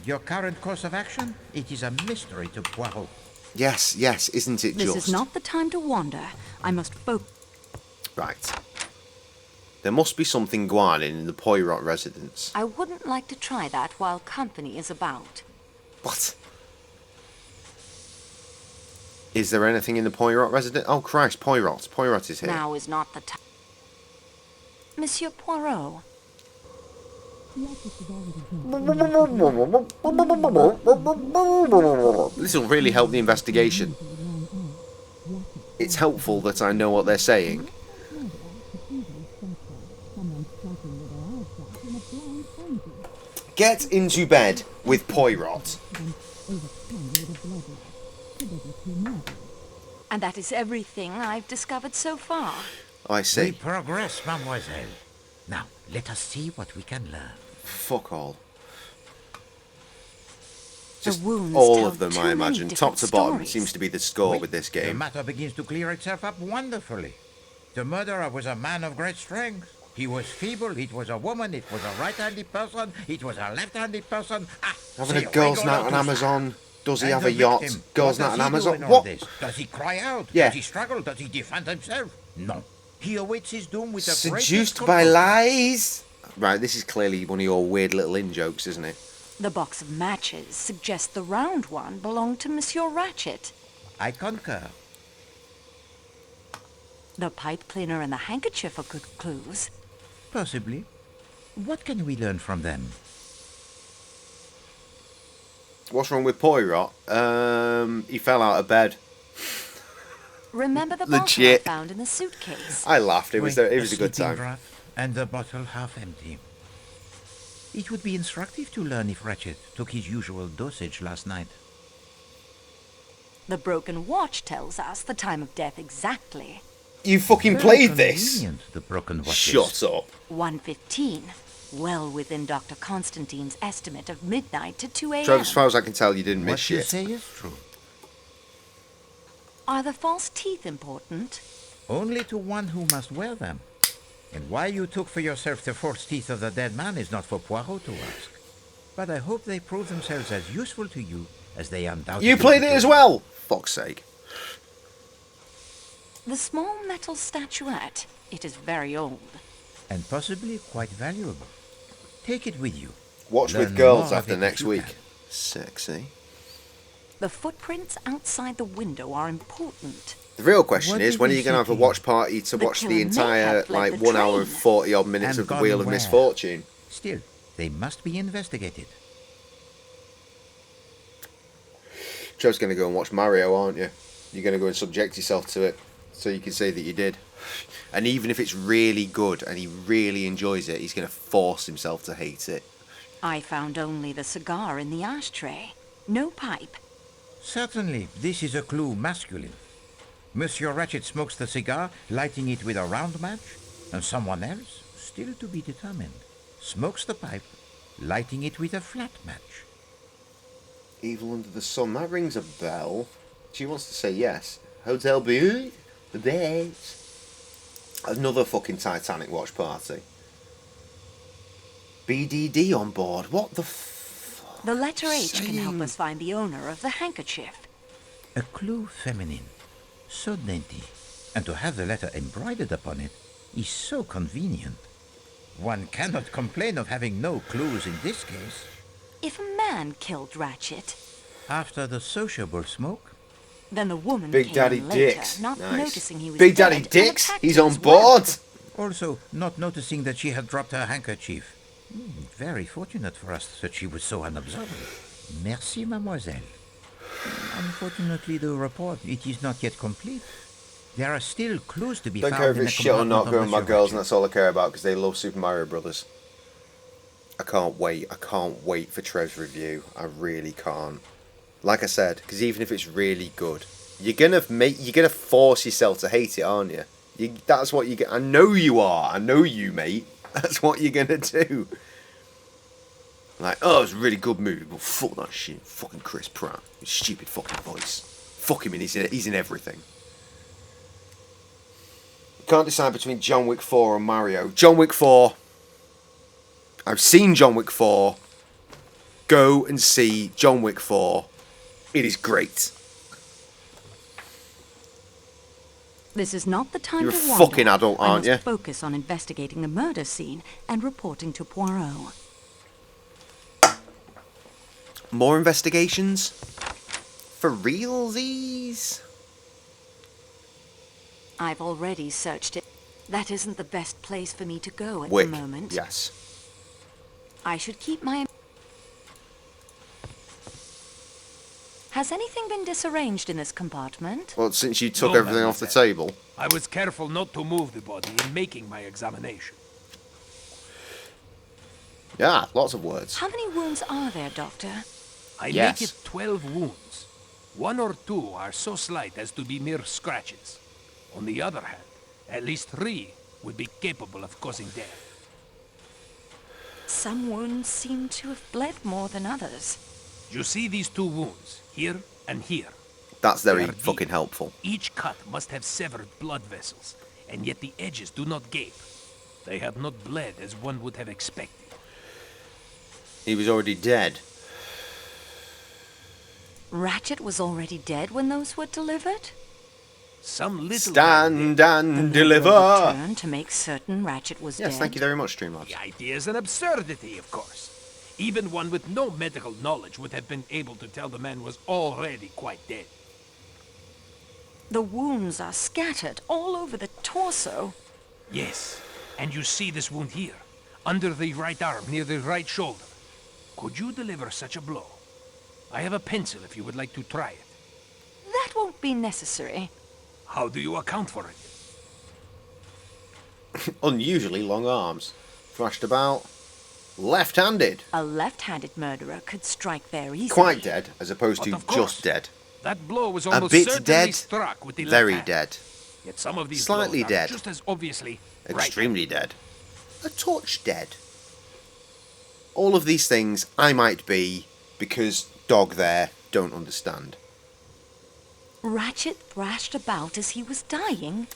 Your current course of action? It is a mystery to Poirot. Yes, isn't it just? This is not the time to wander. I must focus. Right. There must be something going on in the Poirot residence. I wouldn't like to try that while company is about. What? Is there anything in the Poirot residence? Oh Christ, Poirot. Poirot is here. Now is not the time. Monsieur Poirot. This will really help the investigation. It's helpful that I know what they're saying. Get into bed with Poirot. And that is everything I've discovered so far. I see. We progress, mademoiselle. Now, let us see what we can learn. Fuck all. Just wounds all tell of them, too I many imagine. different Top to bottom stories. seems to be the score Wait, with this The game. matter begins to clear itself up wonderfully. The murderer was a man of great strength. He was feeble, it was a woman, it was a right-handed person, it was a left-handed person. Having a girls' night on Amazon. Does he have a yacht? Girls' night on Amazon? What? What? Does he cry out? Yeah. Does he struggle? Does he defend himself? No. He awaits his doom with the greatest Seduced by composure. lies? Right, this is clearly one of your weird little in-jokes, isn't it? The box of matches suggests the round one belonged to Monsieur Ratchet. I concur. The pipe cleaner and the handkerchief are good clues. Possibly. What can we learn from them? What's wrong with Poirot? He fell out of bed. Remember the bottle I Legit. found in the suitcase? I laughed. It was Wait, a good sleeping time. draught and the bottle half empty. It would be instructive to learn if Ratchet took his usual dosage last night. The broken watch tells us the time of death exactly. You fucking Very played this? convenient, the broken watches. Shut up. 1:15. Well within Dr. Constantine's estimate of midnight to 2 a.m. Trev, as far as I can tell, you didn't miss What you shit. say is true. Are the false teeth important? Only to one who must wear them. And why you took for yourself the false teeth of the dead man is not for Poirot to ask. But I hope they prove themselves as useful to you as they undoubtedly You played it do. as well? Fuck's sake. The small metal statuette. It is very old. And possibly quite valuable. Take it with you. Watch Learn with girls more of after it next if you week. can. Sexy. The footprints outside the window are important. The real question What is, did when are they you going to have a say to watch party to The watch killer the may entire, have fled like, the 1 hour and train. 40 odd minutes And of the gone Wheel of where? Misfortune? Still, they must be investigated. Trev's going to go and watch Mario, aren't you? You're going to go and subject yourself to it so you can say that you did. And even if it's really good and he really enjoys it, he's going to force himself to hate it. I found only the cigar in the ashtray. No pipe. Certainly, this is a clue masculine. Monsieur Ratchet smokes the cigar, lighting it with a round match, and someone else, still to be determined, smokes the pipe, lighting it with a flat match. Evil Under the Sun, that rings a bell. She wants to say yes. Hotel Butte? The best. Another fucking Titanic watch party. BDD on board. What the The letter H can help us find the owner of the handkerchief. A clue feminine, so dainty, and to have the letter embroidered upon it is so convenient. One cannot complain of having no clues in this case. If a man killed Ratchet, After the sociable smoke, then the woman Big came Daddy in later, Dicks. not Nice. noticing he was Big dead, Daddy and Dicks? attacked He's him on as well. board? also not noticing that she had dropped her handkerchief. Very fortunate for us that she was so unobservant. Merci, mademoiselle. Unfortunately, the report, it is not yet complete. There are still clues to be Don't found care if in it's the shit or compartment not, of going with my Monsieur girls, and Ratchet. that's all I care about, because they love Super Mario Brothers. I can't wait. I can't wait for Trev's review. I really can't. Like I said, because even if it's really good, you're gonna force yourself to hate it, aren't you? That's what you get. I know you are. I know you, mate. That's what you're gonna do. Like, oh, it's a really good movie, but fuck that shit. Fucking Chris Pratt. His stupid fucking voice. Fuck him, and he's in everything. Can't decide between John Wick 4 and Mario. John Wick 4. I've seen John Wick 4. Go and see John Wick 4. It is great. This is not the time You're to a wander. fucking adult, aren't I you? must focus on investigating the murder scene and reporting to Poirot. More investigations? For realsies? I've already searched it. That isn't the best place for me to go at Wick. the moment. Yes. I should keep my... Has anything been disarranged in this compartment? Well, since you took No, everything off the mademoiselle. table. I was careful not to move the body in making my examination. Yeah, lots of words. How many wounds are there, Doctor? I Yes. make it 12 wounds. 1 or 2 are so slight as to be mere scratches. On the other hand, at least 3 would be capable of causing death. Some wounds seem to have bled more than others. You see these two wounds, here and here. That's very They are fucking deep. helpful. Each cut must have severed blood vessels, and yet the edges do not gape. They have not bled as one would have expected. He was already dead. Ratchet was already dead when those were delivered? Some little Stand and The deliver. murderer returned to make certain Ratchet was Yes, dead. thank you very much, Streamlabs. The idea is an absurdity, of course. Even one with no medical knowledge would have been able to tell the man was already quite dead. The wounds are scattered all over the torso. Yes, and you see this wound here, under the right arm, near the right shoulder. Could you deliver such a blow? I have a pencil if you would like to try it. That won't be necessary. How do you account for it? Unusually long arms. Thrashed about. Left-handed. A left-handed murderer could strike there easily. Quite dead, as opposed But to of course, just dead. That blow was A almost bit certainly dead. struck with the Very left hand. dead. Yet some of these Slightly blows dead. are just as obviously Extremely dead. A touch dead. All of these things I might be, because dog there don't understand. Ratchet thrashed about as he was dying.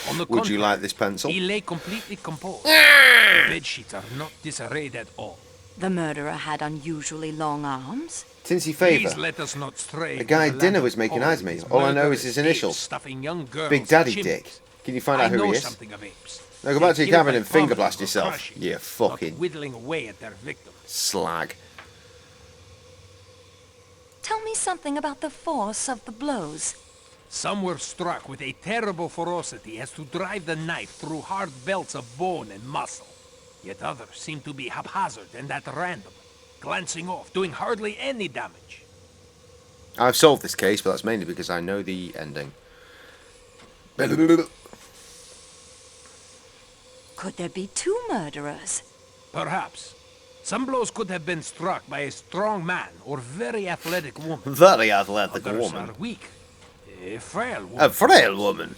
On the Would you contrary, like this pencil? He lay completely composed. The bed sheets are not disarrayed at all. The murderer had unusually long arms. Tinsy Please favour. let us not stray. The guy from at the dinner land was of making Poland. eyes at me. His All I know murder is his apes initials. Stuffing young girls Big in Daddy chimneys. Dick. Can you find out I who know he is? something of apes. Now go back to They your kill cabin by and finger poverty blast or yourself. crushing, You not fucking whittling away at their victims. slag. Tell me something about the force of the blows. Some were struck with a terrible ferocity as to drive the knife through hard belts of bone and muscle. Yet others seemed to be haphazard and at random, glancing off, doing hardly any damage. I've solved this case, but that's mainly because I know the ending. Could there be two murderers? Perhaps. Some blows could have been struck by a strong man or very athletic woman. Very athletic Others woman. are weak. A frail woman. A frail woman.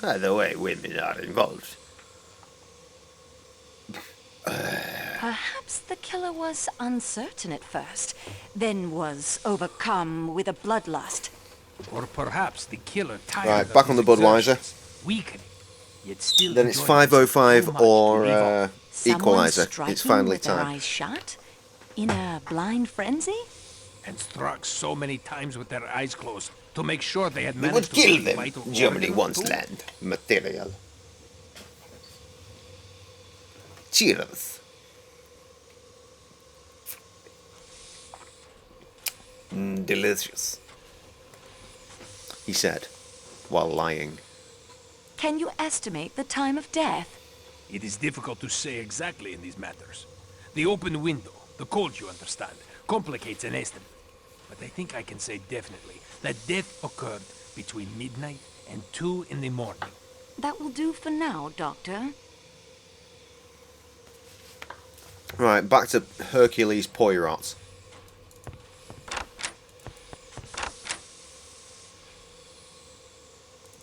Either way, women are involved. Perhaps the killer was uncertain at first, then was overcome with a bloodlust. Or perhaps the killer tired Right, of back on the his Budweiser. exertions, weakened, yet still Then it's enjoying 5:05 too much or to leave off. Someone Equalizer. striking It's finally with their time. eyes shut? In a blind frenzy? And struck so many times with their eyes closed to make sure they had We managed would to kill see them. vital Germany organ wants too. land. Material. Cheers. Delicious. He said, while lying. Can you estimate the time of death? It is difficult to say exactly in these matters. The open window, the cold, you understand, complicates an estimate. But I think I can say definitely that death occurred between midnight and 2 in the morning. That will do for now, Doctor. Right, back to Hercules Poirot.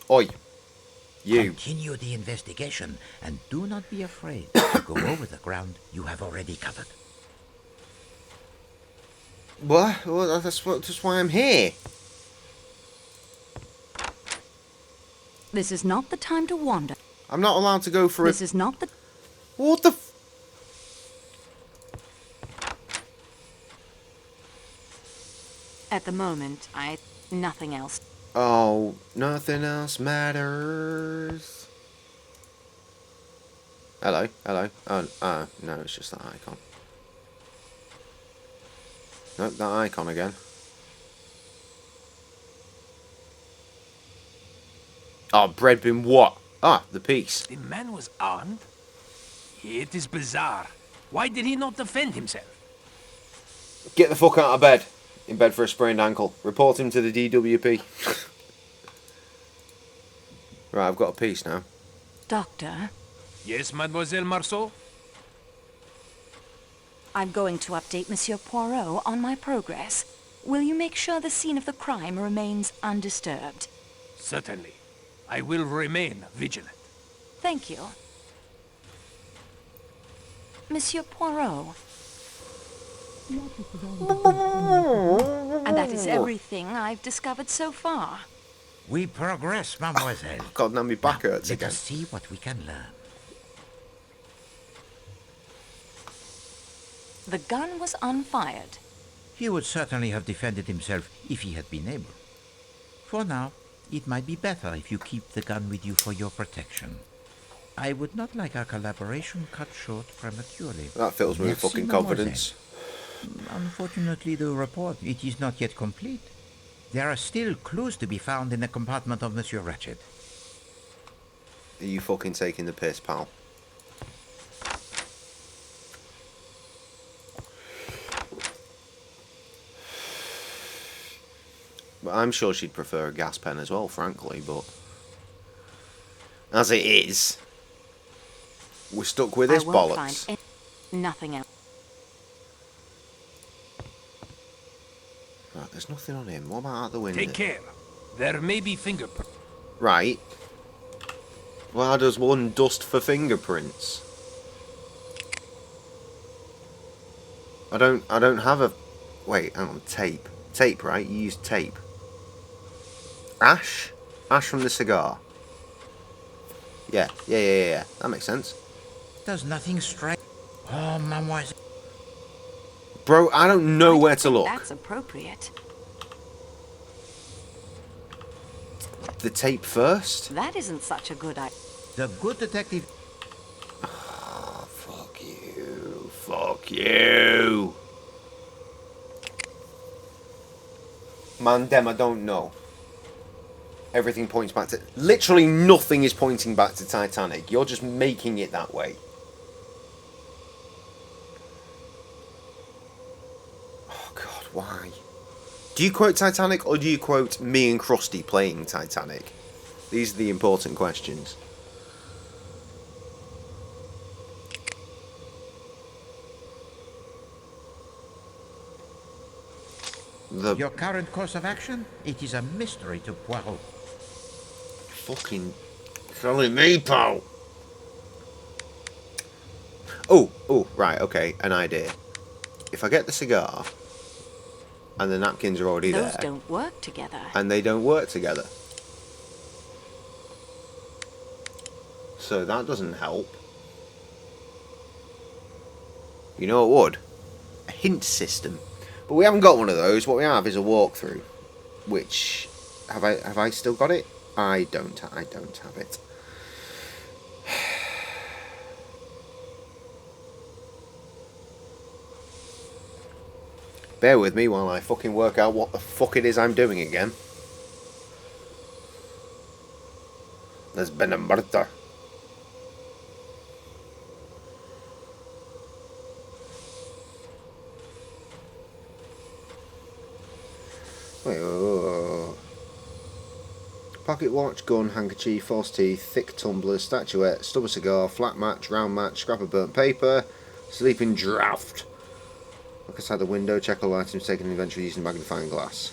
Oi. You. Continue the investigation and do not be afraid to go over the ground you have already covered. What? Well, that's why I'm here. This is not the time to wander. I'm not allowed to go for This is not the... What the f... At the moment, nothing else. Oh, nothing else matters. Hello, hello. Oh, no, it's just that icon. Nope, that icon again. Oh, bread bin what? Ah, the piece. The man was armed? It is bizarre. Why did he not defend himself? Get the fuck out of bed. In bed for a sprained ankle. Report him to the DWP. Right, I've got a piece now. Doctor, Yes, Mademoiselle Marceau? I'm going to update Monsieur Poirot on my progress. Will you make sure the scene of the crime remains undisturbed? Certainly. I will remain vigilant. Thank you. Monsieur Poirot, And that is everything I've discovered so far. We progress, mademoiselle. Oh, God, now my back hurts Let again. us see what we can learn. The gun was unfired. He would certainly have defended himself if he had been able. For now, it might be better if you keep the gun with you for your protection. I would not like our collaboration cut short prematurely. That fills me with Merci, fucking mademoiselle. confidence. Unfortunately, the report, it is not yet complete. There are still clues to be found in the compartment of Monsieur Ratchet. Are you fucking taking the piss, pal? But I'm sure she'd prefer a gas pen as well, frankly, but as it is, we're stuck with this I won't bollocks. find nothing else. Right, there's nothing on him. What about out the window? Take care. There may be fingerprints. Right. Well, how does one dust for fingerprints? I don't have a... Wait, hang on. Tape. Tape, right? You use tape. Ash? Ash from the cigar. Yeah. That makes sense. Does nothing strike? Oh, mademoiselle. Bro, I don't know where to look. That's appropriate. The tape first? That isn't such a good idea. The good detective... Oh, fuck you. Fuck you. Man, dem, I don't know. Everything points back to... Literally nothing is pointing back to Titanic. You're just making it that way. Oh, God, why? Do you quote Titanic or do you quote me and Christie playing Titanic? These are the important questions. Your current course of action? It is a mystery to Poirot. Fucking telling me, pal. Oh, right, okay, an idea. If I get the cigar, and the napkins are already Those there, don't work together. and they don't work together. So that doesn't help. You know what would? A hint system. But we haven't got one of those. What we have is a walkthrough. Which, have I still got it? I don't have it. Bear with me while I fucking work out what the fuck it is I'm doing again. There's been a murder. Wait, pocket watch, gun, handkerchief, false teeth, thick tumbler, statuette, stub of cigar, flat match, round match, scrap of burnt paper, sleeping draught. Look outside the window, check all items taken in inventory using a magnifying glass.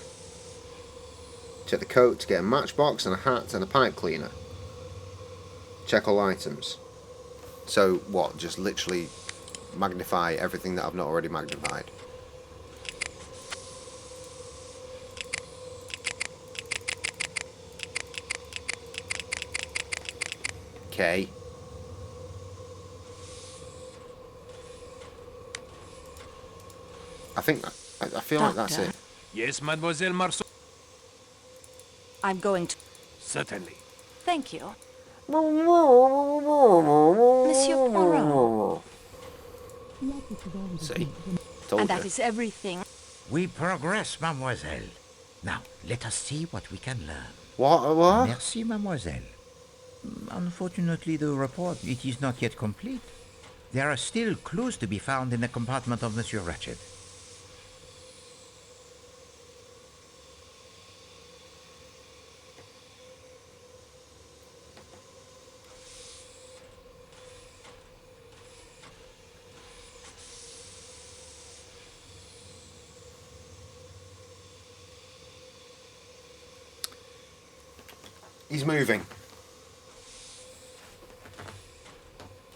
Check the coat to get a matchbox and a hat and a pipe cleaner. Check all items. So what, just literally magnify everything that I've not already magnified? Okay. I feel like that's it. Yes, Mademoiselle Marceau. I'm going to... Certainly. Thank you. Monsieur Poirot. See? Told And that you. is everything. We progress, mademoiselle. Now, let us see what we can learn. What? Merci, mademoiselle. Unfortunately, the report, it is not yet complete. There are still clues to be found in the compartment of Monsieur Ratchet. He's moving.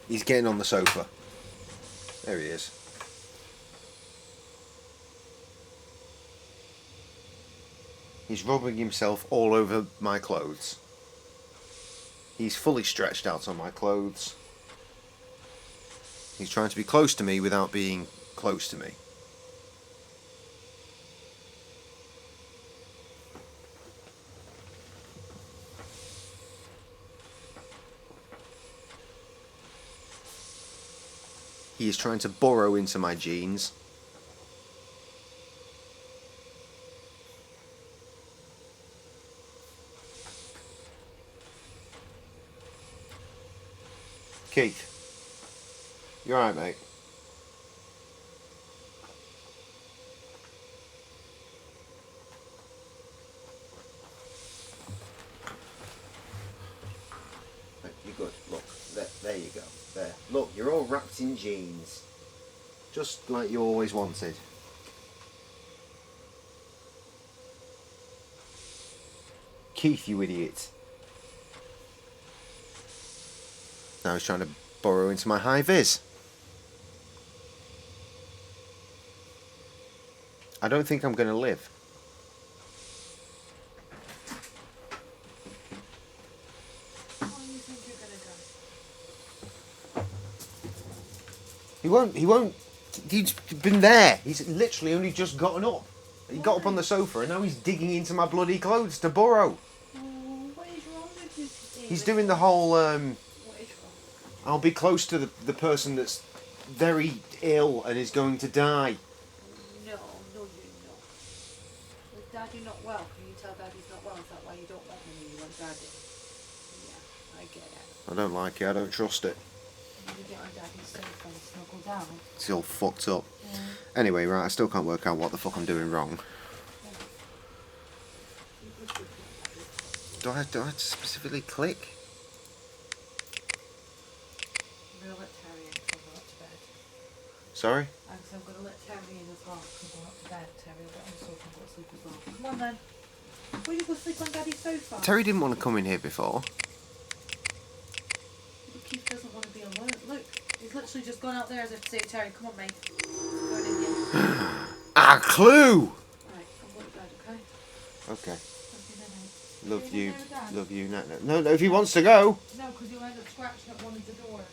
He's getting on the sofa. There he is. He's rubbing himself all over my clothes. He's fully stretched out on my clothes. He's trying to be close to me without being close to me. He is trying to burrow into my jeans. Keith, you alright, mate? You're good. Look, there you go. There. Look, you're all wrapped in jeans. Just like you always wanted. Keith, you idiot. Now he's trying to burrow into my high vis. I don't think I'm going to live. He won't. He's been there. He's literally only just gotten up. He got up on the sofa and now he's digging into my bloody clothes to burrow. What is wrong with you today? He's doing the whole, I'll be close to the person that's very ill and is going to die. No, you're not. Is Daddy not well? Can you tell Daddy's not well? Is that why you don't want me? You want Daddy? Yeah, I get it. I don't like it. I don't trust it. You get on Daddy's sofa and snuggle down. It's all fucked up. Yeah. Anyway, right, I still can't work out what the fuck I'm doing wrong. Do I have to specifically click? I'm going to let Terry in because I'm going up to bed. Sorry? I'm going to let Terry in as well because I'm going up to bed. Terry will get on the sofa and go to sleep as well. Come on then. Will you go sleep on Daddy's sofa? Terry didn't want to come in here before. Keith doesn't want to be alone. Look, he's literally just gone out there as if to say, Terry, come on, mate. Going in here. A clue! Right, I'm going to bed, okay? Okay. Love you, Love you. No, if he wants to go. No, because you'll end up scratching at one of the doors.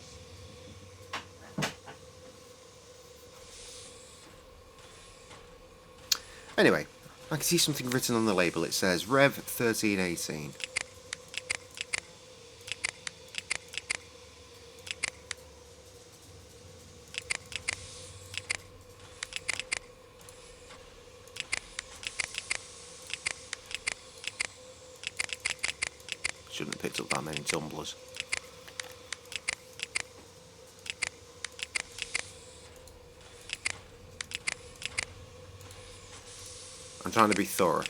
Anyway, I can see something written on the label. It says Rev 1318. Shouldn't have picked up that many tumblers. I'm trying to be thorough.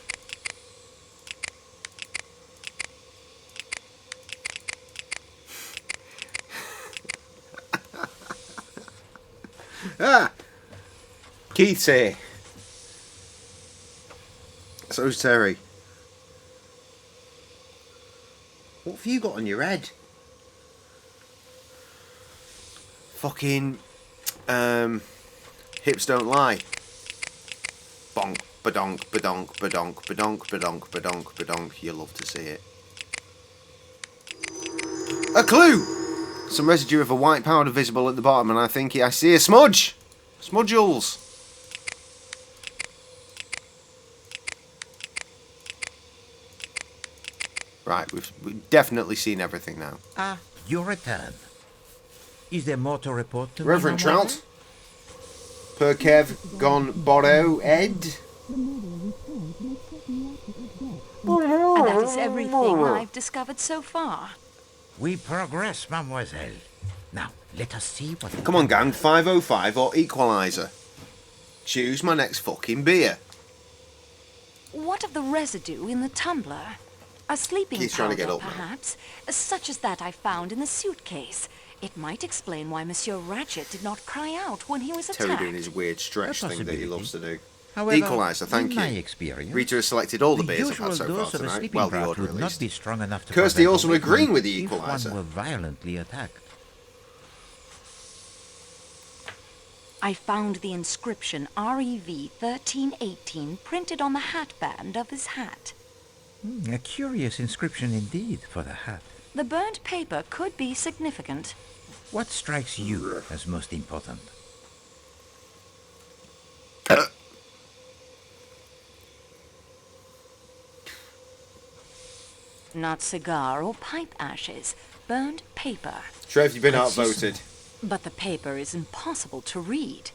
Ah! Keith's here. So's Terry. What have you got on your head? Fucking hips don't lie. Bonk, badonk, badonk, badonk, badonk, badonk, badonk, badonk. You love to see it. A clue! Some residue of a white powder visible at the bottom, and I think I see a smudge. Smudgles. Right, we've definitely seen everything now. Ah, your return. Is there more to report to me, Reverend Mademoiselle? Trout. Per Kev, gone Borrow, Ed. And that is everything I've discovered so far. We progress, mademoiselle. Now, let us see what... Come on, gang, 505 or Equalizer. Choose my next fucking beer. What of the residue in the tumbler? A sleeping He's trying to powder, get up now. perhaps, such as that I found in the suitcase. It might explain why Monsieur Ratchet did not cry out when he was Terry attacked. doing his weird stretch A thing that he possibility. loves to do. However, Equalizer, thank in my you. experience, Rita has selected all the the beers I've usual had so far dose of a tonight. sleeping Well, the draught order would at not least. be strong enough to Kirsty prevent also awakening agreeing with the if Equalizer. one were violently attacked. I found the inscription REV 1318 printed on the hatband of his hat. A curious inscription indeed for the hat. The burnt paper could be significant. What strikes you as most important? Not cigar or pipe ashes, burnt paper. Trev, you've been outvoted. But the paper is impossible to read.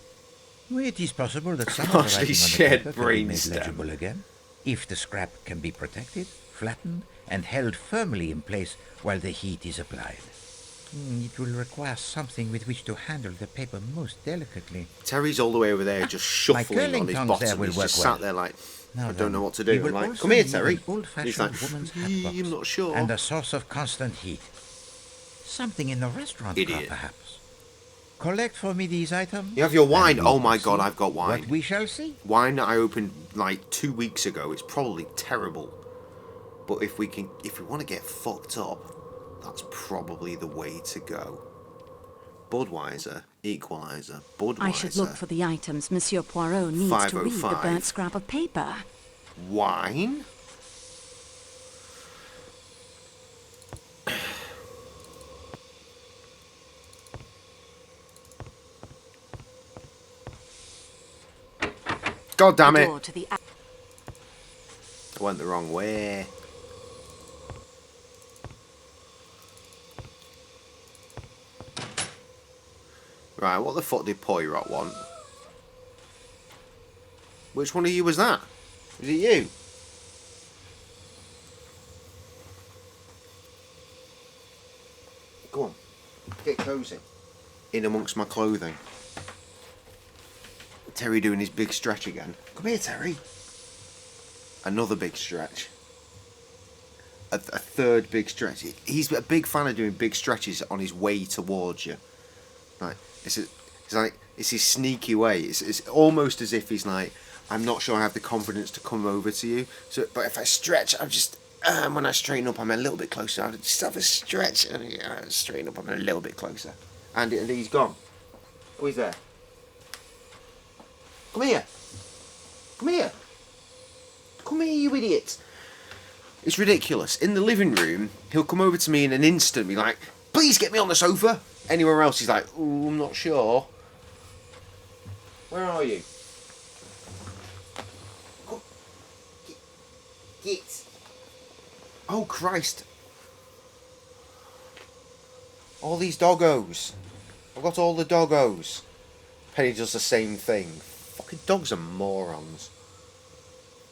Well, it is possible that some Gosh, of the writing these on the shared paper can be made brainstem. legible again, if the scrap can be protected, flattened, and held firmly in place while the heat is applied. It will require something with which to handle the paper most delicately. Terry's all the way over there, just shuffling on his bottom. He's just sat there like, I don't know what to do. I'm like, come here, Terry. He's like, I'm not sure. And a source of constant heat. Something in the restaurant car, Idiot. perhaps. Collect for me these items. You have your wine. and Oh we my will god, see I've got wine. What we shall see. Wine that I opened like 2 weeks ago. It's probably terrible. But if we want to get fucked up, that's probably the way to go. Budweiser, Equalizer, Budweiser. I should look for the items Monsieur Poirot needs to read the 505. burnt scrap of paper. Wine? God damn The it! door to the I went the wrong way. Right, what the fuck did Poirot want? Which one of you was that? Was it you? Go on. Get cosy. In amongst my clothing. Terry doing his big stretch again. Come here, Terry. Another big stretch. A third big stretch. He's a big fan of doing big stretches on his way towards you. Like, it's his sneaky way. It's almost as if he's like, I'm not sure I have the confidence to come over to you. So, but if I stretch, I'm just when I straighten up, I'm a little bit closer. I just have a stretch and straighten up, I'm a little bit closer. And he's gone. Oh, he's there. Come here. Come here. Come here, you idiot. It's ridiculous. In the living room, he'll come over to me in an instant, be like, please get me on the sofa. Anywhere else, he's like, ooh, I'm not sure. Where are you? Come. Get. Oh, Christ. All these doggos. I've got all the doggos. Penny does the same thing. Fucking dogs are morons.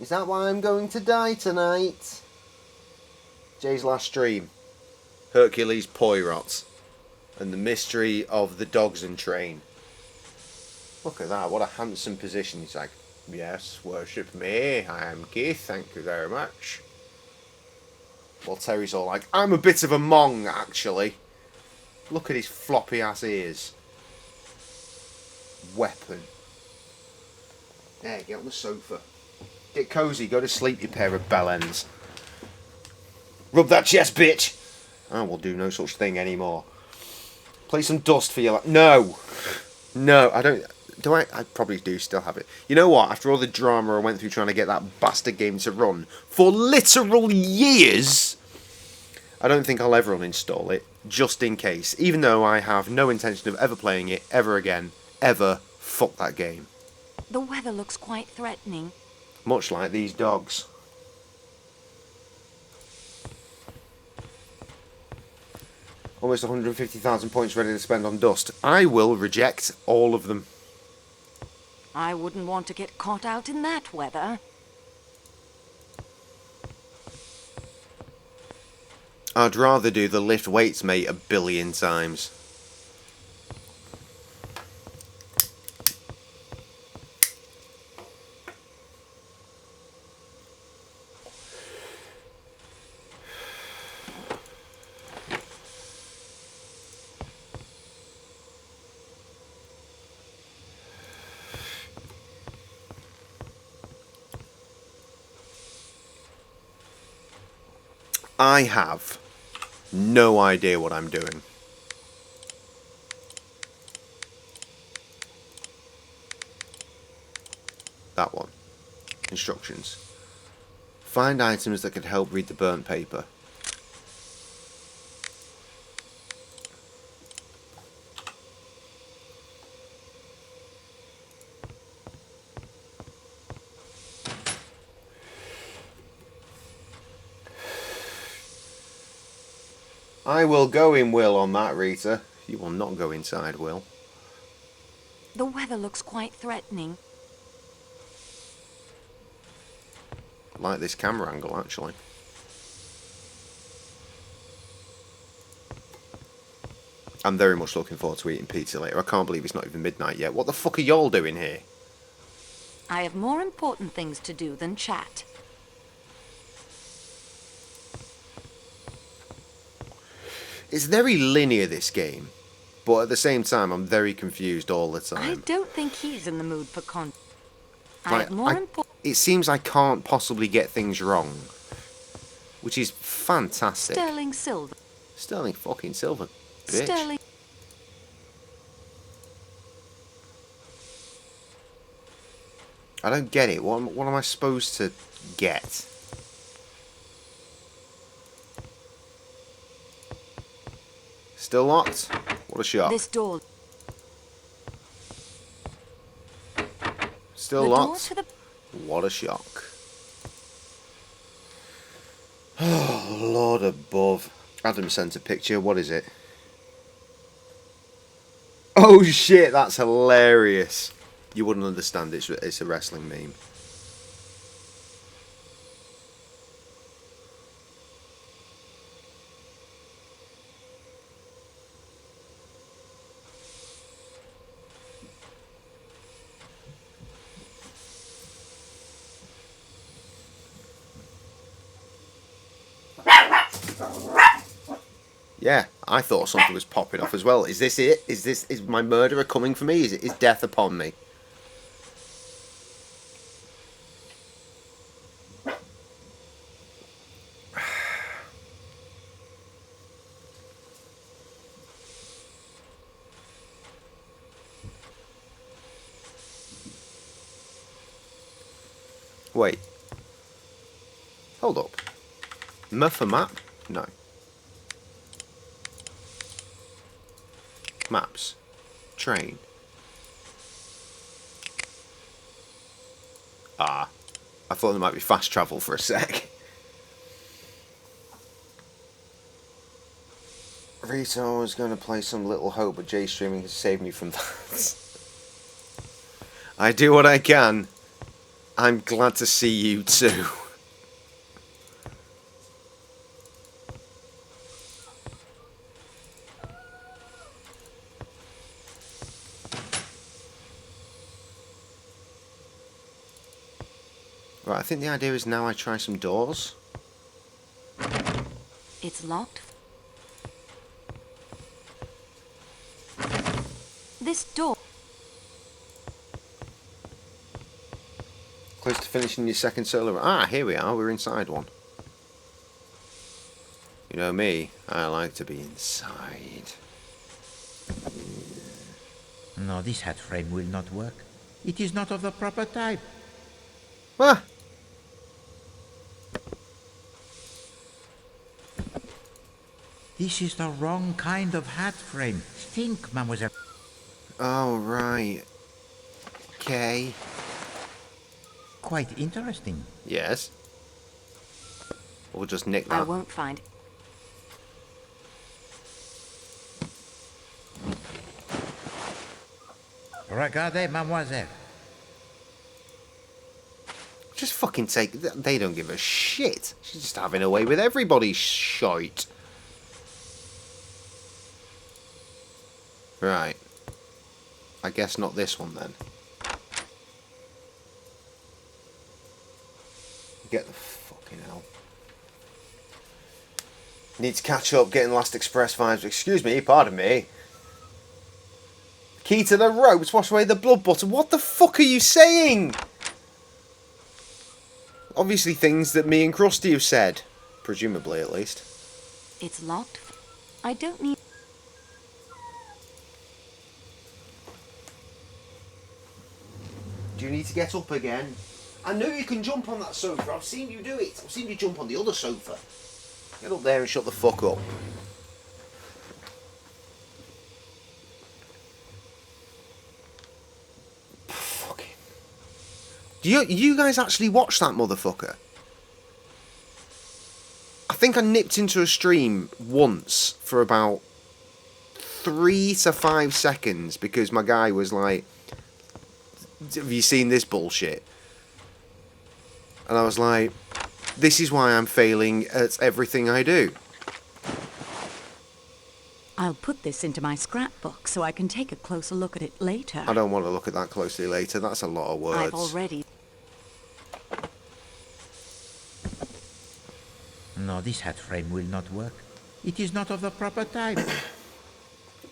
Is that why I'm going to die tonight? Jay's last stream. Hercules Poirot. And the mystery of the dogs and train. Look at that, what a handsome position. He's like, yes, worship me. I am Keith, thank you very much. Well, Terry's all like, I'm a bit of a mong, actually. Look at his floppy ass ears. Weapon. There, get on the sofa. Get cosy, go to sleep, you pair of bellends. Rub that chest, bitch! I will do no such thing anymore. Play some dust for you. No! No, I don't... Do I? I probably do still have it. You know what? After all the drama I went through trying to get that bastard game to run for literal years, I don't think I'll ever uninstall it, just in case. Even though I have no intention of ever playing it ever again. Ever. Fuck that game. The weather looks quite threatening. Much like these dogs. Almost 150,000 points ready to spend on dust. I will reject all of them. I wouldn't want to get caught out in that weather. I'd rather do the lift weights, mate, 1 billion times. I have no idea what I'm doing. instructions. Find items that could help read the burnt paper. I will go in, Will, on that, Rita. You will not go inside, Will. The weather looks quite threatening. I like this camera angle, actually. I'm very much looking forward to eating pizza later. I can't believe it's not even midnight yet. What the fuck are y'all doing here? I have more important things to do than chat. It's very linear, this game. But at the same time, I'm very confused all the time. I don't think he's in the mood for I have more important... It seems I can't possibly get things wrong. Which is fantastic. Sterling silver. Sterling fucking silver, bitch. Sterling... I don't get it. What am I supposed to get? Still locked? What a shock. This door... Still the locked? door to What a shock. Oh, Lord above. Adam sent a picture. What is it? Oh shit, that's hilarious. You wouldn't understand. It's a wrestling meme. Yeah, I thought something was popping off as well. Is this it? Is my murderer coming for me? Is death upon me? Wait. Hold up. Muffer map? No. Maps. Train. Ah. I thought there might be fast travel for a sec. Rita was going to play some Little Hope, but J Streaming has saved me from that. I do what I can. I'm glad to see you too. Right, I think the idea is now I try some doors. It's locked. This door. Close to finishing your second solo. Ah, here we are. We're inside one. You know me. I like to be inside. No, this hat frame will not work. It is not of the proper type. Ah! This is the wrong kind of hat frame. Think, mademoiselle. Oh, right. Okay. Quite interesting. Yes. We'll just nick that. I won't find... Regardez, mademoiselle. Just fucking take... They don't give a shit. She's just having her way with everybody's shite. Right. I guess not this one then. Get the fucking hell. Need to catch up, getting Last Express vibes. Excuse me, pardon me. Key to the ropes, wash away the blood button. What the fuck are you saying? Obviously things that me and Christie have said. Presumably, at least. It's locked. I don't need... Do you need to get up again? I know you can jump on that sofa. I've seen you do it. I've seen you jump on the other sofa. Get up there and shut the fuck up. Fucking. Do you guys actually watch that motherfucker? I think I nipped into a stream once for about 3 to 5 seconds because my guy was like, have you seen this bullshit? And I was like, this is why I'm failing at everything I do. I'll put this into my scrapbook so I can take a closer look at it later. I don't want to look at that closely later. That's a lot of words. I've already... No, this hat frame will not work. It is not of the proper type.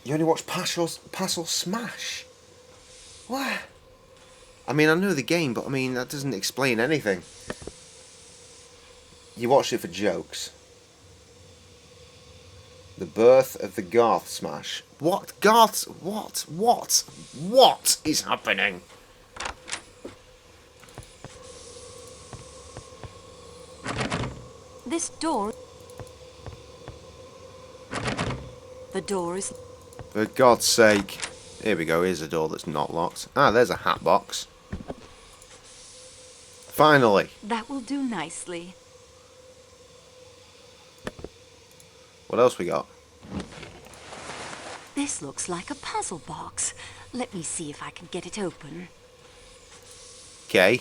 You only watch Pass or Smash? What? I mean, I know the game, but I mean, that doesn't explain anything. You watched it for jokes. The birth of the Garth Smash. What? Garth? What? What? What is happening? This door... The door is... For God's sake. Here we go, here's a door that's not locked. Ah, there's a hat box. Finally. That will do nicely. What else we got? This looks like a puzzle box. Let me see if I can get it open. Okay.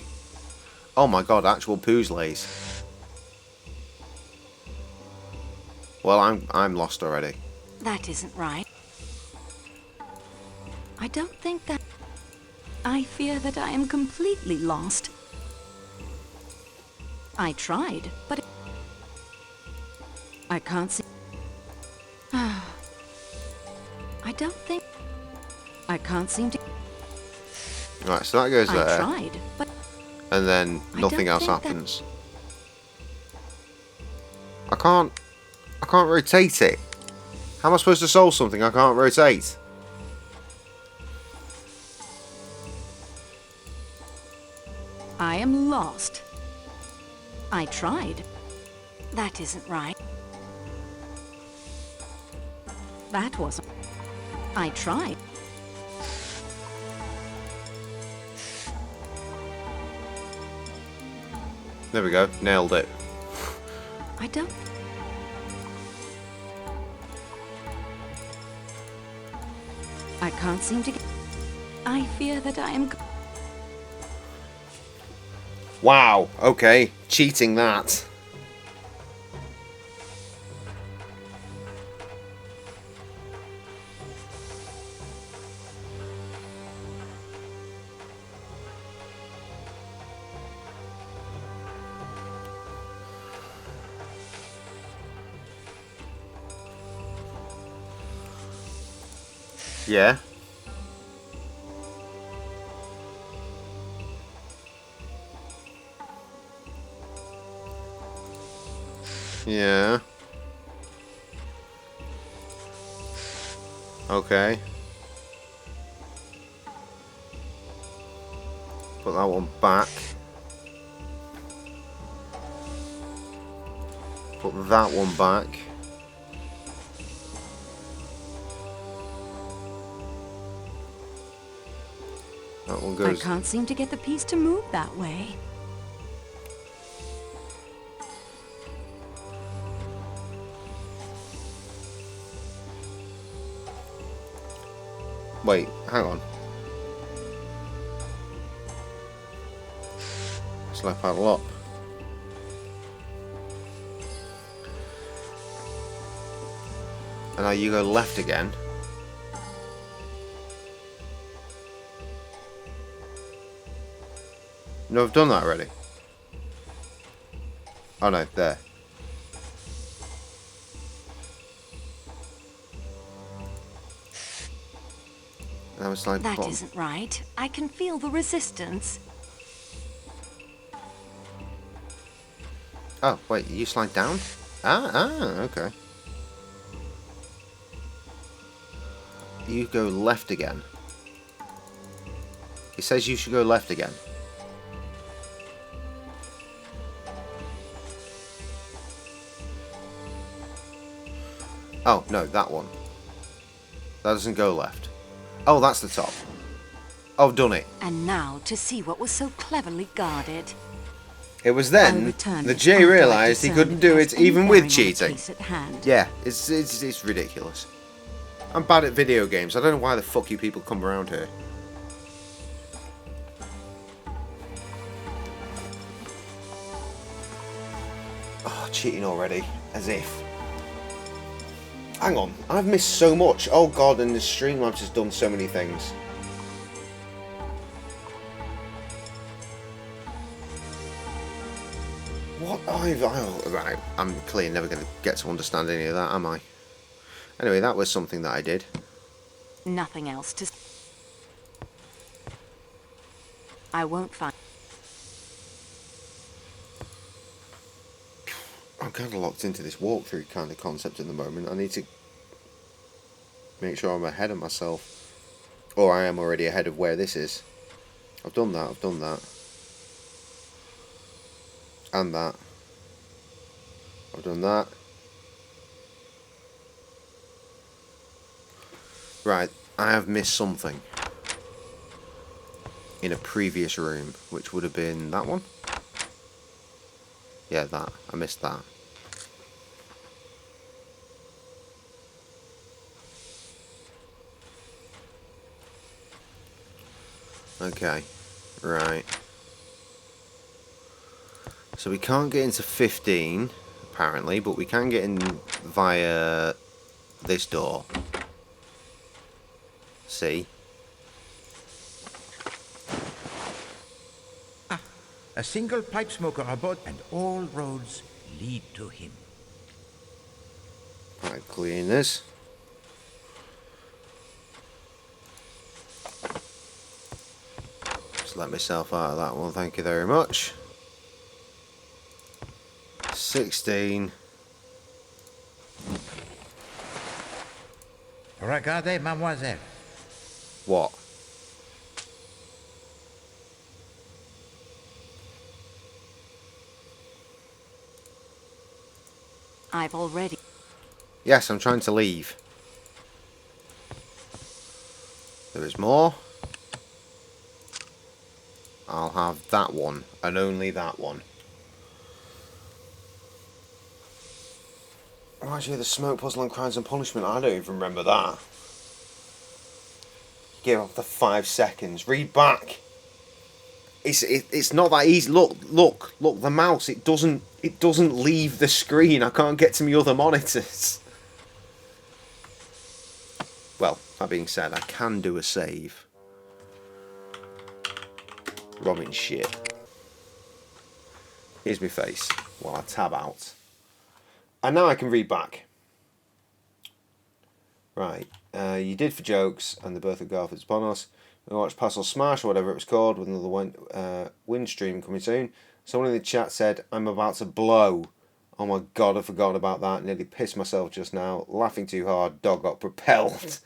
Oh my god, actual puzzles. Well, I'm lost already. That isn't right. I don't think that... I fear that I am completely lost. I tried, but... I can't see... I don't think... I can't seem to... Right, so that goes there. I tried, but... And then nothing else happens. I can't rotate it. How am I supposed to solve something I can't rotate? I am lost. I tried. That isn't right. That wasn't... I tried. There we go. Nailed it. I don't... I can't seem to get... I fear that I am... Wow. Okay. Cheating that. Yeah. Yeah. Okay. Put that one back. Put that one back. That one goes... I can't seem to get the piece to move that way. Wait, hang on. Slap paddle up. And now you go left again. No, I've done that already. Oh no, there. That was like That bottom. isn't right. I can feel the resistance. Oh, wait, you slide down? Okay. You go left again. It says you should go left again. Oh, no, that one. That doesn't go left. Oh, that's the top. Oh, I've done it. And now to see what was so cleverly guarded. It was then that Jay realised he couldn't do it even with cheating. Yeah, it's ridiculous. I'm bad at video games. I don't know why the fuck you people come around here. Oh, cheating already. As if. Hang on, I've missed so much. Oh god, and the Streamlabs has done so many things. What? Right, I'm clearly never going to get to understand any of that, am I? Anyway, that was something that I did. Nothing else to... I won't find... I'm kind of locked into this walkthrough kind of concept at the moment. I need to make sure I'm ahead of myself. Or I am already ahead of where this is. I've done that, I've done that. And that. I've done that. Right, I have missed something. In a previous room, which would have been that one? Yeah, that. I missed that. Okay, right. So we can't get into 15, apparently, but we can get in via this door. See? Ah, a single pipe smoker aboard, and all roads lead to him. Right, cleaners. Just let myself out of that one, thank you very much. 16. Regardez, mademoiselle. What? I've already... Yes, I'm trying to leave. There is more. I'll have that one, and only that one. Actually, the smoke puzzle and crimes and punishment, I don't even remember that. Give off the 5 seconds. Read back. It's not that easy. Look, the mouse, it doesn't leave the screen. I can't get to my other monitors. Well, that being said, I can do a save. Robbing shit. Here's my face while I tab out. And now I can read back. Right. You did for jokes and the birth of Garfield's upon us. We watched Puzzle Smash or whatever it was called with another wind stream coming soon. Someone in the chat said, I'm about to blow. Oh my god, I forgot about that. Nearly pissed myself just now. Laughing too hard. Dog got propelled.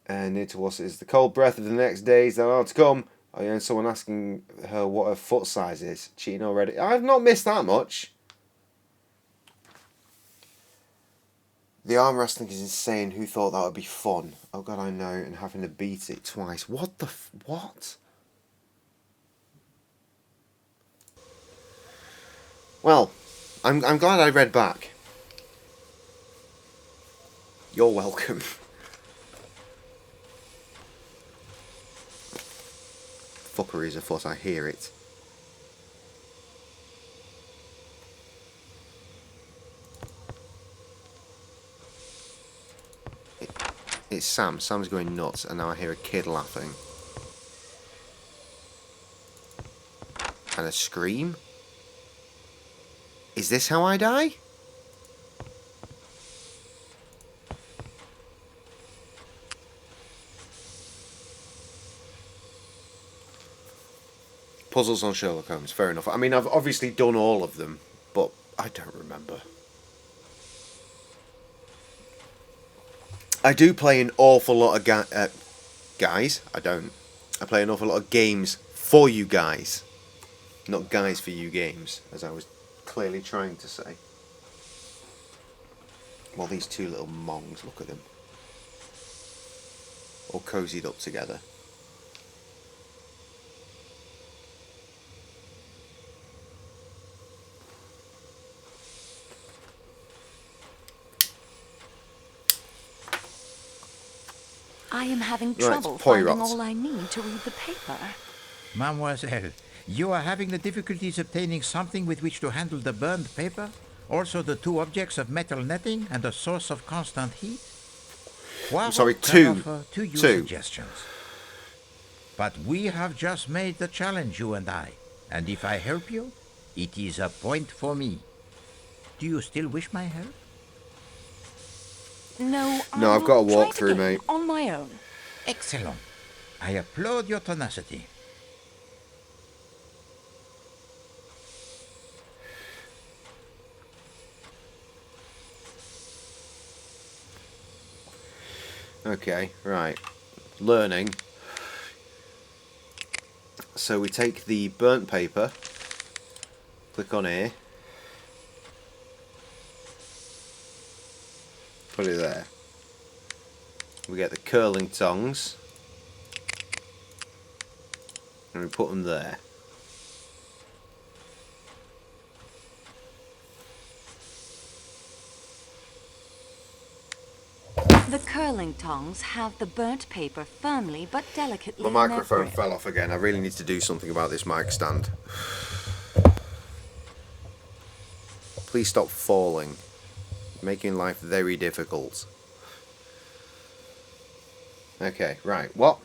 And near to us is the cold breath of the next days that are to come. Oh yeah, and someone asking her what her foot size is. Cheating already. I've not missed that much. The arm wrestling is insane. Who thought that would be fun? Oh god, I know. And having to beat it twice. What the what? Well, I'm glad I read back. You're welcome. Fuckery is afoot. I hear it. It's Sam. Sam's going nuts, and now I hear a kid laughing. And a scream? Is this how I die? Puzzles on Sherlock Holmes, fair enough. I mean, I've obviously done all of them, but I don't remember. I do play an awful lot of guys. I don't. I play an awful lot of games for you guys. Not guys for you games, as I was clearly trying to say. Well, these two little mongs, look at them. All cozied up together. I am having Right, trouble Poirot. finding all I need to read the paper. Mademoiselle, you are having the difficulties obtaining something with which to handle the burned paper? Also the two objects of metal netting and a source of constant heat? Poirot sorry, can two. offer to you Two. suggestions. But we have just made the challenge, you and I. And if I help you, it is a point for me. Do you still wish my help? No, No, I've got a try it walkthrough, again, mate. on my own. Excellent. I applaud your tenacity. Okay, right. Learning. So we take the burnt paper, click on here, put it there. We get the curling tongs, and we put them there. The curling tongs have the burnt paper firmly but delicately My in their microphone grip. fell off again. I really need to do something about this mic stand. Please stop falling. Making life very difficult. Okay, right. What?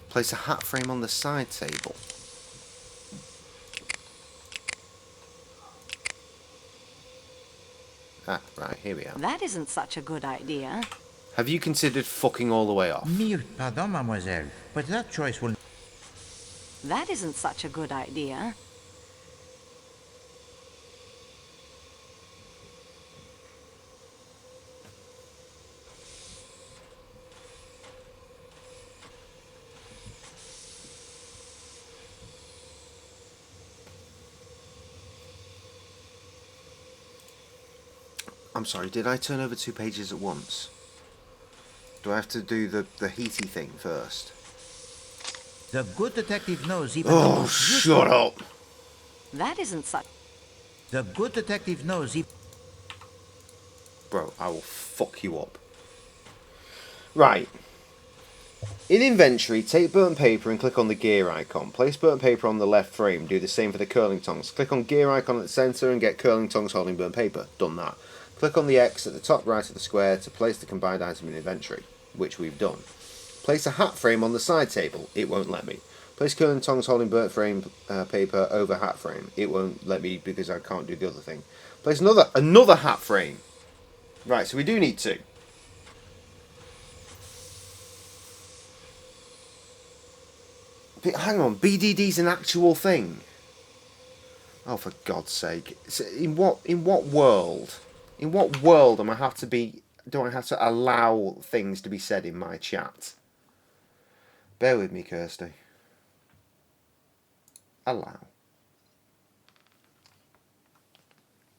Place a hat frame on the side table. Ah, right, here we are. That isn't such a good idea. Have you considered fucking all the way off? Mille pardon, mademoiselle, but that choice will... That isn't such a good idea. I'm sorry, did I turn over 2 pages at once? Do I have to do the heaty thing first? The good detective knows even the Oh, most shut up! That isn't such... The good detective knows even... Bro, I will fuck you up. Right. In inventory, take burnt paper and click on the gear icon. Place burnt paper on the left frame. Do the same for the curling tongs. Click on gear icon at the center and get curling tongs holding burnt paper. Done that. Click on the X at the top right of the square to place the combined item in inventory, which we've done. Place a hat frame on the side table. It won't let me. Place curling tongs holding burnt frame paper over hat frame. It won't let me because I can't do the other thing. Place another hat frame. Right, so we do need to. Hang on, BDD's an actual thing. Oh, for God's sake! So in what world? In what world do I have to allow things to be said in my chat? Bear with me, Kirsty. Allow.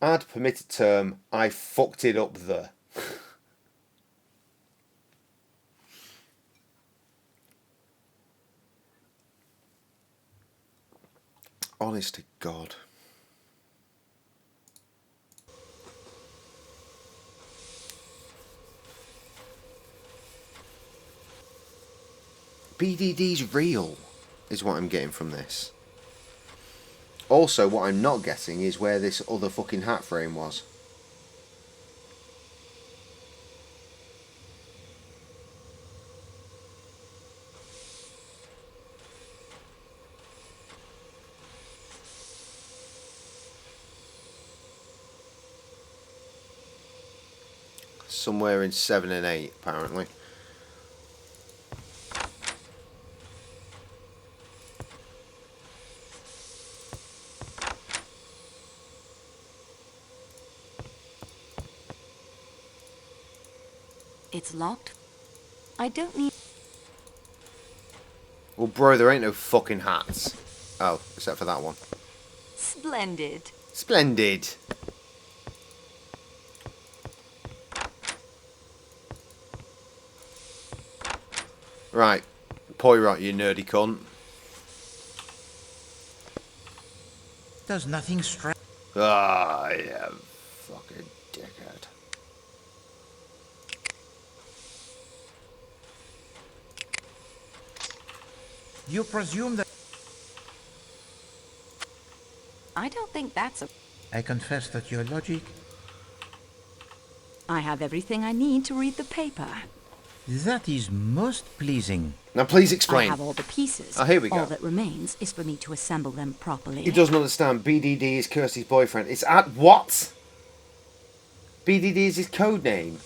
Add permitted term. I fucked it up the. Honest to God. BDD's real, is what I'm getting from this. Also, what I'm not getting is where this other fucking hat frame was. Somewhere in 7 and 8, apparently. It's locked. I don't need... Well, bro, there ain't no fucking hats. Oh, except for that one. Splendid. Splendid. Right. Poirot, you nerdy cunt. Does nothing strike? Ah, yeah. Fucking dickhead. You presume that... I don't think that's a... I confess that your logic... I have everything I need to read the paper. That is most pleasing. Now please explain. I have all the pieces. Oh, here we go. All that remains is for me to assemble them properly. He doesn't understand. BDD is Kirsty's boyfriend. It's at what? BDD is his code name.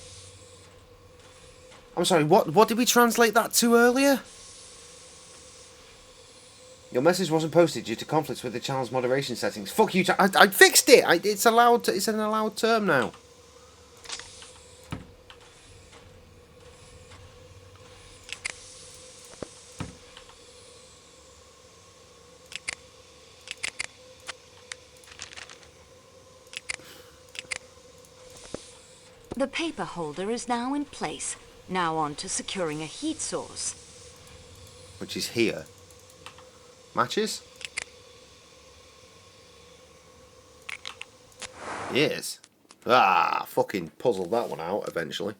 I'm sorry, what did we translate that to earlier? Your message wasn't posted due to conflicts with the channel's moderation settings. Fuck you, I fixed it! It's allowed. It's an allowed term now. The paper holder is now in place. Now on to securing a heat source. Which is here. Matches? Yes. Ah, fucking puzzled that one out eventually.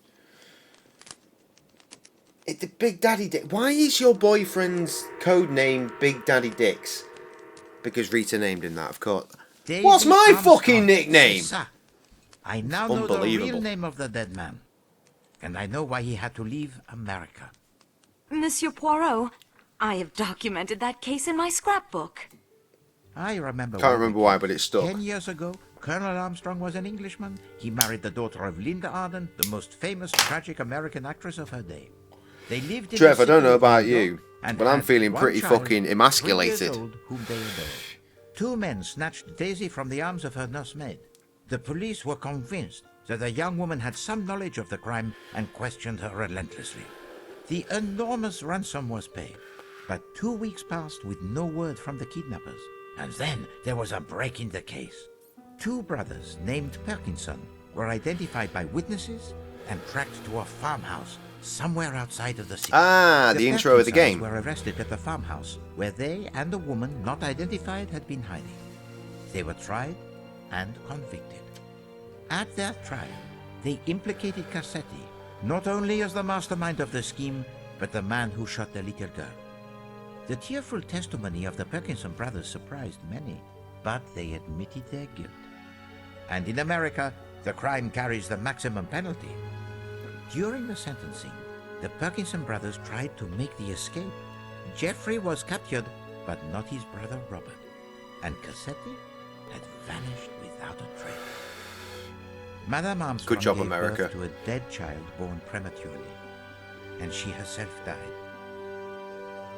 The Big Daddy Dick. Why is your boyfriend's code name Big Daddy Dicks? Because Rita named him that, of course. Daisy What's my Armstrong. fucking nickname? I now know the Unbelievable. real name of the dead man. And I know why he had to leave America. Monsieur Poirot, I have documented that case in my scrapbook. I remember. Can't remember why, but it's stuck. 10 years ago, Colonel Armstrong was an Englishman. He married the daughter of Linda Arden, the most famous tragic American actress of her day. They lived in Trev, the I don't city know of about New York you, and but I'm had feeling one pretty child, fucking 3 years emasculated. old, whom they adored. 2 men snatched Daisy from the arms of her nursemaid. The police were convinced that the young woman had some knowledge of the crime and questioned her relentlessly. The enormous ransom was paid, but 2 weeks passed with no word from the kidnappers. And then there was a break in the case. 2 brothers named Perkinson were identified by witnesses and tracked to a farmhouse somewhere outside of the city. Ah, the intro of the Perkinsons game. were arrested at the farmhouse where they and a woman not identified had been hiding. They were tried and convicted. At their trial, they implicated Cassetti, not only as the mastermind of the scheme, but the man who shot the little girl. The tearful testimony of the Perkinson brothers surprised many, but they admitted their guilt. And in America, the crime carries the maximum penalty. During the sentencing, the Perkinson brothers tried to make the escape. Jeffrey was captured, but not his brother Robert. And Cassetti had vanished without a trace. Madame Armstrong Good job, gave America. birth to a dead child born prematurely, and she herself died.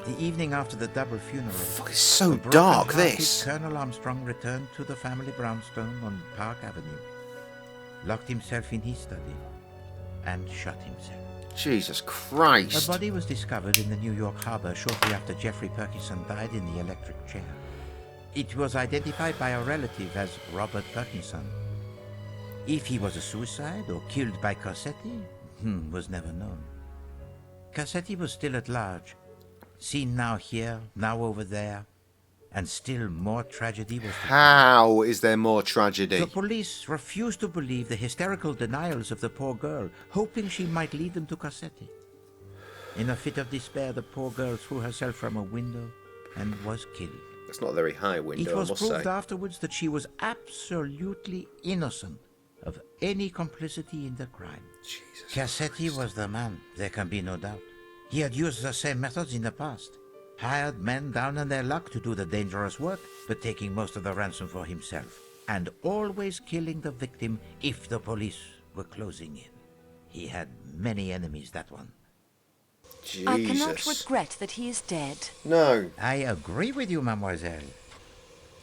The evening after the double funeral, It's so the dark, broken-hearted this. Colonel Armstrong returned to the family brownstone on Park Avenue, locked himself in his study, and shot himself. Jesus A Christ. body was discovered in the New York harbor shortly after Jeffrey Perkinson died in the electric chair. It was identified by a relative as Robert Perkinson. If he was a suicide or killed by Cassetti, was never known. Cassetti was still at large, seen now here, now over there, and still more tragedy was to come. How is there more tragedy? The police refused to believe the hysterical denials of the poor girl, hoping she might lead them to Cassetti. In a fit of despair, the poor girl threw herself from a window and was killed. That's not a very high window, It was I must proved say. afterwards that she was absolutely innocent of any complicity in the crime. Cassetti was the man, there can be no doubt. He had used the same methods in the past. Hired men down on their luck to do the dangerous work, but taking most of the ransom for himself. And always killing the victim if the police were closing in. He had many enemies, that one. Jesus. I cannot regret that he is dead. No. I agree with you, mademoiselle.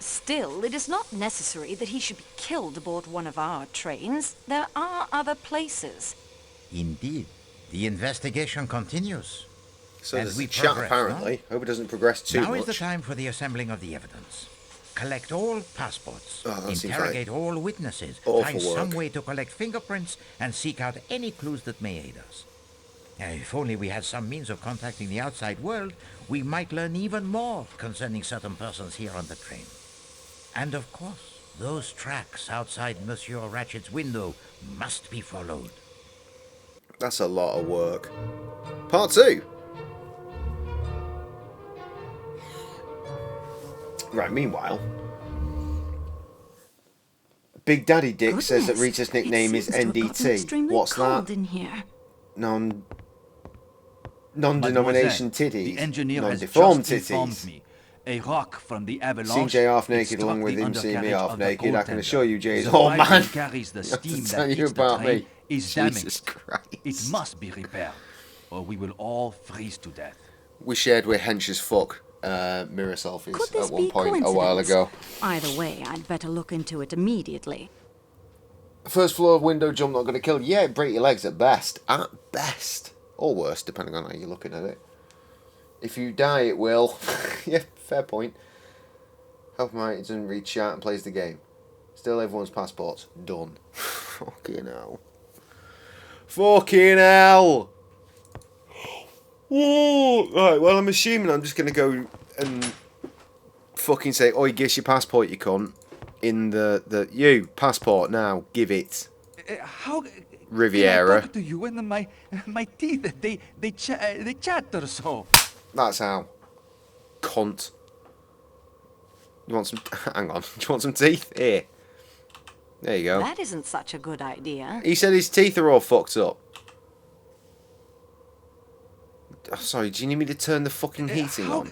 Still, it is not necessary that he should be killed aboard one of our trains. There are other places. Indeed. The investigation continues. So And there's we a chat, progress, apparently. Hope it doesn't progress too Now much. is the time for the assembling of the evidence. collect all passports, Oh, that seems interrogate like all witnesses, awful find some work. way to collect fingerprints, and seek out any clues that may aid us. If only we had some means of contacting the outside world, we might learn even more concerning certain persons here on the train. And of course, those tracks outside Monsieur Ratchet's window must be followed. That's a lot of work. Part 2. Right, meanwhile, Big Daddy Dick says that Rita's nickname is NDT. What's that? In here. Non-denomination titties. The engineer has Non-deformed just informed titties. me. A rock from the avalanche. Seen Jay half naked struck along with the him seeing me undercarriage half of the naked. I can goaltender. assure you Jay's The old pipe man. that carries the I have to steam tell that you hits the about train me. is Jesus damaged. Christ. It must be repaired, or we will all freeze to death. We shared with hench as fuck mirror selfies Could this at one be point a while coincidence? ago. Either way, I'd better look into it immediately. First floor window jump not going to kill. Yeah, break your legs at best. At best. Or worse, depending on how you're looking at it. If you die, it will. Yeah, fair point. Help him out, he doesn't read chat and plays the game. Still everyone's passports. Done. Fucking hell. Fucking hell! Whoa. Right, well, I'm assuming I'm just going to go and fucking say, oi, give us your passport, you cunt. In you, passport now, give it. How Riviera. Can I talk to you and my teeth, they chatter so. That's how. Cunt. You want some... Hang on. Do you want some teeth? Here. There you go. That isn't such a good idea. He said his teeth are all fucked up. Oh, sorry, do you need me to turn the fucking heating on?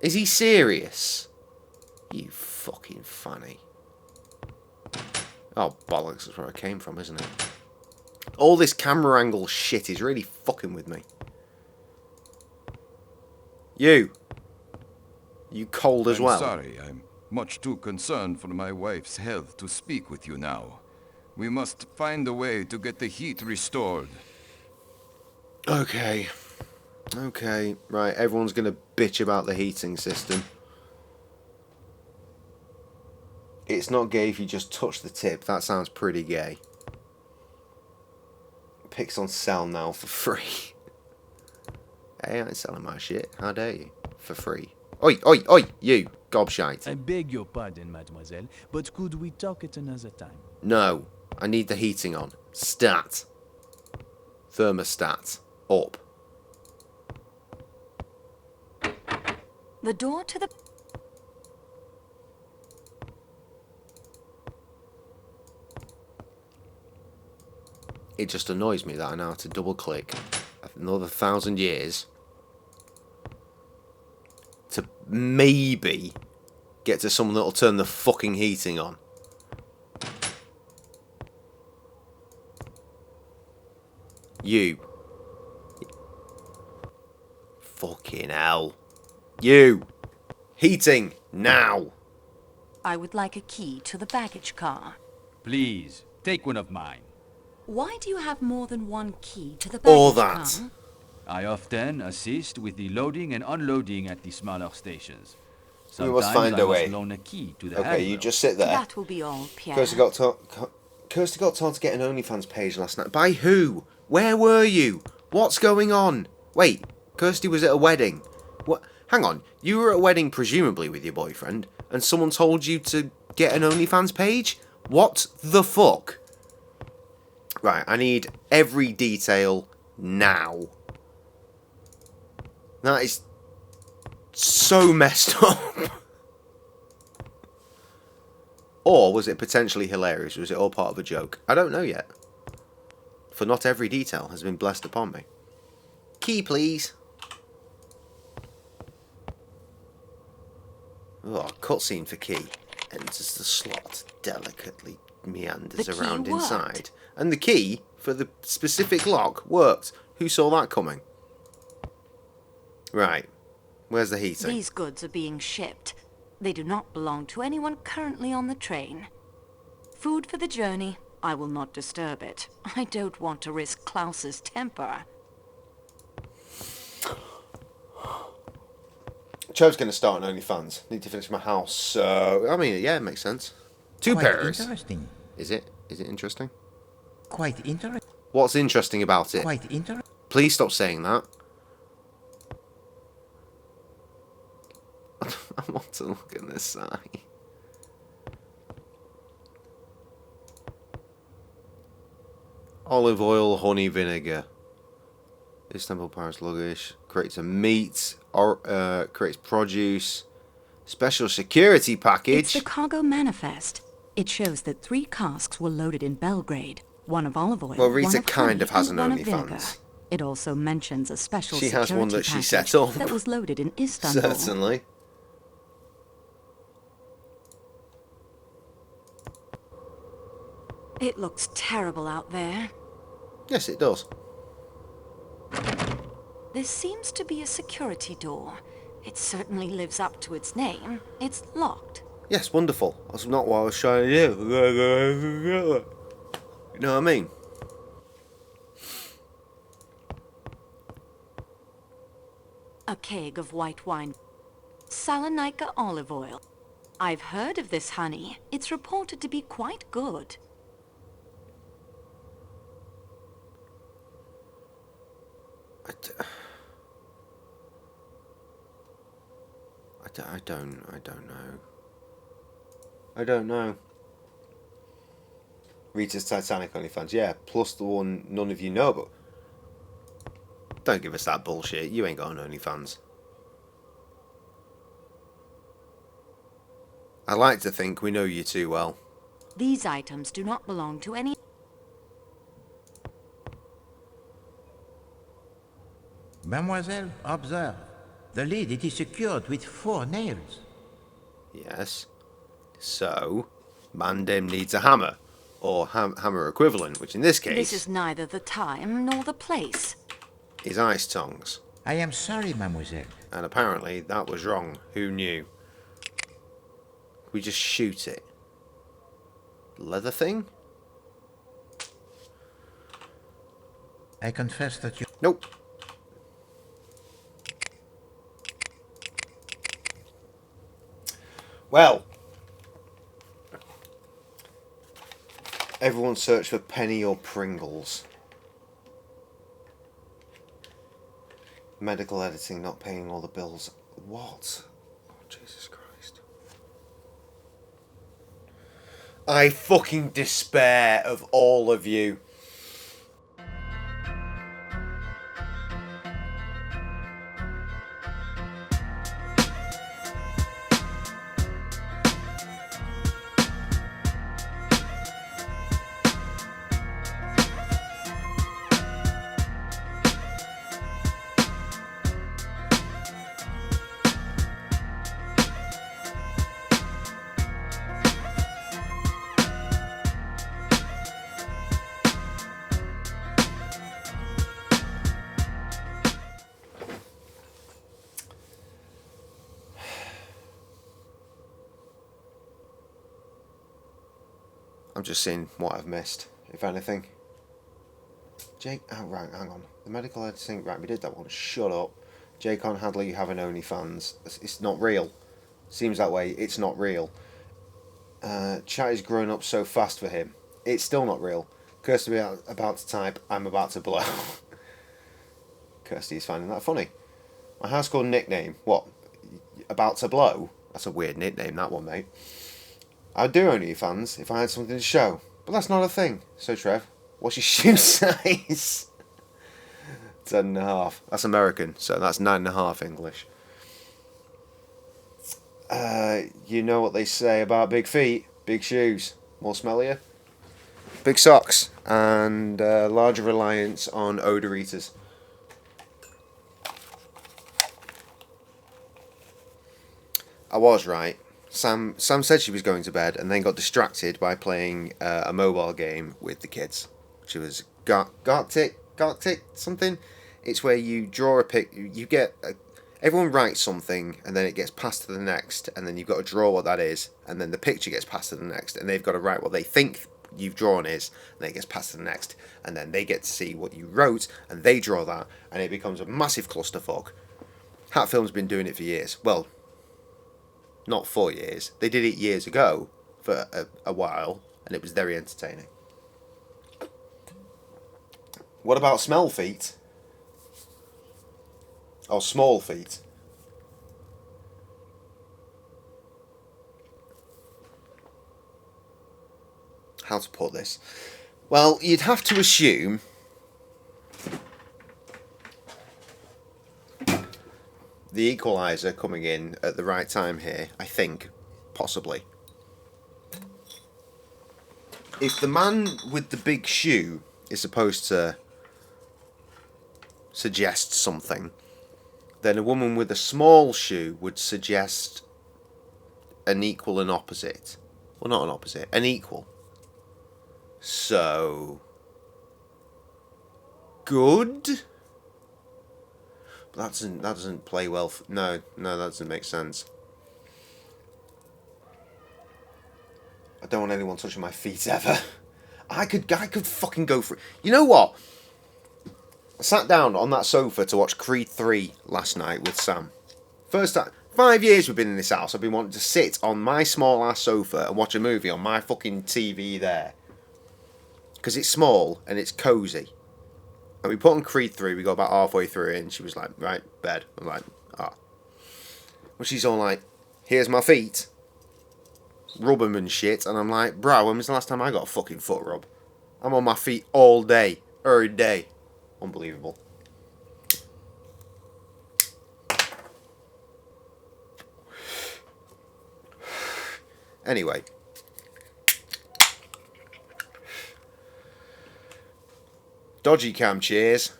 Is he serious? You fucking fanny. Oh, bollocks, that's where I came from, isn't it? All this camera angle shit is really fucking with me. You cold as well? I'm sorry, I'm much too concerned for my wife's health to speak with you now. We must find a way to get the heat restored. Okay. Okay, right, everyone's gonna bitch about the heating system. It's not gay if you just touch the tip. That sounds pretty gay. Picks on sale now for free. Hey, I ain't selling my shit. How dare you? For free. Oi, oi, oi, you, gobshite. I beg your pardon, mademoiselle, but could we talk at another time? No, I need the heating on. Stat. Thermostat. Up. The door to the... It just annoys me that I now have to double click another 1,000 years to maybe get to someone that'll turn the fucking heating on. You. Fucking hell. You. Heating now. I would like a key to the baggage car. Please, take one of mine. Why do you have more than one key to the baggage All that. car? I often assist with the loading and unloading at the smaller stations. We must Sometimes find I a must way. loan a key to the Okay, handler. you just sit there. That will be all, Pierre. Kirsty got told to get an OnlyFans page last night. By who? Where were you? What's going on? Wait, Kirsty was at a wedding. What? Hang on, you were at a wedding presumably with your boyfriend, and someone told you to get an OnlyFans page? What the fuck? Right, I need every detail now. That is so messed up. Or was it potentially hilarious? Was it all part of a joke? I don't know yet. For not every detail has been blessed upon me. Key, please. Oh, cutscene for key. Enters the slot, delicately meanders The key around worked. inside. And the key for the specific lock worked. Who saw that coming? Right. Where's the heating? These goods are being shipped. They do not belong to anyone currently on the train. Food for the journey. I will not disturb it. I don't want to risk Klaus's temper. Trev's going to start an OnlyFans. Need to finish my house. So, I mean, yeah, it makes sense. Two Quite pairs. Interesting. Is it? Is it interesting? Quite interesting. What's interesting about it? Quite interesting. Please stop saying that. I want to look at this side. Olive oil, honey, vinegar. Istanbul Paris Luggage. Creates a meat. Creates produce. Special security package. It's the cargo manifest. It shows that 3 casks were loaded in Belgrade. One of olive oil, Well, Rita one of kind honey, of has and an one of vinegar. OnlyFans. It also mentions a special She has security one that she package set up. that was loaded in Istanbul. Certainly. It looks terrible out there. Yes, it does. There seems to be a security door. It certainly lives up to its name. It's locked. Yes, wonderful. That's not what I was trying to do. You know what I mean? A keg of white wine. Salonika olive oil. I've heard of this honey. It's reported to be quite good. I don't know. Rita's Titanic OnlyFans, yeah, plus the one none of you know about. Don't give us that bullshit. You ain't got an OnlyFans. I like to think we know you too well. These items do not belong to any... Mademoiselle, observe. The lid, it is secured with 4 nails. Yes. So, Mandem needs a hammer, or hammer equivalent, which in this case... This is neither the time nor the place. ...is ice tongs. I am sorry, mademoiselle. And apparently that was wrong. Who knew? We just shoot it. Leather thing? I confess that you... Nope. Well, everyone search for Penny or Pringles. Medical editing, not paying all the bills. What? Oh, Jesus Christ. I fucking despair of all of you. I'm just seeing what I've missed, if anything. Jake, oh right, hang on. The medical editing, right, we did that one. Shut up. Jake on Hadley, you have an OnlyFans. It's not real. Seems that way, it's not real. Chat is growing up so fast for him. It's still not real. Kirsty about to type, I'm about to blow. Kirsty's finding that funny. My house called nickname. What? About to blow? That's a weird nickname, that one, mate. I'd do OnlyFans if I had something to show, but that's not a thing. So Trev, what's your shoe size? 10.5. That's American, so that's 9.5 English. You know what they say about big feet, big shoes, more smellier, big socks, and larger reliance on odor eaters. I was right. Sam said she was going to bed and then got distracted by playing a mobile game with the kids, which was Gartic something. It's where you draw a pic. You get everyone writes something and then it gets passed to the next, and then you've got to draw what that is, and then the picture gets passed to the next, and they've got to write what they think you've drawn is, and then it gets passed to the next, and then they get to see what you wrote, and they draw that, and it becomes a massive clusterfuck. Hatfilm's been doing it for years. Well, not 4 years. They did it years ago for a while, and it was very entertaining. What about smell feet? Oh, small feet. How to put this? Well, you'd have to assume the equalizer coming in at the right time here, I think, possibly. If the man with the big shoe is supposed to suggest something, then a woman with a small shoe would suggest an equal and opposite. Well, not an opposite, an equal. So, good? But that doesn't play well. No, that doesn't make sense. I don't want anyone touching my feet ever. I could fucking go for it. You know what? I sat down on that sofa to watch Creed 3 last night with Sam. First time. 5 years we've been in this house. I've been wanting to sit on my small ass sofa and watch a movie on my fucking TV there. Because it's small and it's cosy. And we put on Creed 3, we got about halfway through it, and she was like, right, bed. I'm like, ah. Well, she's all like, here's my feet. Rub them and shit. And I'm like, bro, when was the last time I got a fucking foot rub? I'm on my feet all day. Every day. Unbelievable. Anyway. Dodgy cam cheers.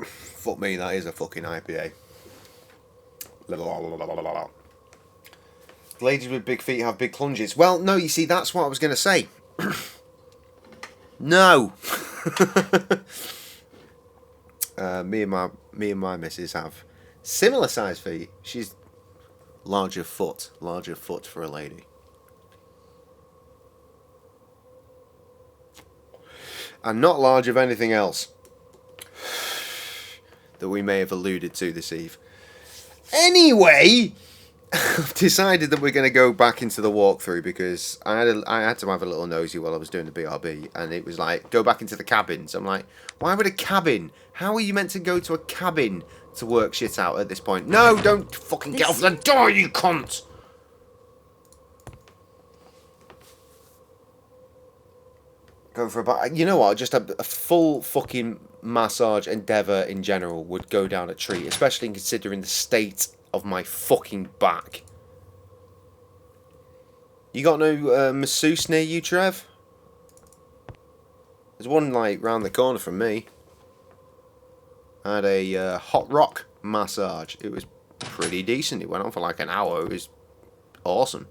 Fuck me, that is a fucking IPA. Ladies with big feet have big clunges. Well, no, you see, that's what I was going to say. No. Me and my missus have similar size feet. She's larger foot for a lady. And not large of anything else that we may have alluded to this eve. Anyway, I've decided that we're going to go back into the walkthrough because I had to have a little nosy while I was doing the BRB, and it was like, go back into the cabins. I'm like, why would a cabin? How are you meant to go to a cabin to work shit out at this point? No, don't fucking get off the door, you cunt! Go for you know what? Just a full fucking massage endeavour in general would go down a treat, especially considering the state of my fucking back. You got no masseuse near you, Trev? There's one like round the corner from me. I had a hot rock massage. It was pretty decent. It went on for like an hour. It was awesome,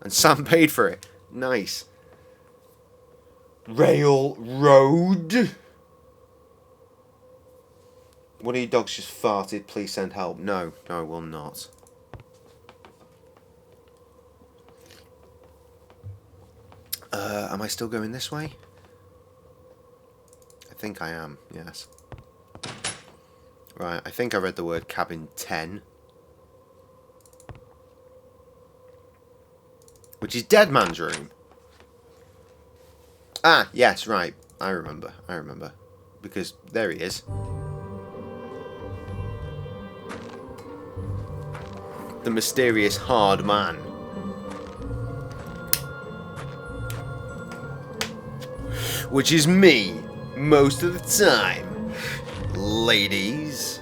and Sam paid for it. Nice. Railroad. One of your dogs just farted. Please send help. No, I will not. Am I still going this way? I think I am, yes. Right, I think I read the word cabin 10. Which is Dead Man's room. Ah, yes, right. I remember. Because there he is. The mysterious hard man. Which is me, most of the time. Ladies.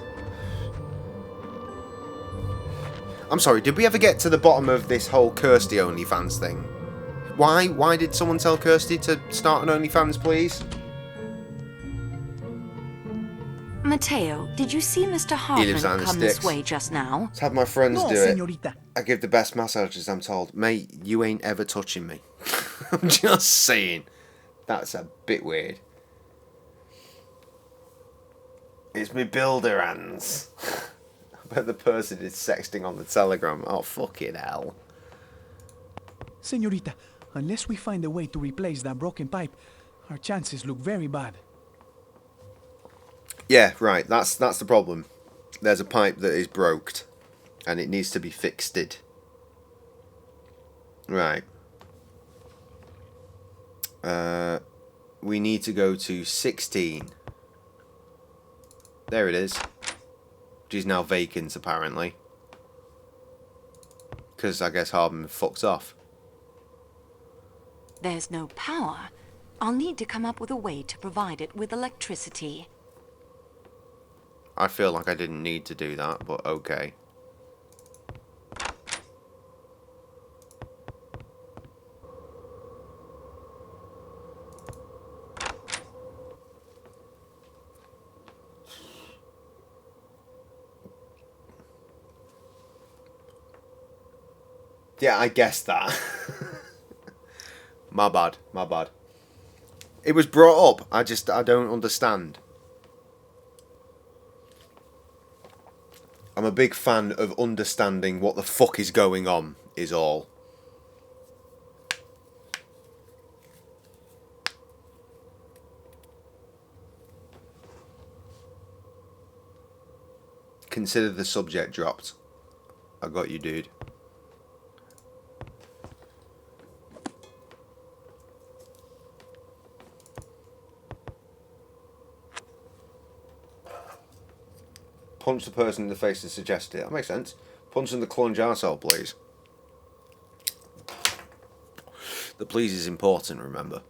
I'm sorry, did we ever get to the bottom of this whole Christie OnlyFans thing? Why did someone tell Christie to start an OnlyFans, please? Mateo, did you see Mr. Hartman come this way just now? Let's have my friends do it. Señorita. I give the best massages, I'm told. Mate, you ain't ever touching me. I'm just saying. That's a bit weird. It's me builder hands. I bet the person is sexting on the telegram. Oh, fucking hell. Señorita, unless we find a way to replace that broken pipe, our chances look very bad. Yeah, right. That's the problem. There's a pipe that is broked, and it needs to be fixed. Right. We need to go to 16. There it is. Which is now vacant, apparently. Because I guess Harbin fucks off. There's no power. I'll need to come up with a way to provide it with electricity. I feel like I didn't need to do that, but okay. Yeah, I guessed that. My bad, my bad. It was brought up, I don't understand. I'm a big fan of understanding what the fuck is going on, is all. Consider the subject dropped. I got you, dude. Punch the person in the face to suggest it. That makes sense. Punch in the clunge arsehole, please. The please is important, remember.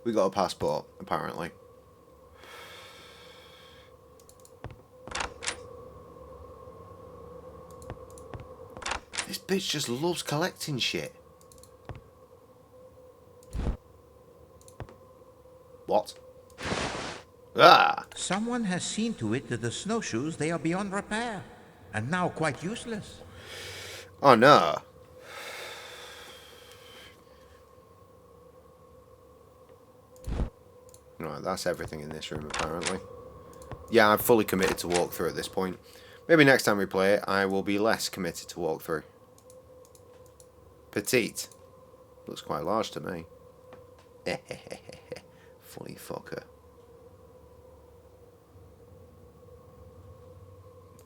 We got a passport, apparently. This bitch just loves collecting shit. What? Ah! Someone has seen to it that the snowshoes, they are beyond repair, and now quite useless. Oh no. Right, that's everything in this room apparently. Yeah, I'm fully committed to walkthrough at this point. Maybe next time we play it, I will be less committed to walkthrough. Petite. Looks quite large to me. Funny fucker.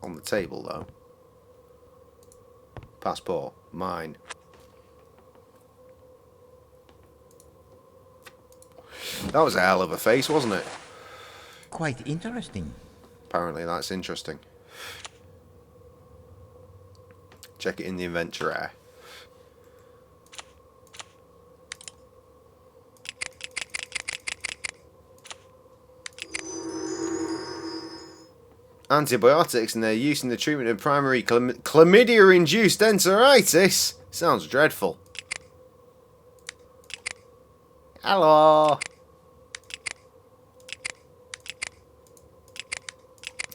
On the table though. Passport. Mine. That was a hell of a face, wasn't it? Quite interesting. Apparently that's interesting. Check it in the inventory. Antibiotics and their use in the treatment of primary chlamydia-induced enteritis. Sounds dreadful. Hello.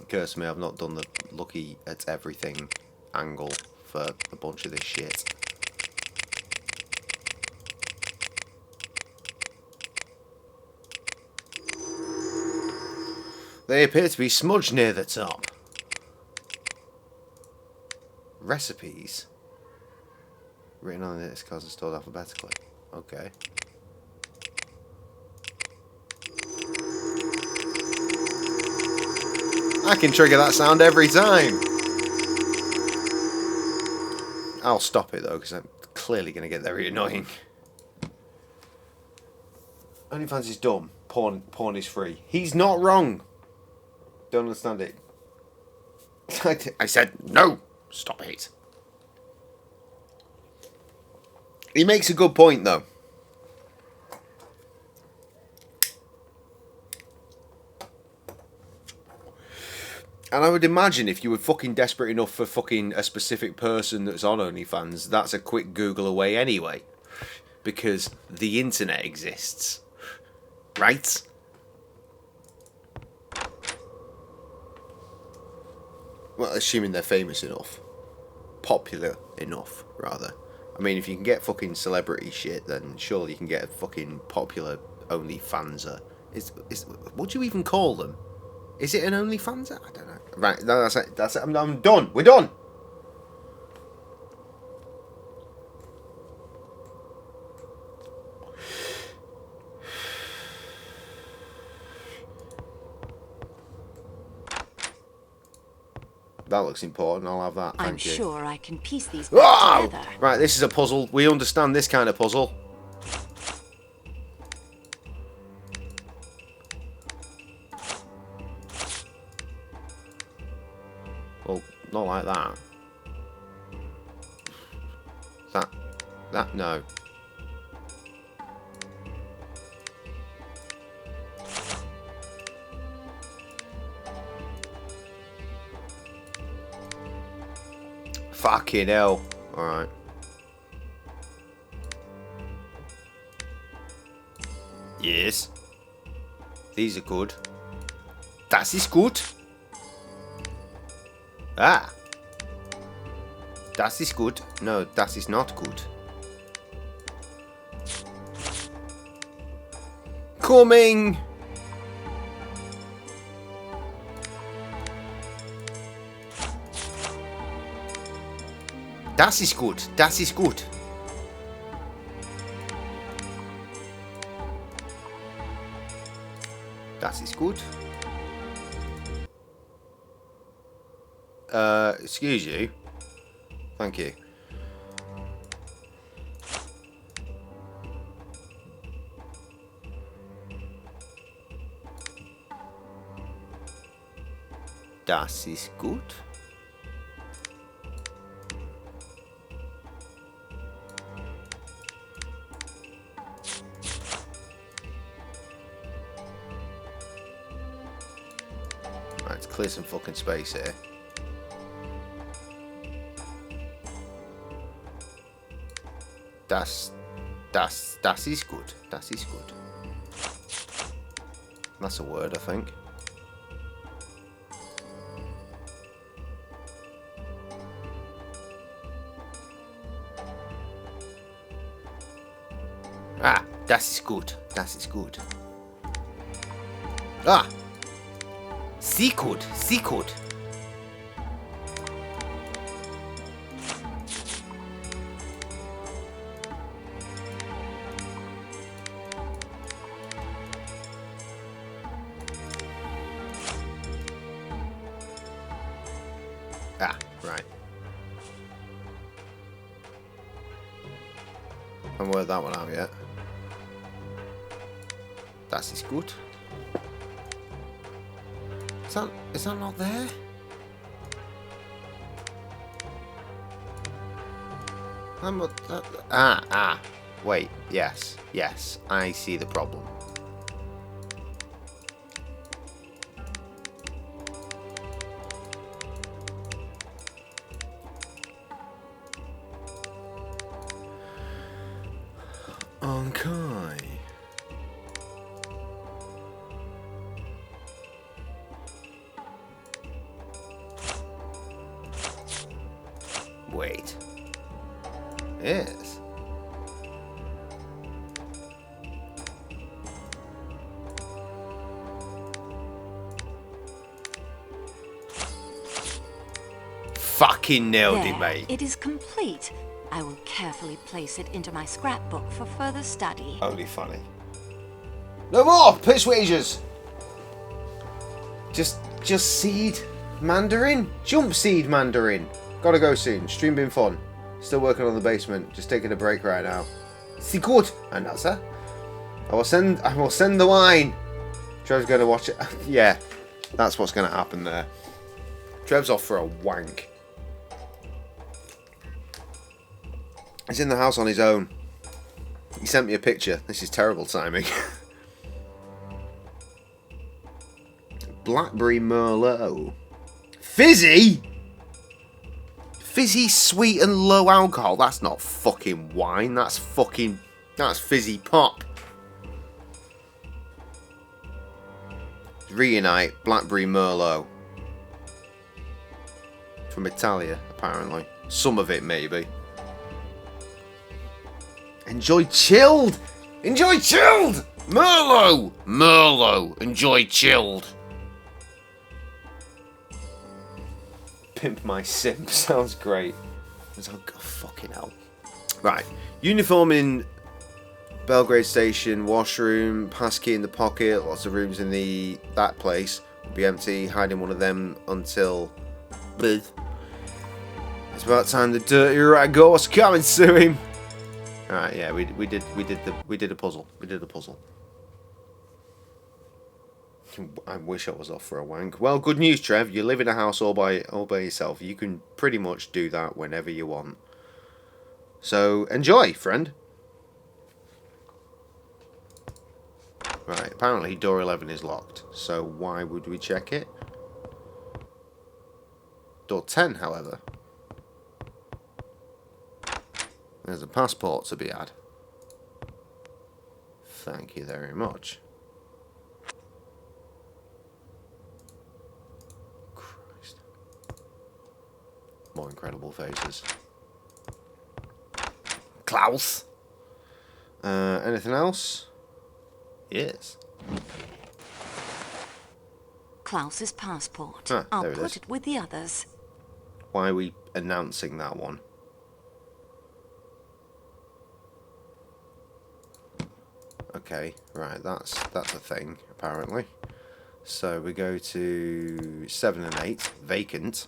Curse me, I've not done the lucky at everything angle for a bunch of this shit. They appear to be smudged near the top. Recipes. Written on this cards are stored alphabetically. Okay. I can trigger that sound every time. I'll stop it though, because I'm clearly going to get very annoying. OnlyFans is dumb. Porn is free. He's not wrong. Don't understand it. I said no. Stop it. He makes a good point though. And I would imagine if you were fucking desperate enough for fucking a specific person that's on OnlyFans, that's a quick Google away anyway. Because the internet exists. Right? Well, assuming they're famous enough. Popular enough, rather. I mean, if you can get fucking celebrity shit, then surely you can get a fucking popular OnlyFanser. What do you even call them? Is it an OnlyFanser? I don't know. Right, no, that's it. I'm done. We're done. That looks important. I'll have that. Thank I'm you. sure I can piece these back Whoa! together. Right, this is a puzzle. We understand this kind of puzzle. Well, not like that. No. Fucking hell. Alright. Yes. These are good. Das ist gut. Ah. Das ist gut. No, das ist not good. Coming! Das ist gut. Das ist gut. Das ist gut. Excuse you. Thank you. Das ist gut. Right, let's clear some fucking space here. Das ist gut. Das ist gut. That's a word, I think. Ah, das ist gut. Das ist gut. Ah! Sie gut. Sie gut. Ah, right. I haven't worked that one out yet. Das ist gut. Is that not there? Wait, yes, I see the problem. Okay. Wait. Yes. Fucking nailed it, mate. It is complete. I will carefully place it into my scrapbook for further study. Only funny. No more persuasions. Just seed Mandarin. Jump seed Mandarin. Gotta go soon. Stream been fun. Still working on the basement. Just taking a break right now. See good. And that's it. I will send the wine. Trev's gonna watch it. Yeah, that's what's gonna happen there. Trev's off for a wank. He's in the house on his own. He sent me a picture. This is terrible timing. Blackberry Merlot. Fizzy? Fizzy, sweet and low alcohol. That's not fucking wine. That's fizzy pop. Reunite Blackberry Merlot. From Italia, apparently. Some of it, maybe. Enjoy chilled! Enjoy chilled! Merlot! Merlot! Enjoy chilled! Pimp my sim. Sounds great. Oh, fucking hell. Right. Uniform in Belgrade Station. Washroom. Passkey in the pocket. Lots of rooms in that place. Will be empty. Hide in one of them until But it's about time the dirty rat ghost come and sue him. All right, yeah, we did a puzzle. We did a puzzle. I wish I was off for a wank. Well, good news, Trev. You live in a house all by yourself. You can pretty much do that whenever you want. So enjoy, friend. Right, apparently door 11 is locked. So why would we check it? Door 10, however. There's a passport to be had. Thank you very much. Christ. More incredible faces. Klaus. Anything else? Yes. Klaus's passport. Ah, I'll there it put is. it with the others. Why are we announcing that one? Okay, right, that's a thing, apparently. So we go to 7 and 8, vacant.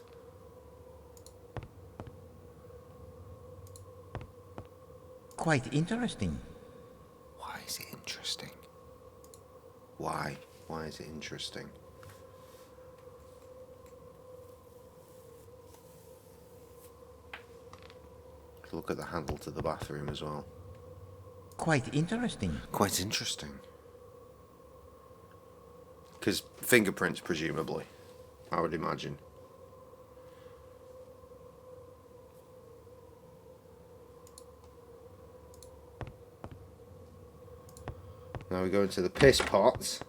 Quite interesting. Why is it interesting? Why? Why is it interesting? Look at the handle to the bathroom as well. Quite interesting. Quite interesting. Because fingerprints, presumably, I would imagine. Now we go into the piss pots.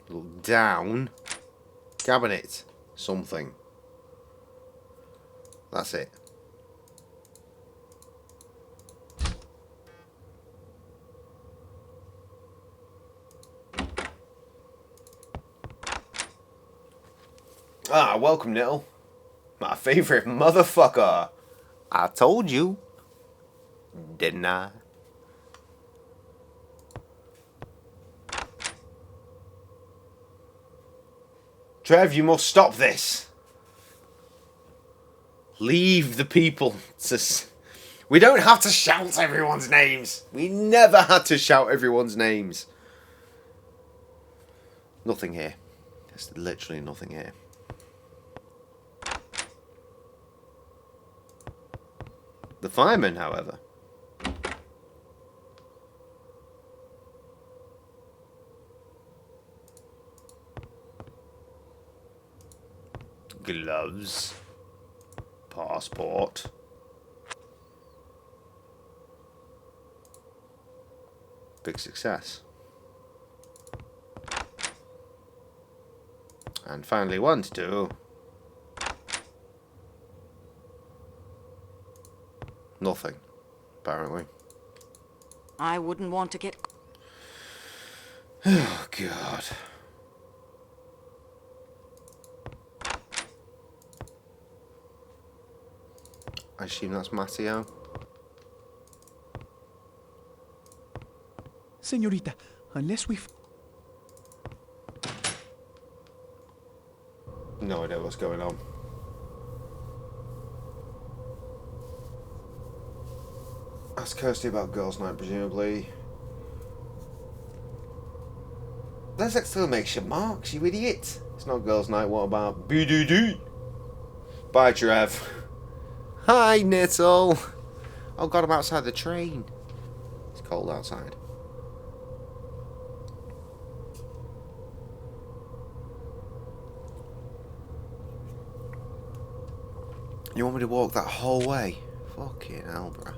Look down. Cabinet. Something. That's it. Ah, welcome, Nittle. My favorite motherfucker. I told you. Didn't I? Trev, you must stop this. Leave the people to... We don't have to shout everyone's names. We never had to shout everyone's names. Nothing here. There's literally nothing here. The fireman, however. Gloves. Passport. Big success. And finally 1 to 2. Nothing, apparently. I wouldn't want to get... Oh, God. I assume that's Matteo. Señorita, unless we... No idea what's going on. Ask Kirsty about girls' night, presumably. There's exclamation marks, you idiot. It's not girls' night, what about BDD? Bye, Trev. Hi, Nittle. Oh God, I'm outside the train. It's cold outside. You want me to walk that whole way? Fucking hell, bro.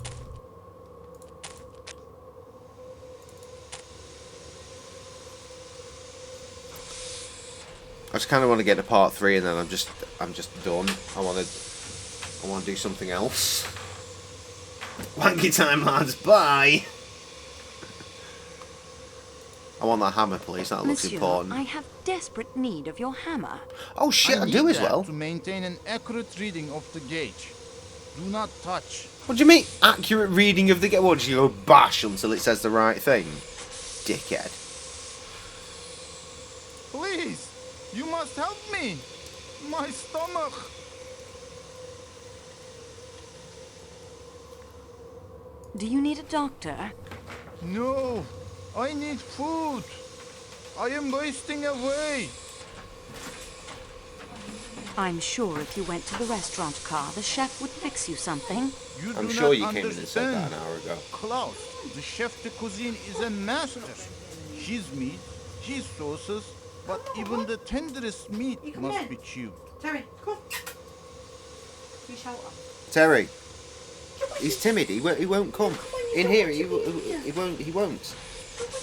I just kind of want to get to part 3 and then I'm just done. I want to do something else. Wanky time, lads. Bye. I want that hammer, please. That looks Monsieur, important. I have desperate need of your hammer. Oh shit, I need do as that well. to maintain an accurate reading of the gauge. Do not touch. What do you mean, accurate reading of the gauge? What, do you go bash until it says the right thing? Dickhead. Please, You must help me. My stomach. Do you need a doctor? No, I need food. I am wasting away. I'm sure if you went to the restaurant car, the chef would fix you something. You I'm do sure not you came in and said that understand. an hour ago. Klaus, the chef de cuisine, is a master. His meat, his sauces, but even the tenderest meat must be chewed. Terry, come on. We shout up. Terry, he's timid. He won't come in here. He won't. He won't.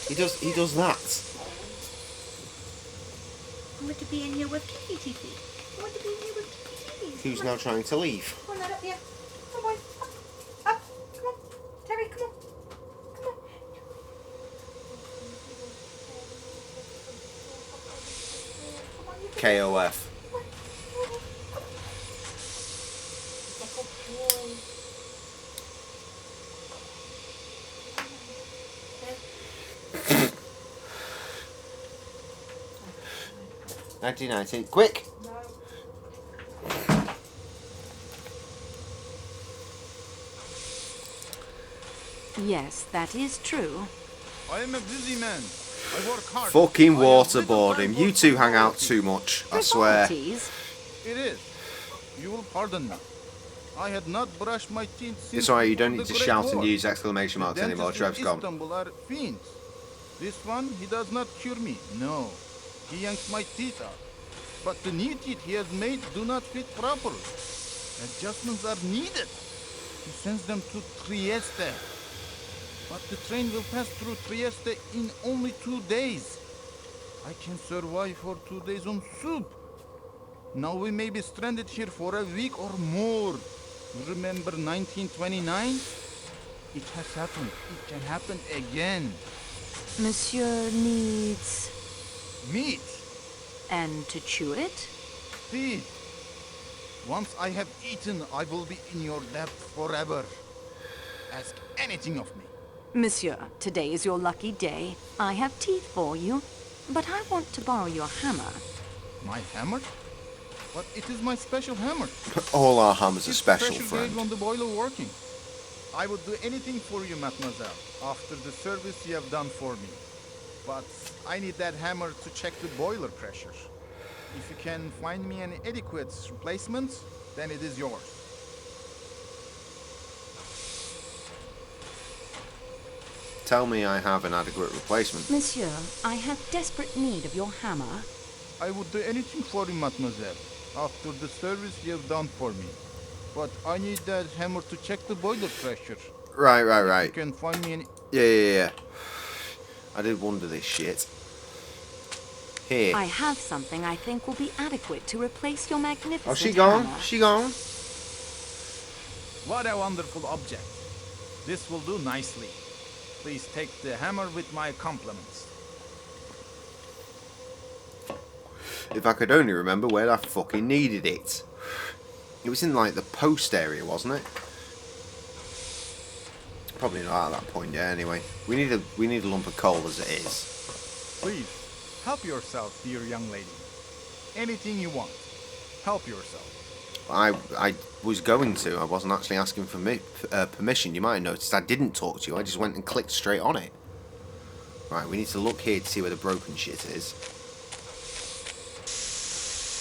He does that. I want to be in here with Kitty Tiffy. I want to be in here with Kitty Tiffy. Who's now trying to leave? Come on, lad, up here. Come on, up. Come on. Terry, come on. Come on. KOF. $19.90. Quick! Yes, that is true. I am a busy man. I work hard. Fucking waterboard him. You two hang out too much, I swear. It is. You will pardon me. I had not brushed my teeth since It's alright, you don't the need to Great shout and War. use exclamation marks The anymore. dentists Trev's in gone. Istanbul are fiends. This one, he does not cure me. No. He yanks my teeth out. But the new teeth he has made do not fit properly. Adjustments are needed. He sends them to Trieste. But the train will pass through Trieste in only 2 days. I can survive for 2 days on soup. Now we may be stranded here for a week or more. Remember 1929? It has happened. It can happen again. Monsieur needs... Meat. And to chew it? Teeth. Once I have eaten, I will be in your debt forever. Ask anything of me. Monsieur, today is your lucky day. I have teeth for you, but I want to borrow your hammer. My hammer? But it is my special hammer. All our hammers are It's special, grade friend. on the boiler working. I would do anything for you, mademoiselle, after the service you have done for me. But I need that hammer to check the boiler pressure. If you can find me an adequate replacement, then it is yours. Tell me I have an adequate replacement. Monsieur, I have desperate need of your hammer. I would do anything for you, mademoiselle, after the service you have done for me. But I need that hammer to check the boiler pressure. Right. You can find me an... Yeah. I did wonder this shit. Here. I have something I think will be adequate to replace your magnificent Oh, she gone? hammer. She gone? What a wonderful object. This will do nicely. Please take the hammer with my compliments. If I could only remember where I fucking needed it. It was in, like, the post area, wasn't it? Probably not at that point, yeah, anyway. We need a lump of coal as it is. Please, help yourself, dear young lady. Anything you want. Help yourself. I was going to. I wasn't actually asking for permission. You might have noticed I didn't talk to you. I just went and clicked straight on it. Right, we need to look here to see where the broken shit is.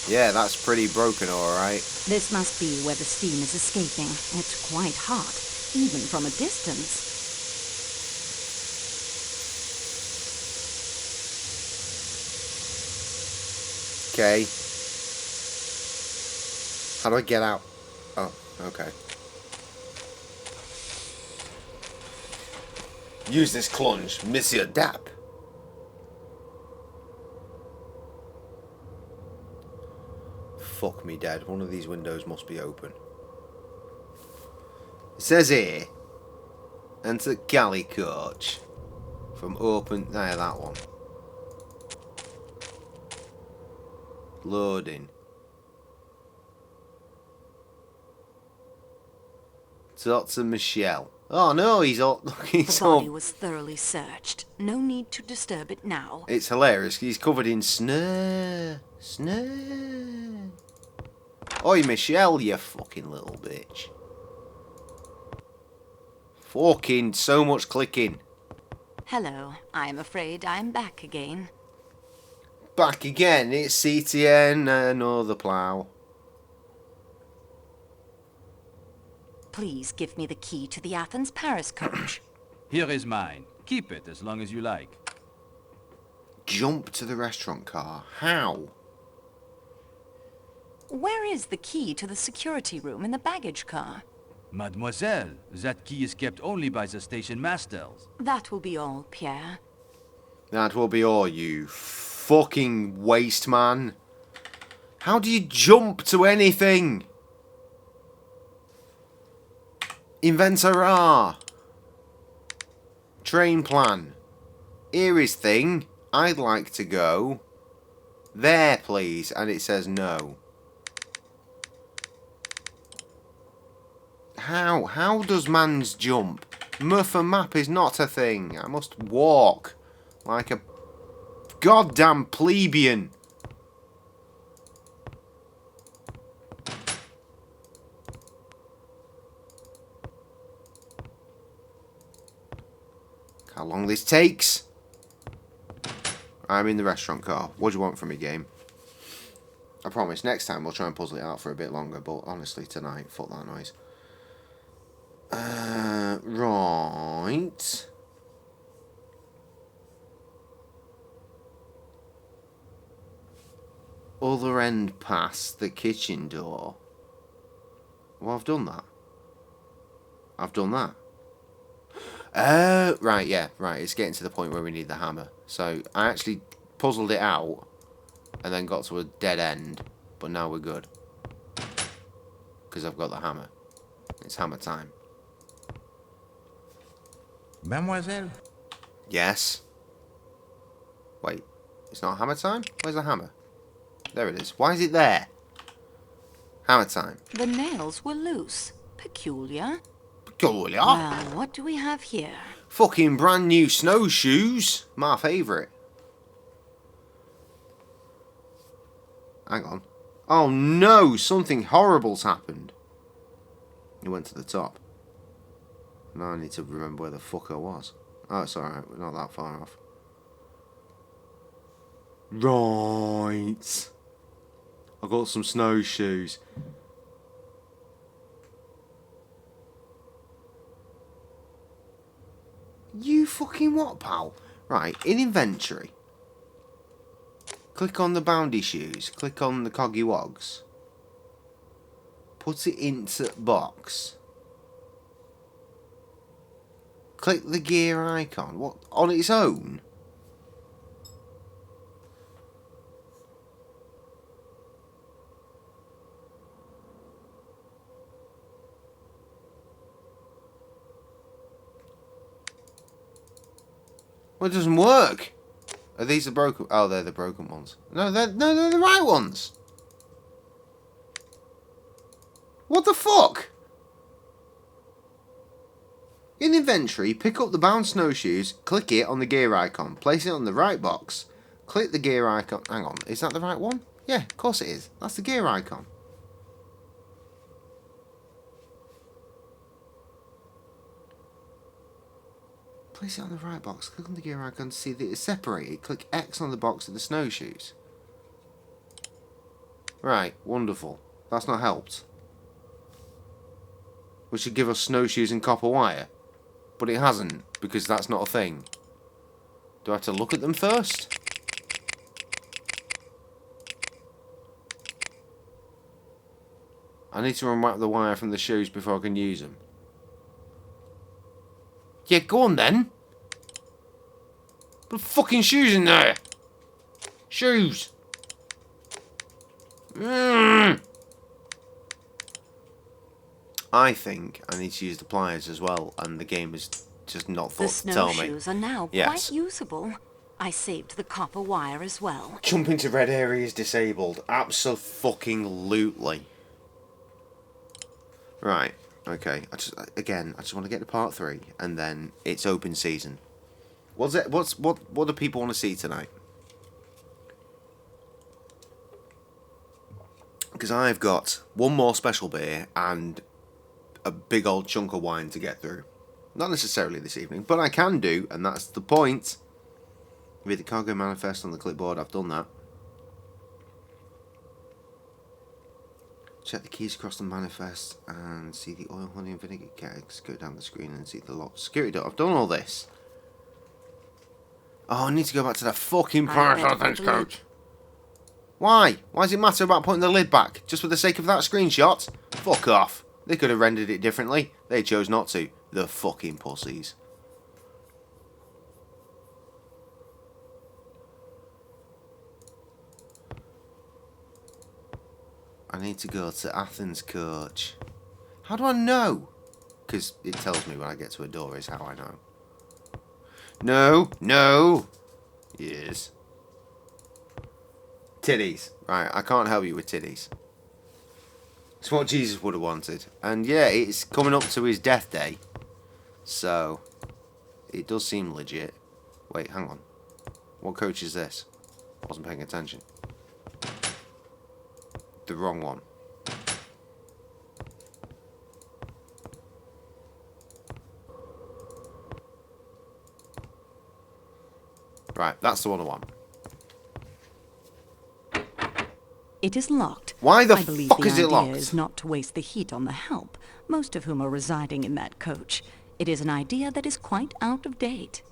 Yeah, that's pretty broken, alright. This must be where the steam is escaping. It's quite hot, even from a distance. Okay. How do I get out? Oh, okay. Use this clunge, Monsieur Dap. Fuck me dead. One of these windows must be open. It says here, enter galley coach. From open, there, that one. Loading. Dr. Michelle. Oh no, he's all... The body was thoroughly searched. No need to disturb it now. It's hilarious. He's covered in snow. Snow. Oi, Michelle, you fucking little bitch. Fucking so much clicking. Hello. I'm afraid I'm back again. Back again. It's CTN, another plough. Please give me the key to the Athens-Paris coach. Here is mine. Keep it as long as you like. Jump to the restaurant car. How? Where is the key to the security room in the baggage car? Mademoiselle, that key is kept only by the station masters. That will be all, Pierre. That will be all, you fucking waste man. How do you jump to anything? Inventora. Train plan. Here is thing. I'd like to go there, please. And it says no. How? How does man's jump? Muff and map is not a thing. I must walk like a goddamn plebeian. How long this takes? I'm in the restaurant car. What do you want from me, game? I promise, next time we'll try and puzzle it out for a bit longer, but honestly, tonight, fuck that noise. Right. Other end past the kitchen door. Well, I've done that. I've done that. Right, yeah, right. It's getting to the point where we need the hammer. So I actually puzzled it out and then got to a dead end, but now we're good. Because I've got the hammer. It's hammer time. Mademoiselle? Yes. Wait, it's not hammer time? Where's the hammer? There it is. Why is it there? Hammer time. The nails were loose. Peculiar. Peculiar? Well, what do we have here? Fucking brand new snowshoes. My favourite. Hang on. Oh no, something horrible's happened. He went to the top. Now I need to remember where the fuck I was. Oh, it's alright, we're not that far off. Right. I got some snowshoes. You fucking what, pal? Right, in inventory. Click on the boundy shoes. Click on the coggy wogs. Put it into box. Click the gear icon. What? On its own? Well, it doesn't work. Are these the broken? Oh, they're the broken ones. No, they're the right ones. What the fuck? In inventory, pick up the bound snowshoes, click it on the gear icon, place it on the right box, click the gear icon. Hang on, is that the right one? Yeah, of course it is. That's the gear icon. Place it on the right box, click on the gear icon to see that it's separated, click X on the box of the snowshoes. Right, wonderful. That's not helped. Which should give us snowshoes and copper wire. But it hasn't, because that's not a thing. Do I have to look at them first? I need to unwrap the wire from the shoes before I can use them. Yeah, go on then. Put fucking shoes in there. Shoes. I think I need to use the pliers as well, and the game is just not thought to tell me. The snowshoes are now quite usable. I saved the copper wire as well. Jump into red areas disabled. Abso-fucking-lutely. Right. Okay, I just want to get to part 3, and then it's open season. What do people want to see tonight? Because I've got one more special beer and a big old chunk of wine to get through. Not necessarily this evening, but I can do, and that's the point. Read the cargo manifest on the clipboard. I've done that. Check the keys across the manifest and see the oil, honey, and vinegar kegs. Go down the screen and see the locked security door. I've done all this. Oh, I need to go back to that fucking parcel coach. Why? Why does it matter about putting the lid back? Just for the sake of that screenshot? Fuck off. They could have rendered it differently. They chose not to. The fucking pussies. I need to go to Athens coach. How do I know? Because it tells me when I get to a door is how I know. No, no. Yes. Titties. Right, I can't help you with titties. It's what Jesus would have wanted. And yeah, it's coming up to his death day. So, it does seem legit. Wait, hang on. What coach is this? Wasn't paying attention. The wrong one. Right, that's the one I want. It is locked. Why the I believe fuck the is it idea locked? is not to waste the heat on the help, most of whom are residing in that coach. It is an idea that is quite out of date.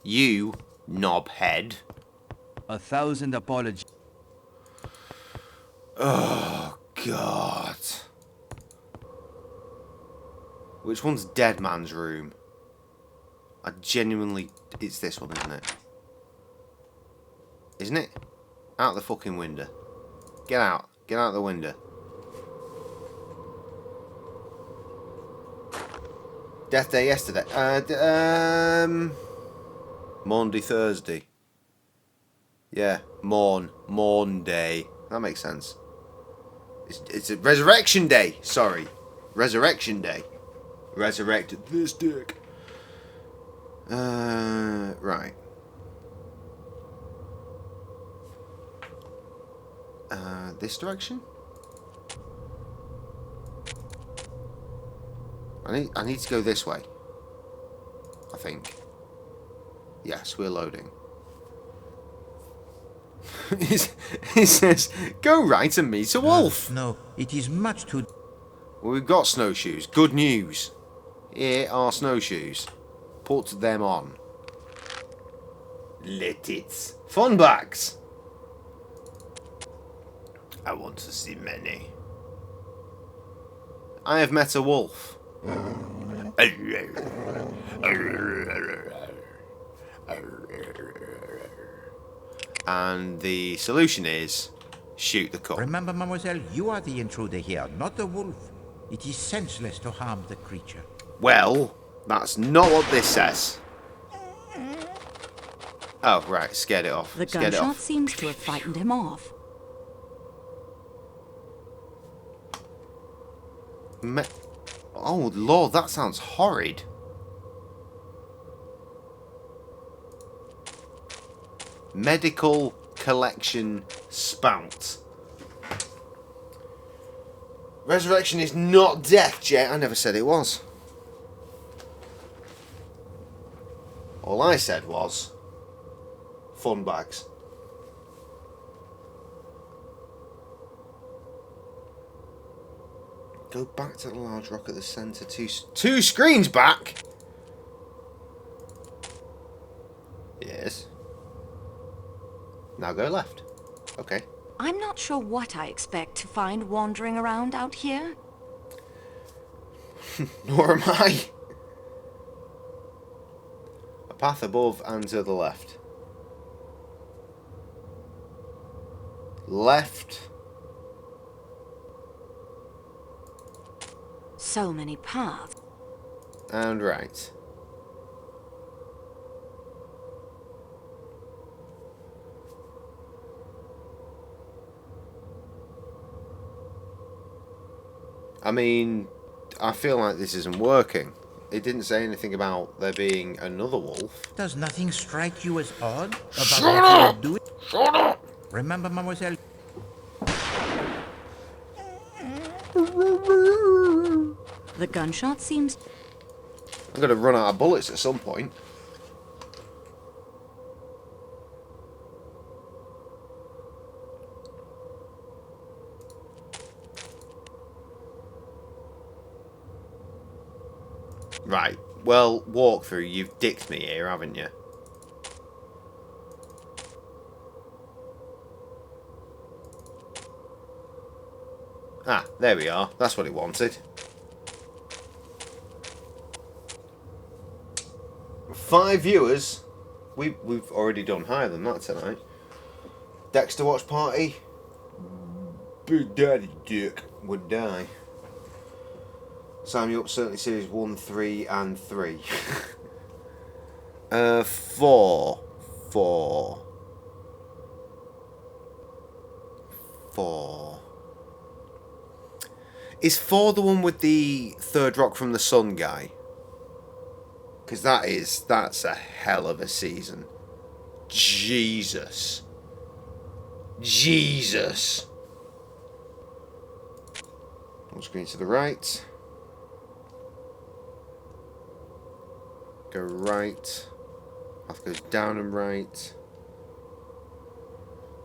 You knobhead. 1,000 apologies. Oh, God. Which one's Dead Man's Room? I genuinely... It's this one, isn't it? Isn't it? Out the fucking window. Get out. Get out the window. Death Day yesterday. Monday, Thursday. Yeah, Morn Day. That makes sense. It's a Resurrection Day. Sorry. Resurrection Day. Resurrected this dick. Right. This direction? I need to go this way. I think. Yes, we're loading. It says, go right and meet a wolf. No, it is much too... Well, we've got snowshoes. Good news. Here are snowshoes. Put them on. Let it. Fun bags. I want to see many. I have met a wolf. And the solution is shoot the cup. Remember, mademoiselle, you are the intruder here, not the wolf. It is senseless to harm the creature. Well, that's not what this says. Oh, right, scared it off. The gunshot seems to have frightened him off. Oh, Lord, that sounds horrid. Medical collection spout. Resurrection is not death, Jet. I never said it was. All I said was fun bags. Go back to the large rock at the centre. Two screens back? Yes. Now go left. Okay. I'm not sure what I expect to find wandering around out here. Nor am I. A path above and to the left. Left. So many paths. And right. I mean, I feel like this isn't working. It didn't say anything about there being another wolf. Does nothing strike you as odd about Shut what up! you are doing? Shut up! Remember, mademoiselle? The gunshot seems... I'm going to run out of bullets at some point. Right, well, walkthrough, you've dicked me here, haven't you? Ah, there we are. That's what it wanted. 5 viewers. We've already done higher than that tonight. Dexter watch party. Big Daddy Dick would die. Sign me up, certainly series 1, 3 and 3. 4. Is 4 the one with the third rock from the sun guy? Because that's a hell of a season. Jesus. On screen to the right. Go right. Path goes down and right.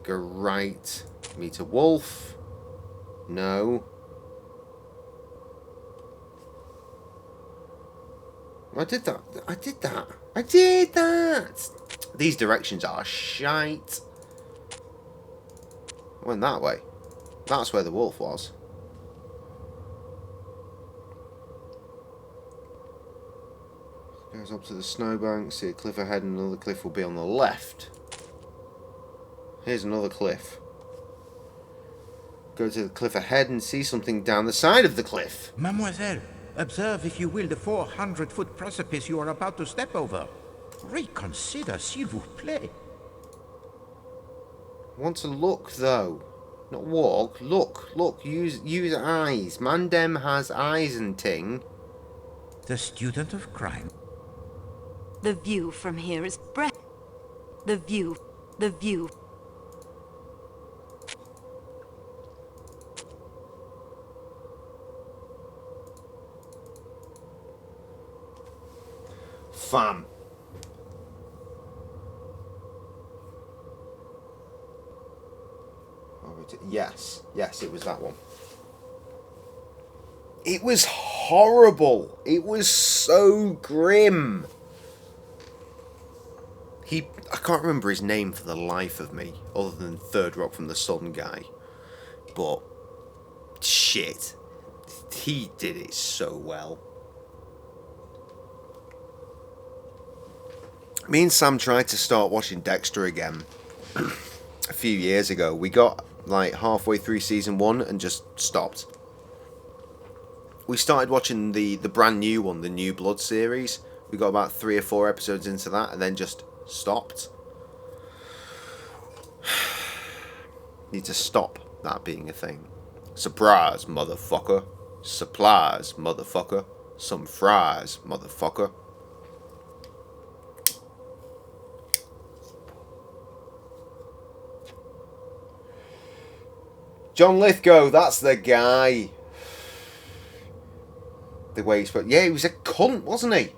Go right. Meet a wolf. No. I did that. These directions are shite. I went that way. That's where the wolf was. Goes up to the snowbank, see a cliff ahead, and another cliff will be on the left. Here's another cliff. Go to the cliff ahead and see something down the side of the cliff. Mademoiselle, observe, if you will, the 400-foot precipice you are about to step over. Reconsider, s'il vous plaît. I want to look, though. Not walk. Look. Use eyes. Mandem has eyes and ting. The student of crime. The view from here is breath. The view. Fam. Yes, it was that one. It was horrible. It was so grim. I can't remember his name for the life of me, other than Third Rock from the Sun guy. But, shit. He did it so well. Me and Sam tried to start watching Dexter again a few years ago. We got like halfway through season 1 and just stopped. We started watching the brand new one, the New Blood series. We got about 3 or 4 episodes into that and then just stopped. Need to stop that being a thing. Surprise, motherfucker. Supplies, motherfucker. Some fries, motherfucker. John Lithgow, that's the guy. The way he spoke. Yeah, he was a cunt, wasn't he?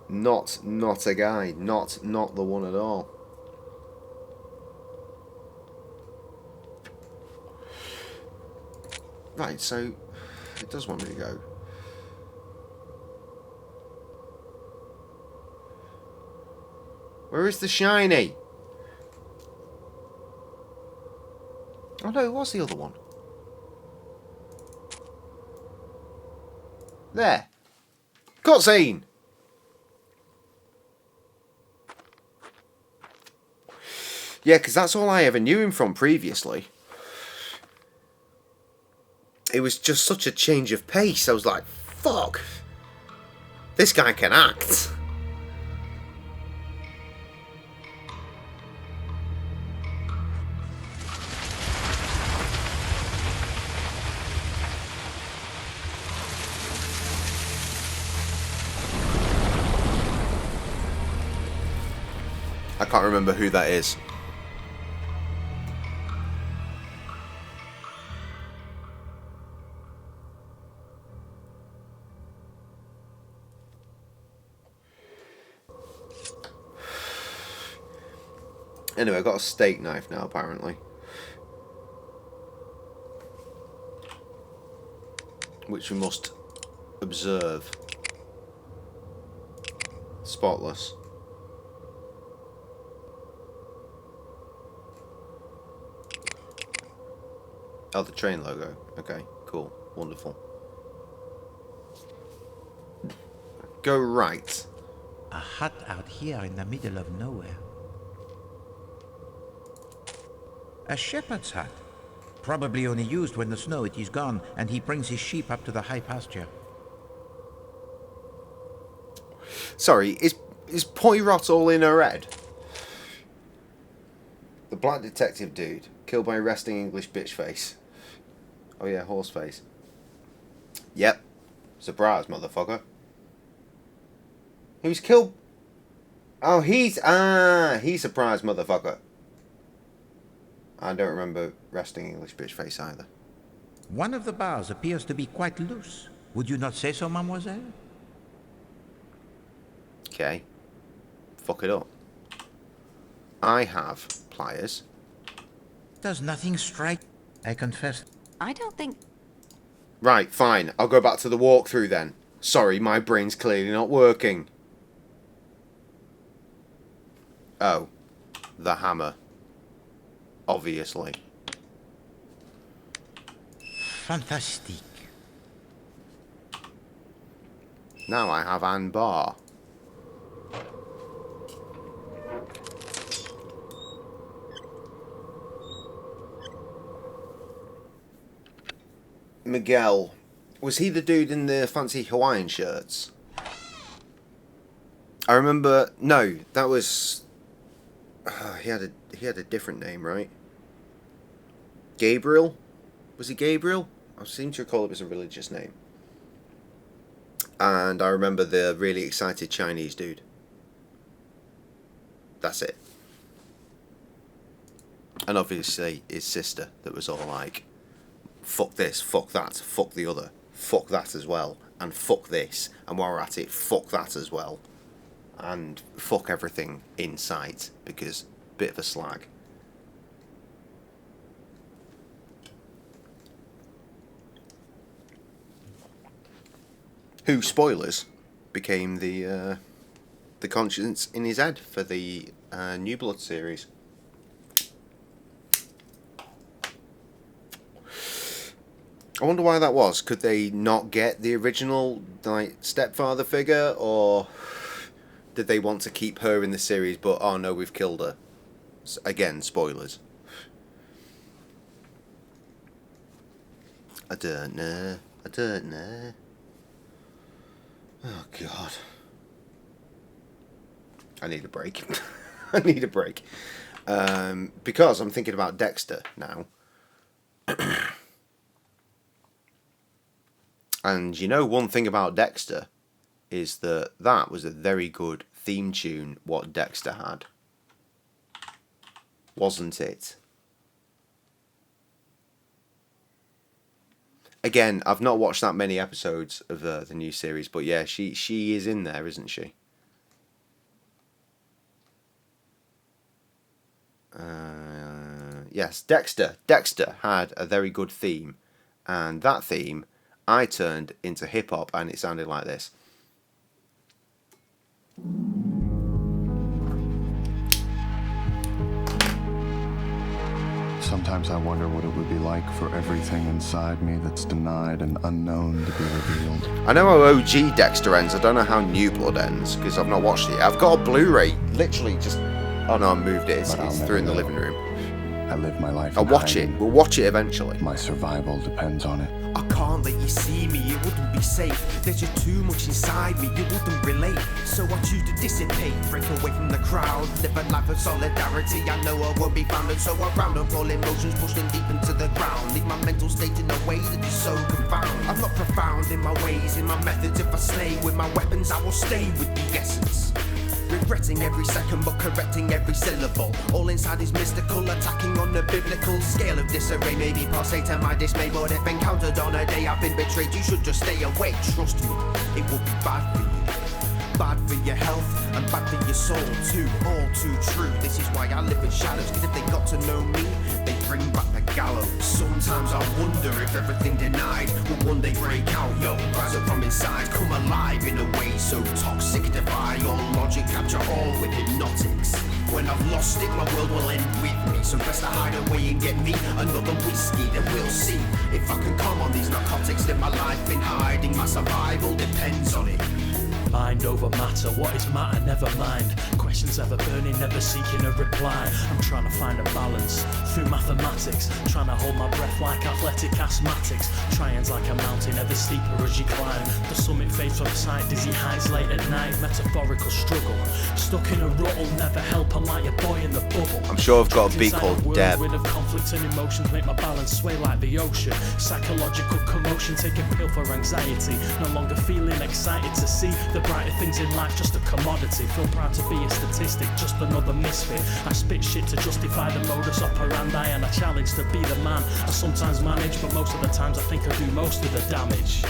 Not a guy. Not the one at all. Right, so it does want me to go. Where is the shiny? Oh no, it was the other one. There. Cutscene! Yeah, because that's all I ever knew him from previously. It was just such a change of pace. I was like, fuck. This guy can act. I can't remember who that is. Anyway, I've got a steak knife now, apparently. Which we must observe. Spotless. Oh, the train logo. Okay, cool. Wonderful. Go right. A hut out here in the middle of nowhere. A shepherd's hut. Probably only used when the snow it is gone and he brings his sheep up to the high pasture. Sorry, is Poirot all in her head? The black detective dude, killed by a resting English bitch face. Oh yeah, horse face. Yep. Surprise, motherfucker. Who's killed? Oh, he's surprise, motherfucker. I don't remember resting English bitch face either. One of the bars appears to be quite loose. Would you not say so, mademoiselle? Okay. Fuck it up. I have pliers. Does nothing strike? I confess. I don't think... Right, fine. I'll go back to the walkthrough then. Sorry, my brain's clearly not working. Oh. The hammer. Obviously. Fantastic. Now I have Ann Bar. Miguel. Was he the dude in the fancy Hawaiian shirts? I remember... No, that was... he had a different name, right? Gabriel? Was he Gabriel? I seem to recall it was a religious name. And I remember the really excited Chinese dude. That's it. And obviously his sister that was all like, fuck this, fuck that, fuck the other, fuck that as well, and fuck this, and while we're at it, fuck that as well. And fuck everything in sight, because bit of a slag. Who, spoilers, became the conscience in his head for the New Blood series. I wonder why that was. Could they not get the original like stepfather figure, or did they want to keep her in the series? But oh no, we've killed her. Again, spoilers. I don't know. I don't know. Oh God. I need a break. I need a break. Because I'm thinking about Dexter now. And you know one thing about Dexter is that that was a very good theme tune what Dexter had. Wasn't it? Again, I've not watched that many episodes of the new series, but yeah, she is in there, isn't she? Yes, Dexter. Dexter had a very good theme, and that theme I turned into hip-hop, and it sounded like this. Sometimes I wonder what it would be like for everything inside me that's denied and unknown to be revealed. I know how OG Dexter ends, I don't know how New Blood ends, because I've not watched it. I've got a Blu-ray, literally just... Oh no, I moved it, it's through in the living room. I live my life. I'll watch it. We'll watch it eventually. My survival depends on it. I can't let you see me, it wouldn't be safe. There's just too much inside me, you wouldn't relate. So I choose to dissipate, break away from the crowd. Live a life of solidarity, I know I won't be found. And so I round up all emotions, push them deep into the ground. Leave my mental state in a way that is so confound. I'm not profound in my ways, in my methods. If I slay with my weapons, I will stay with the essence. Regretting every second but correcting every syllable. All inside is mystical, attacking on the biblical scale of disarray. Maybe pass to my dismay, but if encountered on a day I've been betrayed, you should just stay away. Trust me, it will be bad for you. Bad for your health and bad for your soul too. All too true. This is why I live in shadows, cause if they got to know me, they bring back the gallows. Sometimes I wonder if everything denied will one day break out. Yo, rise up from inside, come alive in a way so toxic. Defy all logic, capture all with hypnotics. When I've lost it, my world will end with me. So best to hide away and get me another whiskey, then we'll see if I can come on these narcotics. Live my life in hiding, my survival depends on it. Mind over matter, what is matter, never mind. Questions ever burning, never seeking a reply. I'm trying to find a balance through mathematics, trying to hold my breath like athletic asthmatics. Triangles like a mountain, ever steeper as you climb. The summit fades from sight, dizzy heights late at night. Metaphorical struggle, stuck in a rut will never help. I'm like a boy in the bubble. I'm sure I've got a beat called Deb. Rid of conflict and emotions, make my balance sway like the ocean. Psychological commotion, take a pill for anxiety. No longer feeling excited to see the brighter things in life, just a commodity. Feel proud to be a statistic, just another misfit. I spit shit to justify the modus operandi, and I challenge to be the man. I sometimes manage, but most of the times I think I do most of the damage.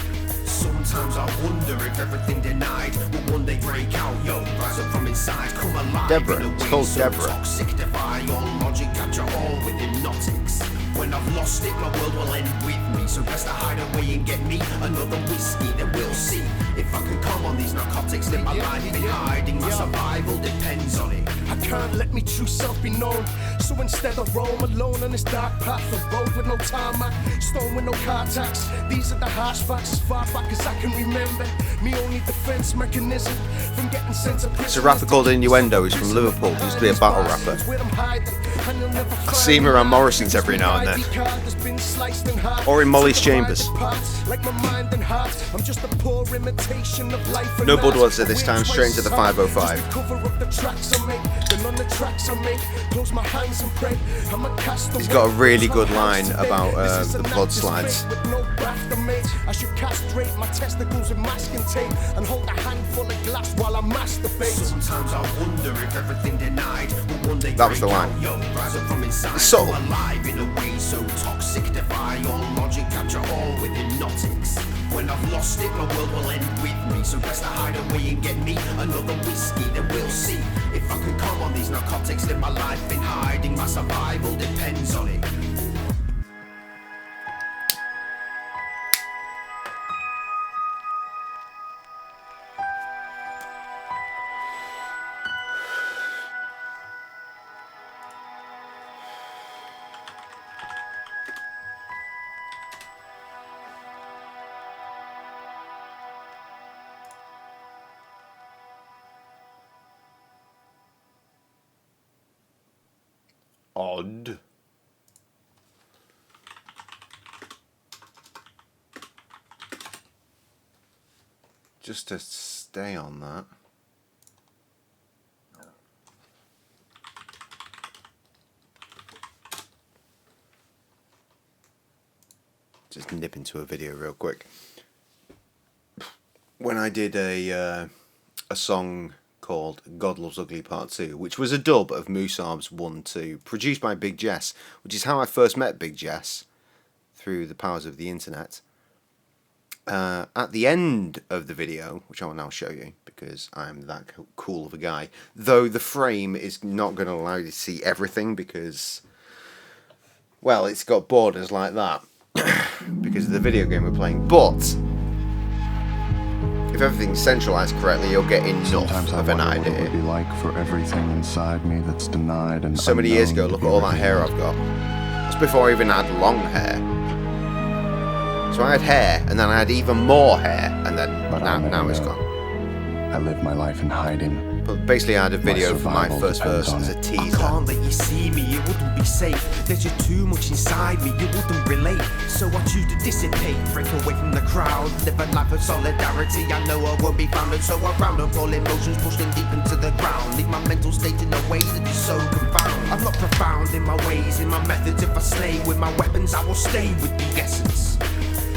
Sometimes I wonder if everything denied will one day break out. Yo, rise up from inside, come alive. Deborah, it's called Deborah. Toxic, defy all logic, capture all with hypnotics. When I've lost it, my world will end with me. So best to hide away and get me another whiskey, then we'll see if I can come on these narcotics. Live my life in hiding, my survival depends on it. I can't let me true self be known, so instead I roam alone on this dark path, a road with no tarmac, stone with no car tax. These are the harsh facts, as far back as I can remember. Me only defense mechanism from getting sent to prison. It's a rapper called Innuendo. He's from Liverpool. He used to be a battle rapper. I see him around Morrison's every now and then, or in Molly's Chambers. No Budweiser this time, straight into the 505. He's got a really good line about the blood slides. I should castrate my testicles with masking tape and hold a handful of glass while I masturbate. Sometimes I wonder if everything denied will one day that was the line. Rise up from inside, so alive in a way so toxic, defy all logic, capture all with hypnotics. When I've lost it, my world will end with me. So best to hide away and get me another whiskey, then we'll see if I can come on these narcotics. Live my life in hiding, my survival depends on it. Odd. Just to stay on that. Just nip into a video real quick. When I did a song called God Loves Ugly Part 2, which was a dub of Musab's 1-2, produced by Big Jess, which is how I first met Big Jess, through the powers of the internet. At the end of the video, which I will now show you, because I'm that cool of a guy, though the frame is not going to allow you to see everything, because, well, it's got borders like that, because of the video game we're playing, but if everything's centralized correctly, you'll get enough of an idea. What it would be like for everything inside me that's denied and so many years ago, look at all that hair I've got. That's before I even had long hair. So I had hair, and then I had even more hair, and then now it's gone. I live my life in hiding. But basically I had a video for my first verse as a teaser. I can't let you see me, it wouldn't be safe. There's just too much inside me, you wouldn't relate. So I choose to dissipate, break away from the crowd. Live a life of solidarity, I know I won't be found. And so I round up all emotions, push them deep into the ground. Leave my mental state in a way that is so confound. I'm not profound in my ways, in my methods. If I slay with my weapons, I will stay with the essence.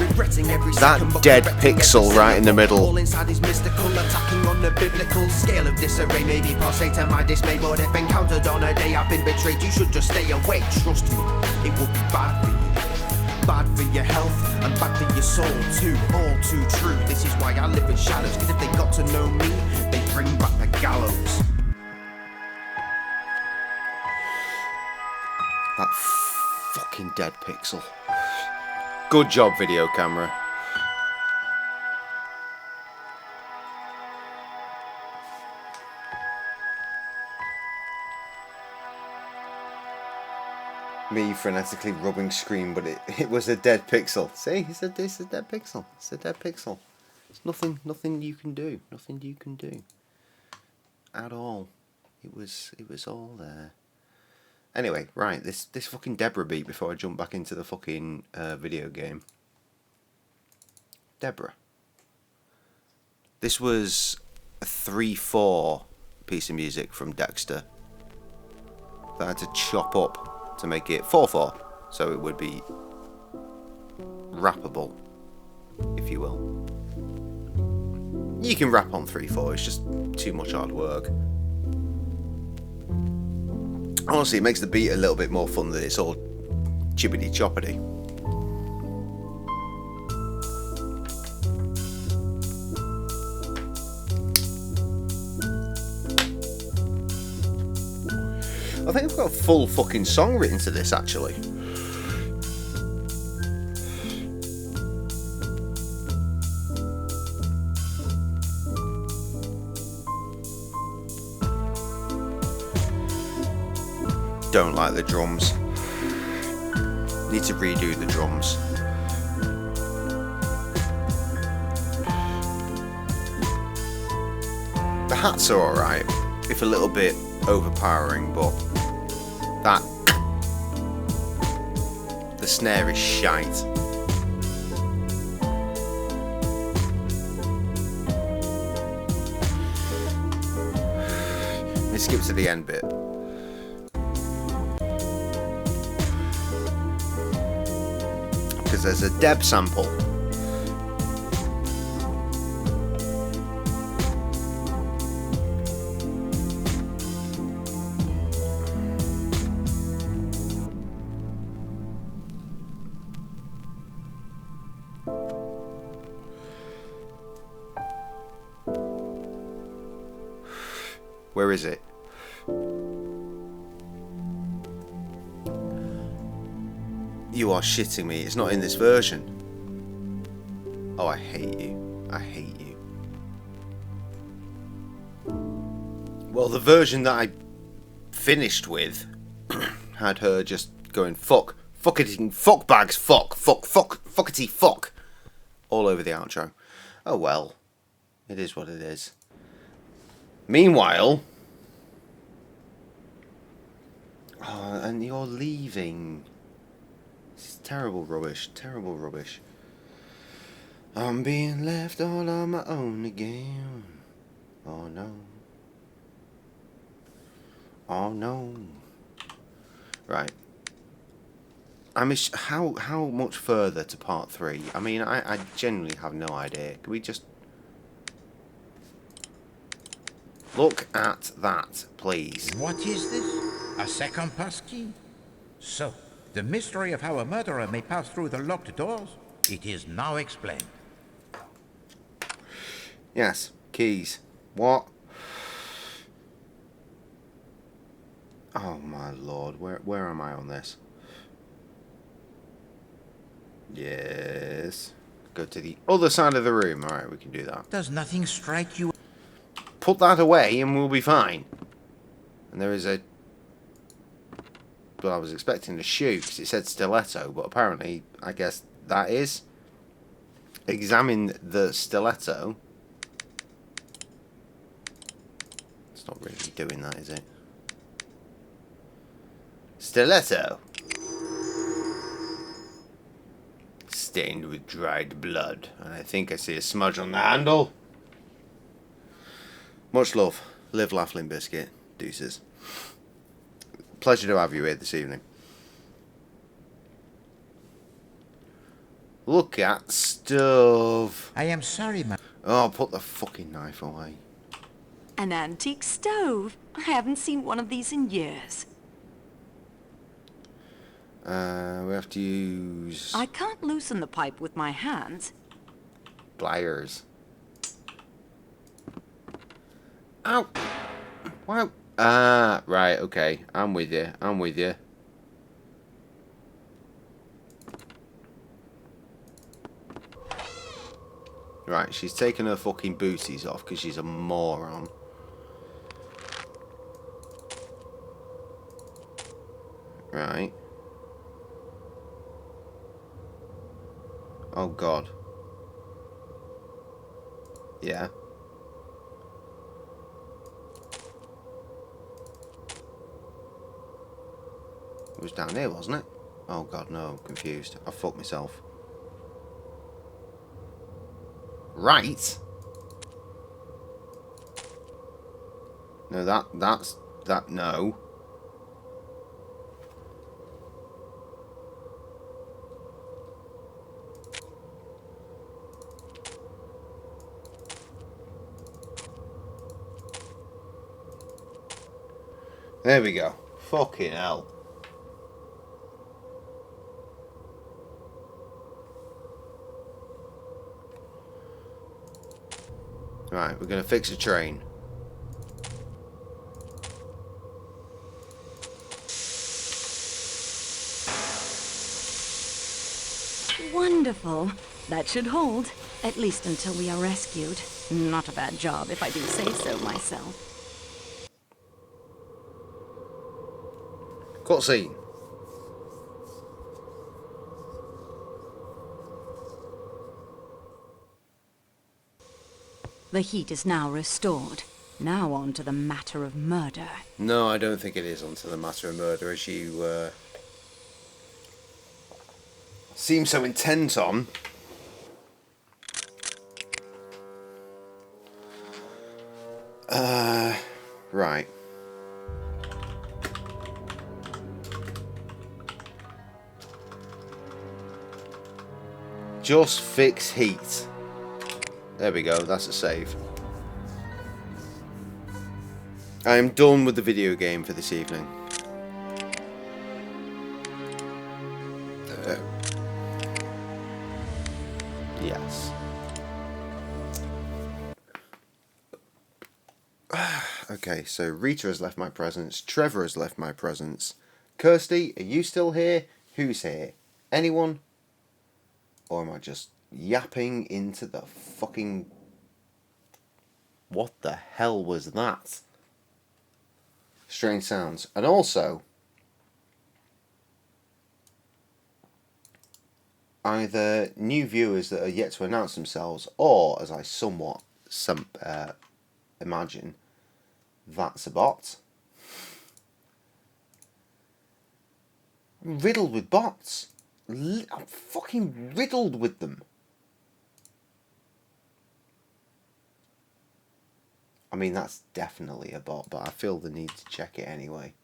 regretting every That second, but dead correcting every pixel right in the middle. All inside is mystical, attacking on the biblical scale of disarray. Maybe past Satan my dismay, but if encountered on a day I've been betrayed, you should just stay away. Trust me, it will be bad for you. Bad for your health and bad for your soul too. All too true. This is why I live in shadows, cause if they got to know me, they bring back the gallows. That fucking dead pixel. Good job, video camera. Me frenetically rubbing screen, but it was a dead pixel. See, it's a dead pixel. It's a dead pixel. It's nothing you can do. Nothing you can do at all. It was all there. Anyway, right, this fucking Deborah beat before I jump back into the fucking video game. Deborah. This was a 3/4 piece of music from Dexter that I had to chop up to make it 4/4, so it would be rappable, if you will. You can rap on 3/4, it's just too much hard work. Honestly, it makes the beat a little bit more fun than it's all chippity choppity. I think I've got a full fucking song written to this, actually. Don't like the drums. Need to redo the drums. The hats are alright, if a little bit overpowering, but the snare is shite. Let's skip to the end bit. Because there's a Deb sample. Where is it? You are shitting me. It's not in this version. Oh, I hate you. I hate you. Well, the version that I finished with had her just going fuck, fuckity, fuck bags, fuck, fuckity, fuck, all over the outro. Oh well. It is what it is. Meanwhile... Oh, and you're leaving. It's terrible rubbish, terrible rubbish. I'm being left all on my own again. Oh no. Oh no. Right. How much further to part 3? I mean, I genuinely have no idea. Can we just... Look at that, please. What is this? A second passkey? So, the mystery of how a murderer may pass through the locked doors? It is now explained. Yes, keys. What? Oh my lord, where am I on this? Yes. Go to the other side of the room. Alright, we can do that. Does nothing strike you? Put that away and we'll be fine. And there is a... Well, I was expecting a shoe because it said stiletto, but apparently, I guess that is. Examine the stiletto. It's not really doing that, is it? Stiletto. Stained with dried blood. And I think I see a smudge on the handle. Much love. Live, laugh, Limp Bizkit. Deuces. Pleasure to have you here this evening. Look at stuff. I am sorry, ma'am. Oh, put the fucking knife away. An antique stove. I haven't seen one of these in years. We have to use I can't loosen the pipe with my hands. pliers. Ow! Wow. Ah, right, okay. I'm with you. I'm with you. Right, she's taking her fucking booties off because she's a moron. Right. Oh god. Yeah. It was down here, wasn't it? Oh god, no, I'm confused. I fucked myself. Right. No, that's no. There we go. Fucking hell. Right, we're going to fix a train. Wonderful. That should hold. At least until we are rescued. Not a bad job, if I do say so myself. Cutscene. The heat is now restored. Now on to the matter of murder. No, I don't think it is onto the matter of murder, as you seem so intent on. Right. Just fix heat. There we go, that's a save. I am done with the video game for this evening. Yes. Okay, so Rita has left my presence. Trevor has left my presence. Kirsty, are you still here? Who's here? Anyone? Or am I just yapping into the fucking... What the hell was that? Strange sounds. And also, either new viewers that are yet to announce themselves, or, as I somewhat imagine, that's a bot. I'm riddled with bots. I'm fucking riddled with them. I mean, that's definitely a bot, but I feel the need to check it anyway.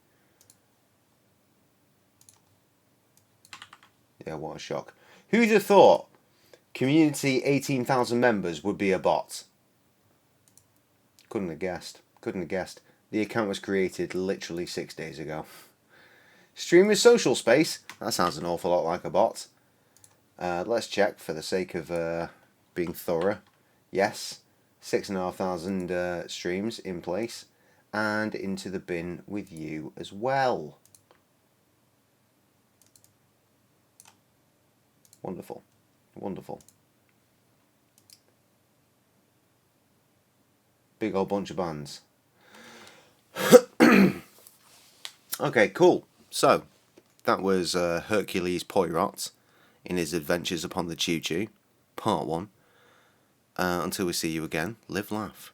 Yeah, what a shock. Who'd have thought community 18,000 members would be a bot? Couldn't have guessed. Couldn't have guessed. The account was created literally 6 days ago. Streamer social space. That sounds an awful lot like a bot. Let's check for the sake of being thorough. Yes. 6,500 streams in place, and into the bin with you as well. Wonderful, wonderful. Big old bunch of bands. Okay, cool. So that was Hercules Poirot in his adventures upon the Choo Choo, part 1. Until we see you again, live, laugh.